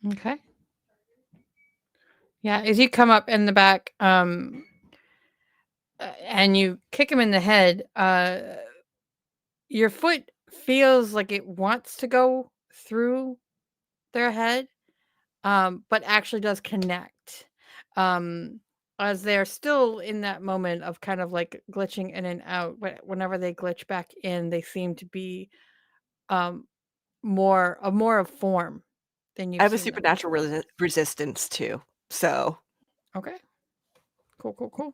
Okay. Yeah, as you come up in the back, and you kick him in the head, your foot feels like it wants to go through their head, but actually does connect. As they're still in that moment of kind of like glitching in and out, but whenever they glitch back in, they seem to be more of form than you've I have a seen them supernatural before. resistance too. So Okay. Cool.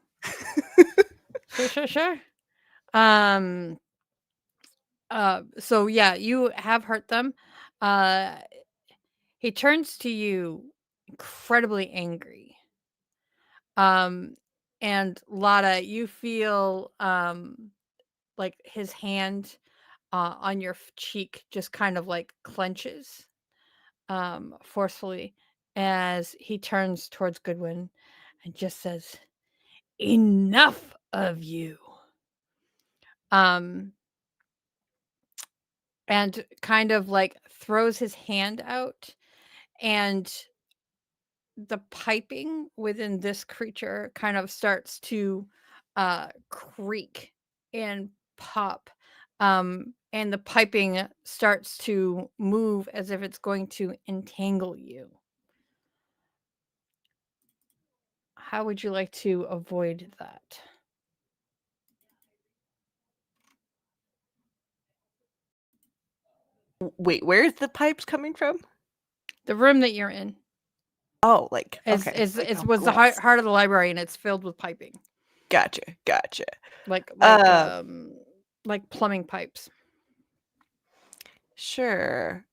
Sure. So yeah, you have hurt them. He turns to you incredibly angry. And Lotta, you feel like his hand on your cheek just kind of like clenches forcefully as he turns towards Goodwin and just says, "Enough of you." And kind of like throws his hand out, and the piping within this creature kind of starts to creak and pop. And the piping starts to move as if it's going to entangle you. How would you like to avoid that? Wait, where's the pipes coming from? The room that you're in. Oh, like Is okay. it was the heart of the library, and it's filled with piping. Gotcha. Like plumbing pipes. Sure.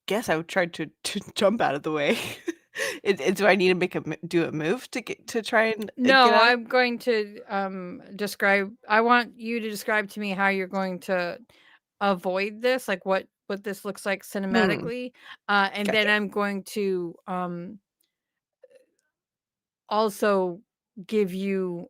Guess I would try to jump out of the way. Do I need to do a move to try and No, get out? I'm going to describe. I want you to describe to me how you're going to avoid this, like what this looks like cinematically, and then Gotcha. I'm going to also give you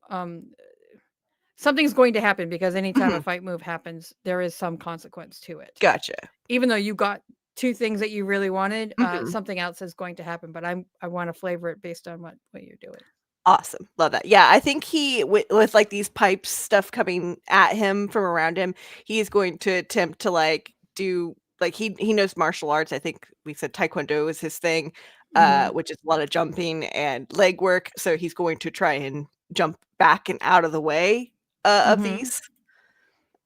something's going to happen, because anytime a fight move happens, there is some consequence to it. Gotcha. Even though you got 2 things that you really wanted, something else is going to happen, but I want to flavor it based on what you're doing. Awesome. Love that. Yeah, I think he with like these pipes stuff coming at him from around him, he's going to attempt to like do like he knows martial arts. I think we said taekwondo is his thing, which is a lot of jumping and leg work. So he's going to try and jump back and out of the way of these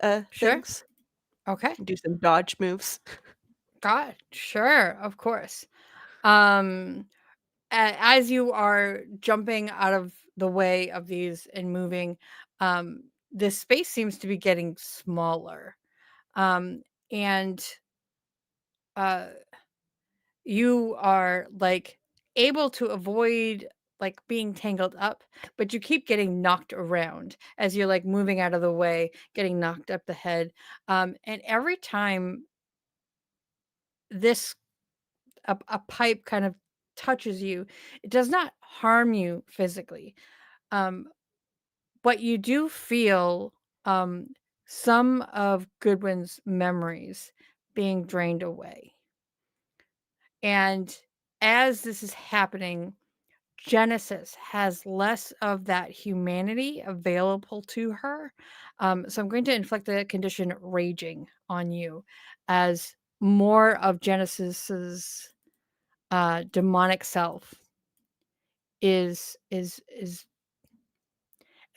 Sure. things. Okay. Do some dodge moves. God, sure, of course. as you are jumping out of the way of these and moving, this space seems to be getting smaller. And you are like able to avoid like being tangled up, but you keep getting knocked around as you're like moving out of the way, getting knocked up the head. And every time this a pipe kind of touches you, it does not harm you physically. Um, but you do feel some of Goodwin's memories being drained away. And as this is happening, Genesis has less of that humanity available to her. So I'm going to inflict the condition raging on you as more of Genesis's demonic self is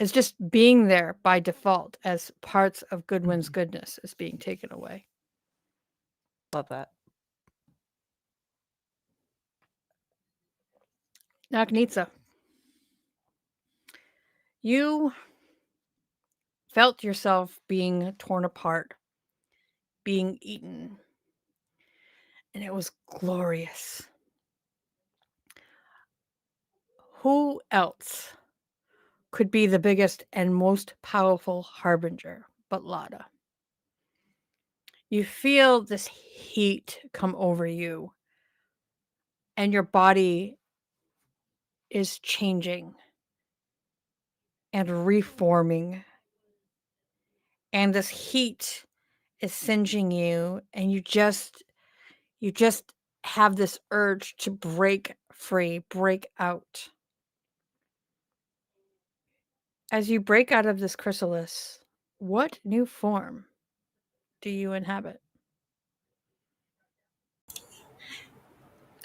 just being there by default as parts of Goodwin's goodness is being taken away. Love that. Nagnitsa, you felt yourself being torn apart, being eaten, and it was glorious. Who else could be the biggest and most powerful harbinger but Lada? You feel this heat come over you, and your body is changing and reforming. And this heat is singeing you, and you just have this urge to break free, break out. As you break out of this chrysalis, what new form do you inhabit?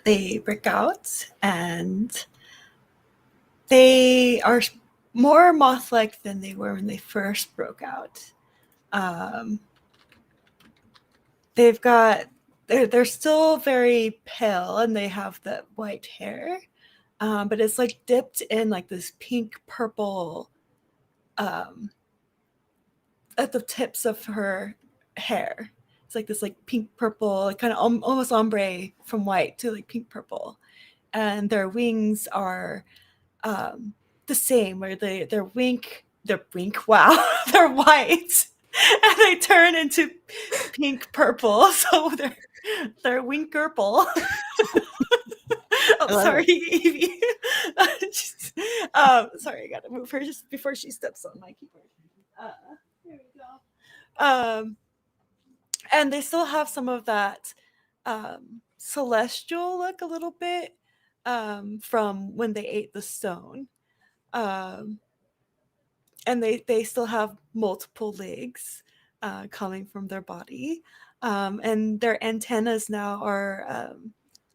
They break out, and they are more moth-like than they were when they first broke out. They're still very pale, and they have the white hair, but it's like dipped in like this pink purple at the tips of her hair. It's like this like pink purple, kind of almost ombre from white to like pink purple, and their wings are the same, where their wink, wow, they're white, and they turn into pink purple, so they're winkerple. I'm sorry, Evie. Sorry, I gotta move her just before she steps on my keyboard. There we go. And they still have some of that celestial look a little bit from when they ate the stone. And they still have multiple legs coming from their body. And their antennas now are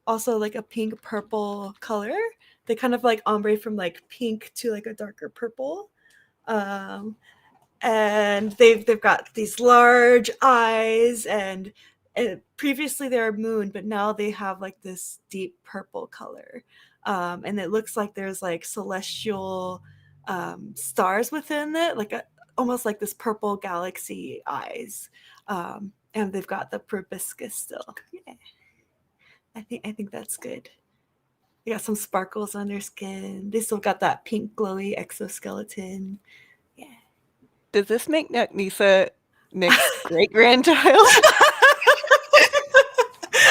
also like a pink purple color. They kind of like ombre from like pink to like a darker purple. And they've got these large eyes, and previously they were moon, but now they have like this deep purple color. And it looks like there's like celestial stars within it, like almost like this purple galaxy eyes. And they've got the proboscis still. Yeah. I think that's good. They got some sparkles on their skin. They still got that pink glowy exoskeleton. Yeah. Does this make Nisa Nick's great-grandchild?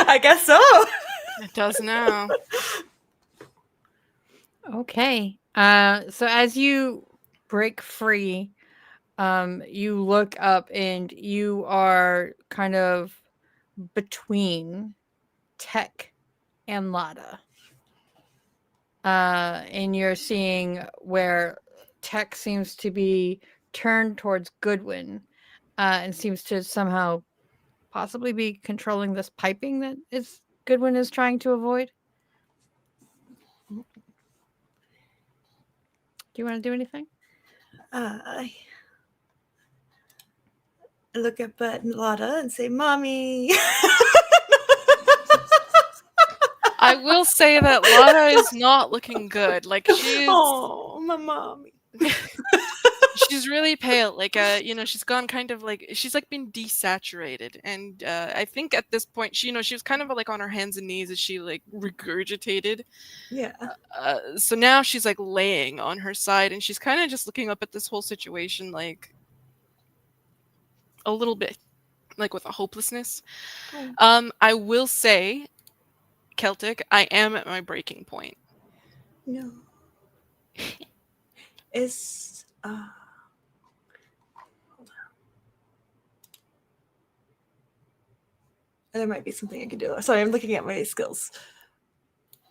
I guess so. It does now. Okay. So as you break free, you look up and you are kind of between Tech and Lada. And you're seeing where Tech seems to be turned towards Goodwin, and seems to somehow possibly be controlling this piping that Goodwin is trying to avoid. Do you want to do anything? I look up at Lada and say, "Mommy." I will say that Lana is not looking good. Like Oh, my mommy. she's really pale. Like she's gone kind of like she's like been desaturated, and I think at this point she was kind of like on her hands and knees as she like regurgitated. Yeah. So now she's like laying on her side, and she's kind of just looking up at this whole situation like a little bit like with a hopelessness. I will say, Celtic, I am at my breaking point. No. Is hold on. There might be something I can do. Sorry, I'm looking at my skills.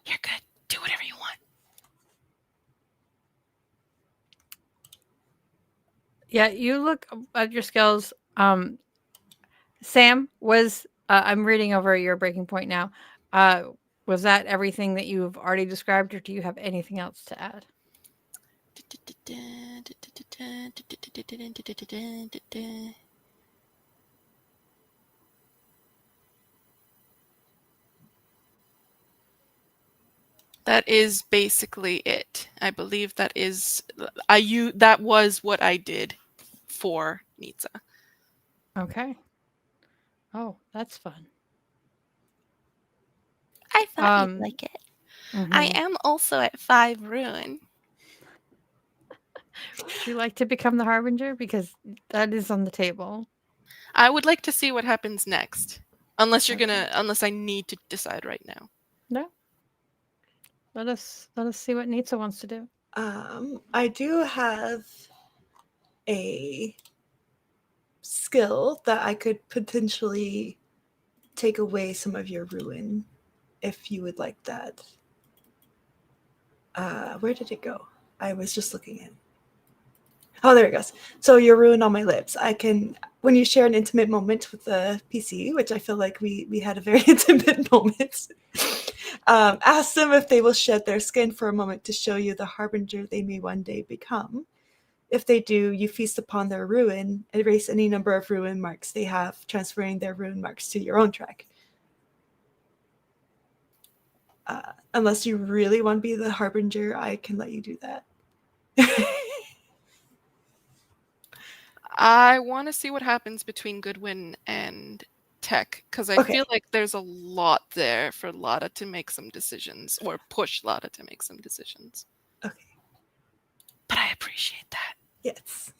You're good. Do whatever you want. Yeah, you look at your skills. Sam, was I'm reading over your breaking point now. Was that everything that you've already described, or do you have anything else to add? That is basically it. I believe that is that was what I did for Nitsa. Okay. Oh, that's fun. I thought you'd like it. Mhm. I am also at 5 ruin. Would you like to become the Harbinger? Because that is on the table. I would like to see what happens next. Unless you're Okay. unless I need to decide right now. No. Let us see what Nitsa wants to do. I do have a skill that I could potentially take away some of your ruin if you would like that. Where did it go? I was just looking at. Oh, there it goes. So your ruin on my lips. I can, when you share an intimate moment with the PC, which I feel like we had a very intimate moment, ask them if they will shed their skin for a moment to show you the harbinger they may one day become. If they do, you feast upon their ruin, erase any number of ruin marks they have, transferring their ruin marks to your own track. Unless you really want to be the harbinger, I can let you do that. I want to see what happens between Goodwin and Tech, because I feel like there's a lot there for Lada to make some decisions, or push Lada to make some decisions. Okay. But I appreciate that. Yes.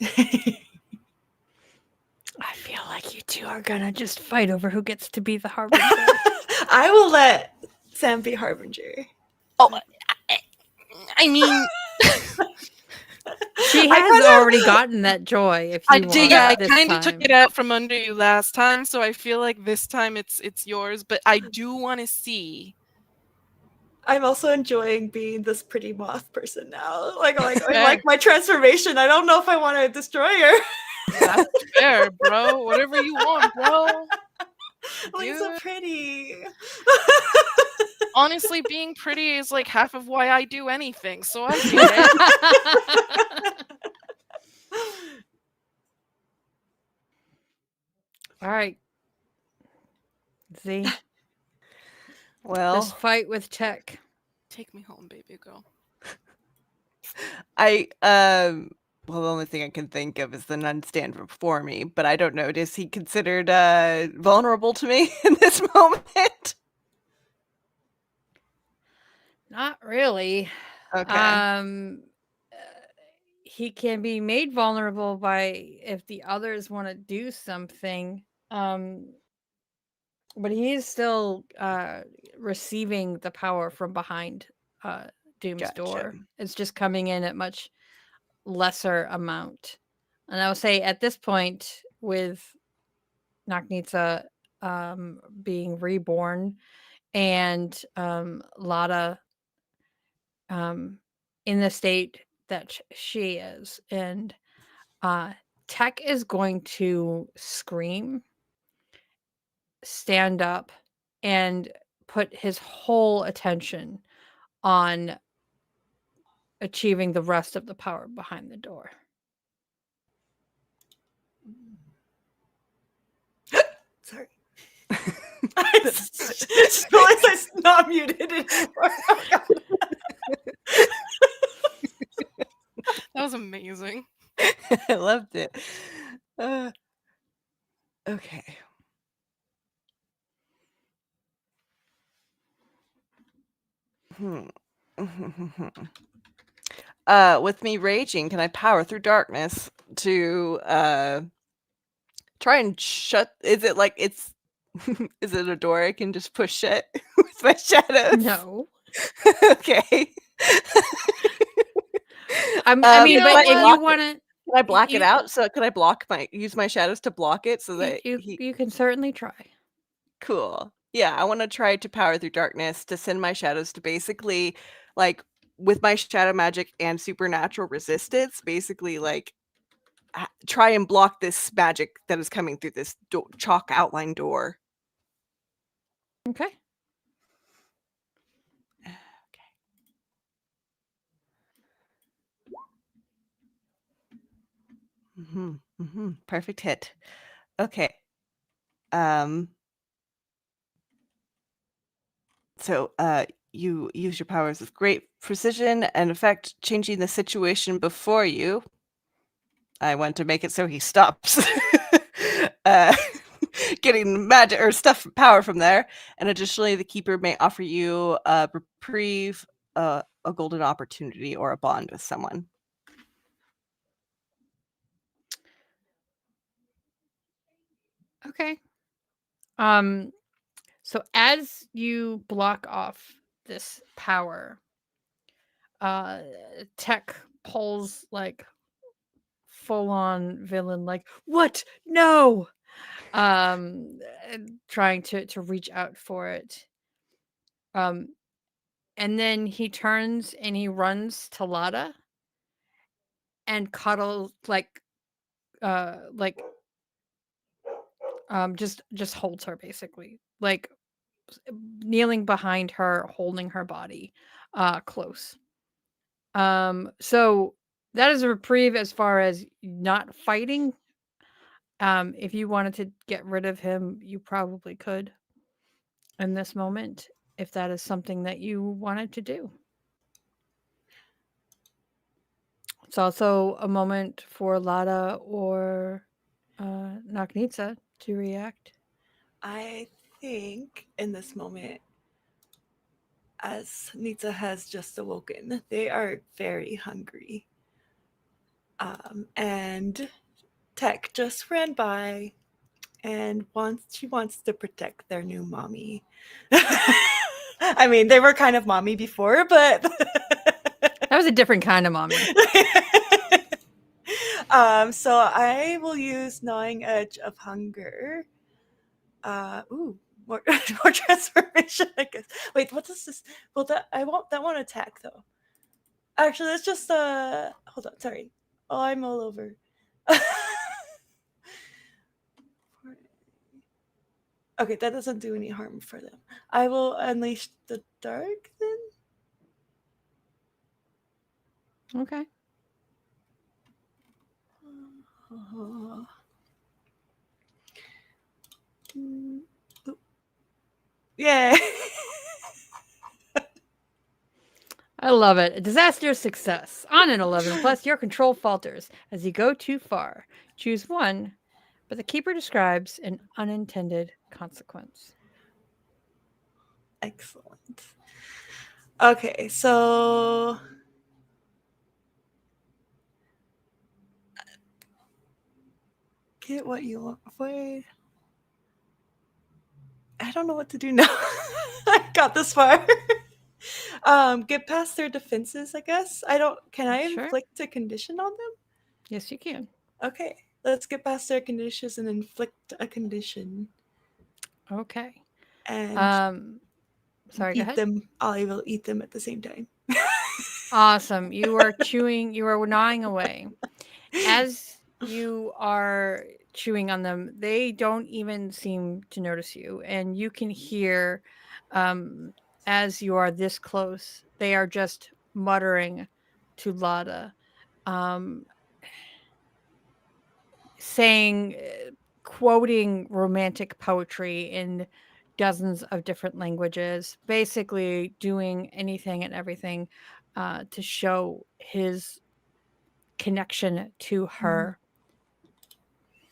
I feel like you two are gonna just fight over who gets to be the Harbinger. I will let Sam be harbinger. Oh, I mean... She has already gotten that joy. If you want, I kind of took it out from under you last time, so I feel like this time it's yours. But I do want to see. I'm also enjoying being this pretty moth person now. I like my transformation. I don't know if I want to destroy her. That's fair, bro. Whatever you want, bro. Like so pretty. Honestly, being pretty is like half of why I do anything, so I get it. All right. Z. Well, this fight with Tech. Take me home, baby girl. Well, the only thing I can think of is the nun stand before me, but I don't know. Is he considered vulnerable to me in this moment? Not really. Okay. He can be made vulnerable by if the others want to do something. But he's still receiving the power from behind Doom's door. It's just coming in at much lesser amount. And I would say at this point, with Nagnitsa being reborn and Lada in the state that she is, and Tech is going to scream, stand up, and put his whole attention on achieving the rest of the power behind the door. Sorry. I just realized not muted anymore. Oh, God. That was amazing. I loved it. Okay. With me raging, can I power through darkness to try and shut? Is it like it's? Is it a door I can just push shut with my shadows? No. Okay. I mean, You know but if what? you want to, Can I block it you- out? So can I use my shadows to block it so that you can certainly try. Cool. Yeah, I want to try to power through darkness to send my shadows to basically, like, with my shadow magic and supernatural resistance, basically, like, try and block this magic that is coming through this chalk outline door. Okay. Perfect hit. Okay. Um. So, you use your powers with great precision and effect, changing the situation before you. I want to make it so he stops getting magic or stuff power from there. And additionally, the keeper may offer you a reprieve, a golden opportunity, or a bond with someone. Okay. So as you block off this power, Tech pulls like full on villain, like, what? No. Trying to reach out for it. And then he turns and he runs to Lada and cuddles just holds her basically, like kneeling behind her, holding her body close. So that is a reprieve as far as not fighting. If you wanted to get rid of him, you probably could in this moment, if that is something that you wanted to do. It's also a moment for Lada or Nagnitsa to react. I think in this moment, as Nita has just awoken, they are very hungry. And Tech just ran by and she wants to protect their new mommy. I mean, they were kind of mommy before, but That was a different kind of mommy. So I will use Gnawing Edge of Hunger. More, more transformation, I guess. Wait, what does this? Well, that won't attack though. Actually, let's just hold on. Sorry. Oh, I'm all over. Okay, that doesn't do any harm for them. I will unleash the dark then. Okay. Yay! I love it. A disastrous success. On an 11, plus your control falters as you go too far. Choose one, but the keeper describes an unintended consequence. Excellent. Okay, so get what you want. Wait. I don't know what to do now. I got this far. Get past their defenses, I guess. Can I Sure. inflict a condition on them? Yes, you can. Okay, let's get past their conditions and inflict a condition. Okay. And sorry, go eat ahead. them. I will eat them at the same time. Awesome. You are chewing, you are gnawing away. As you are chewing on them, they don't even seem to notice you. And you can hear, as you are this close, they are just muttering to Lada, saying, quoting romantic poetry and dozens of different languages, basically doing anything and everything to show his connection to her,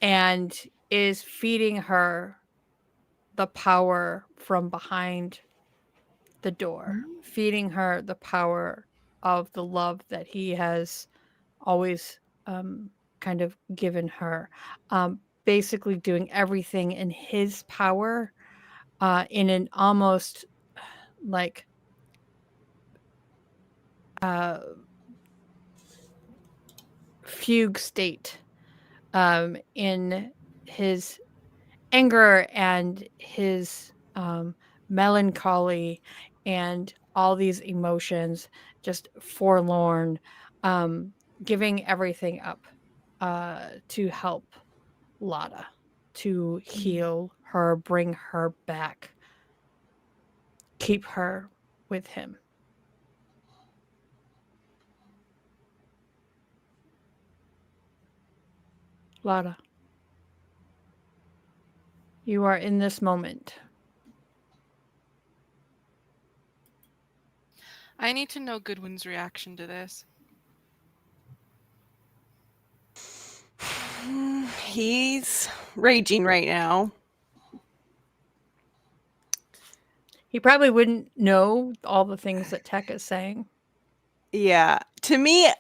and is feeding her the power from behind the door, feeding her the power of the love that he has always kind of given her. Basically, doing everything in his power in an almost like fugue state in his anger and his melancholy and all these emotions, just forlorn, giving everything up to help Lotta, to heal her, bring her back, keep her with him. Lotta, you are in this moment. I need to know Goodwin's reaction to this. He's raging right now. He probably wouldn't know all the things that Tech is saying. Yeah. To me,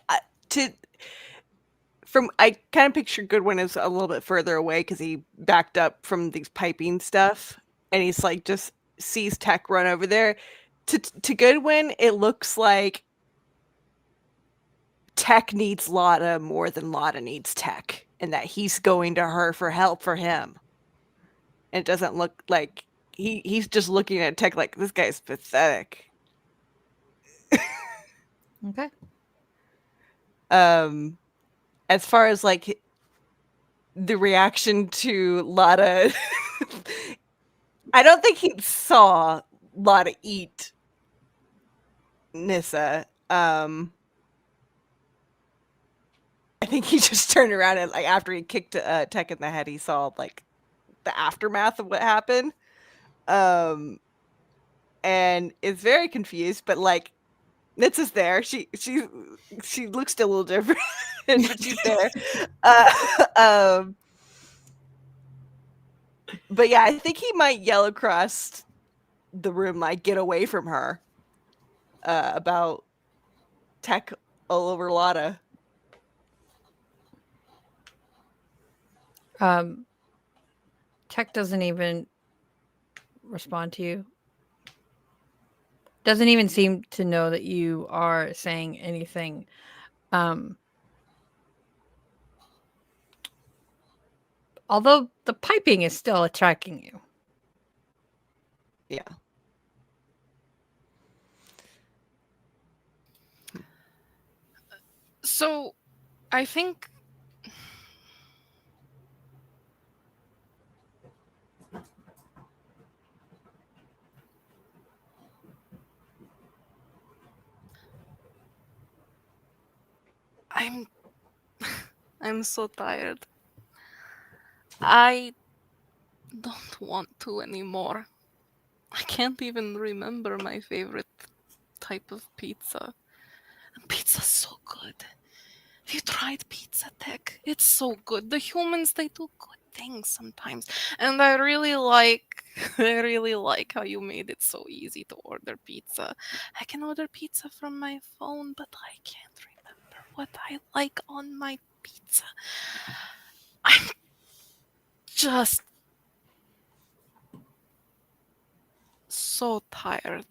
I kind of picture Goodwin as a little bit further away because he backed up from these piping stuff, and he's like just sees Tech run over there. To Goodwin, it looks like Tech needs Lotta more than Lotta needs Tech, and that he's going to her for help for him. And it doesn't look like he's just looking at Tech like, this guy's pathetic. Okay. As far as like the reaction to Lotta, I don't think he saw Lotta eat Nissa. I think he just turned around and like after he kicked Tech in the head, he saw like the aftermath of what happened. And is very confused, but like Nitsa's there. She looks still a little different, but she's there. But yeah, I think he might yell across the room like, "Get away from her!" About Tech all over Lotta. Tech doesn't even respond to you. Doesn't even seem to know that you are saying anything. Although the piping is still attracting you. Yeah. So, I think I'm so tired. I don't want to anymore. I can't even remember my favorite type of pizza. And pizza's so good. Have you tried Pizza Tech? It's so good. The humans, they do good things sometimes. And I really like how you made it so easy to order pizza. I can order pizza from my phone, but I can't remember what I like on my pizza. I'm just so tired.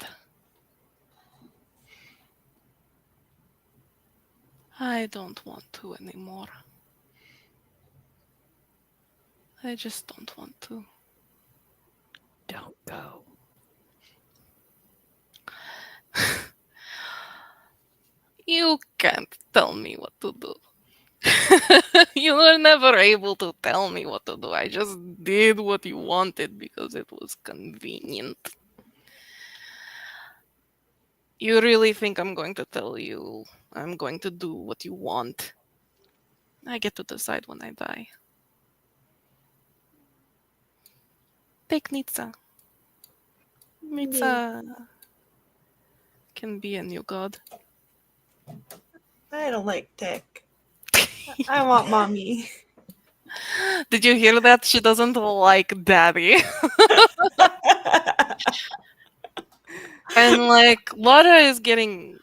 I don't want to anymore. I just don't want to. Don't go. You can't tell me what to do. You were never able to tell me what to do. I just did what you wanted because it was convenient. You really think I'm going to tell you I'm going to do what you want? I get to decide when I die. Take Nitsa. Mitsa can be a new god. I don't like Dick. I want mommy. Did you hear that? She doesn't like daddy. And like Lotta is getting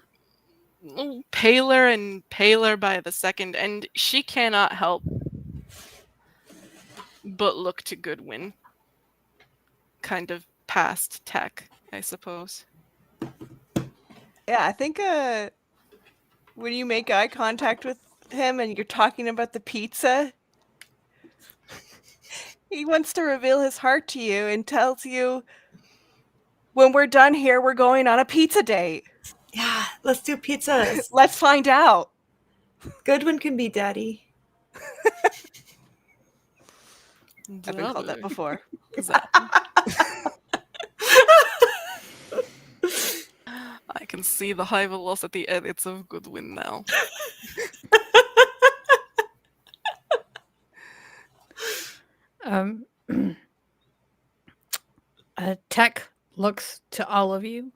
paler and paler by the second, and she cannot help but look to Goodwin. Kind of past tech, I suppose. Yeah, I think when you make eye contact with him and you're talking about the pizza, he wants to reveal his heart to you and tells you, when we're done here, we're going on a pizza date. Yeah, let's do pizzas. Let's find out. Goodwin can be daddy. I've been called that before. I can see the high velocity edits of Goodwin now. Tech looks to all of you,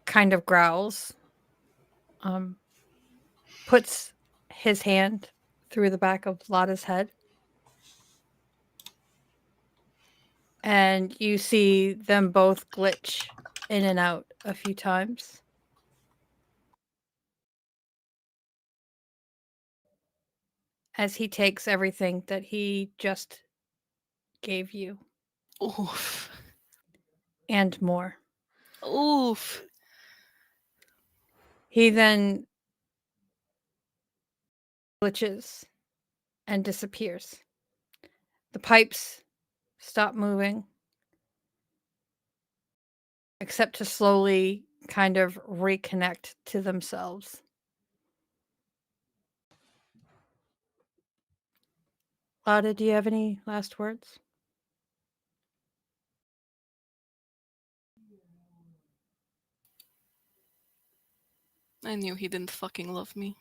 kind of growls, puts his hand through the back of Lotta's head, and you see them both glitch in and out a few times. As he takes everything that he just gave you Oof. and more. Oof. He then glitches and disappears. The pipes stop moving, except to slowly kind of reconnect to themselves. Lotta, do you have any last words? I knew he didn't fucking love me.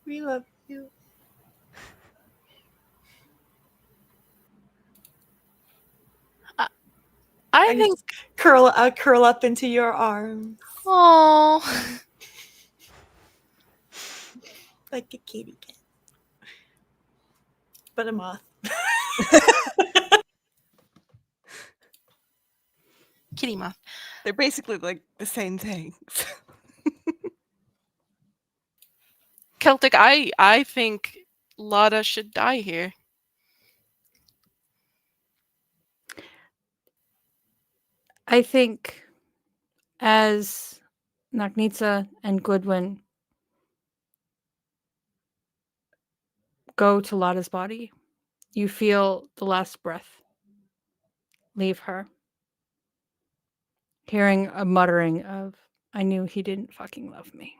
We love you. I think. Curl up into your arms Oh. like a kitty cat, but a moth. Kitty moth. They're basically like the same things. Celtic, I think Lotta should die here. I think as Nagnitsa and Goodwin go to Lotta's body, you feel the last breath leave her, hearing a muttering of, I knew he didn't fucking love me.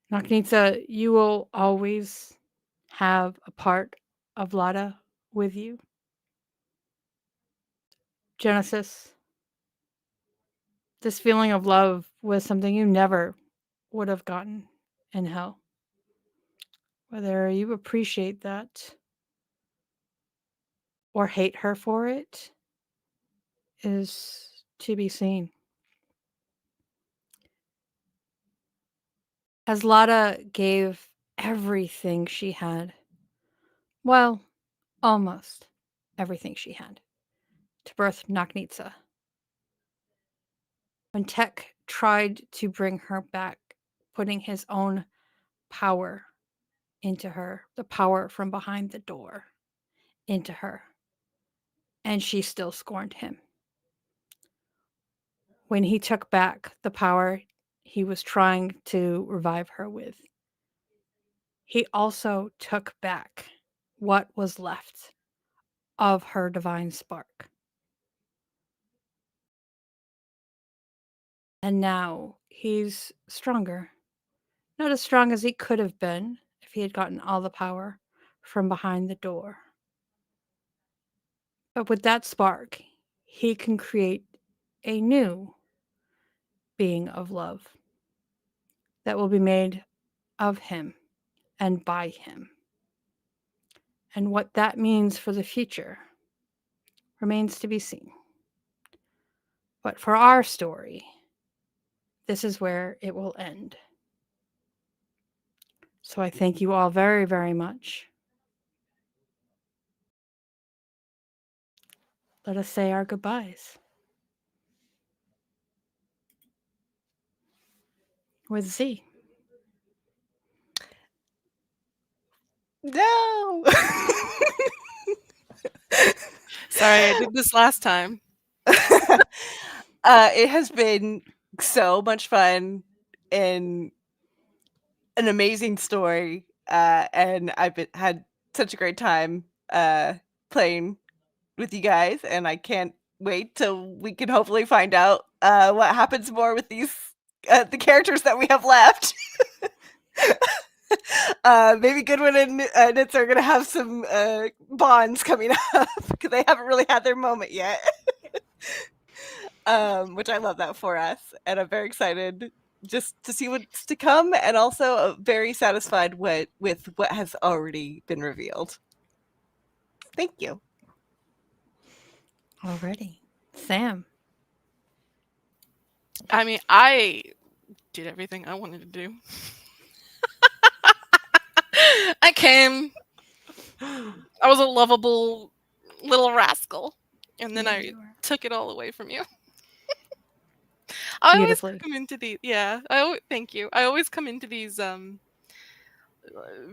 Nagnitsa, you will always have a part of Lotta with you. Genesis, this feeling of love was something you never would have gotten in hell. Whether you appreciate that or hate her for it is to be seen. As Lotta gave everything she had, well, almost everything she had, to birth Nagnitsa, when Tech tried to bring her back, putting his own power into her, the power from behind the door into her, and she still scorned him. When he took back the power he was trying to revive her with, he also took back what was left of her divine spark. And now he's stronger. Not as strong as he could have been if he had gotten all the power from behind the door. But with that spark, he can create a new being of love that will be made of him and by him. And what that means for the future remains to be seen. But for our story, this is where it will end. So I thank you all very, very much. Let us say our goodbyes. With Z. No. Sorry, I did this last time. It has been so much fun and an amazing story, and had such a great time playing with you guys, and I can't wait till we can hopefully find out what happens more with these the characters that we have left. Maybe Goodwin and Nitz are gonna have some bonds coming up because they haven't really had their moment yet. Which I love that for us, and I'm very excited just to see what's to come, and also very satisfied with what has already been revealed. Thank you. Already. Sam. I mean, I did everything I wanted to do. I came. I was a lovable little rascal, and then I took it all away from you. I always Beautifully. come into these. Thank you. I always come into these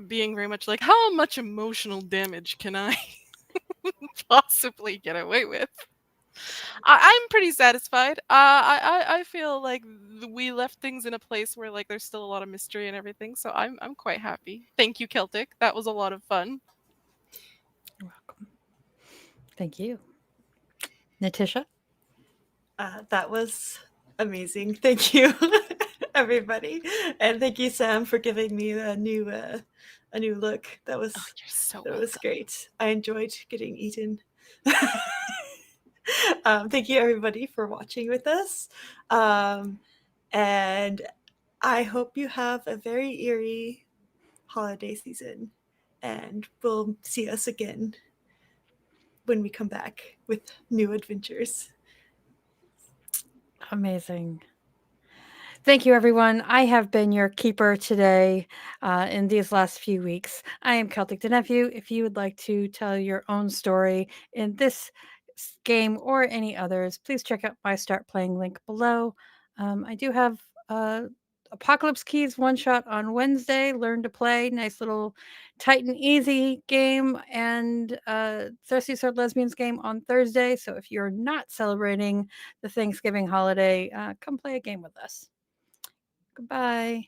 being very much like, how much emotional damage can I possibly get away with? I'm pretty satisfied. I feel like we left things in a place where like there's still a lot of mystery and everything, so I'm quite happy. Thank you, Celtic. That was a lot of fun. You're welcome. Thank you. Natisha? That was amazing. Thank you, everybody, and thank you, Sam, for giving me a new look. That was You're so that welcome. was great. I enjoyed getting eaten. Thank you, everybody, for watching with us, and I hope you have a very eerie holiday season, and we'll see us again when we come back with new adventures. Amazing. Thank you, everyone. I have been your keeper today in these last few weeks. I am Celtic the Nephew. If you would like to tell your own story in this game or any others, please check out my Start Playing link below. I do have Apocalypse Keys one shot on Wednesday. Learn to play. Nice little tight and easy game. And Thirsty Sword Lesbians game on Thursday. So if you're not celebrating the Thanksgiving holiday, come play a game with us. Goodbye.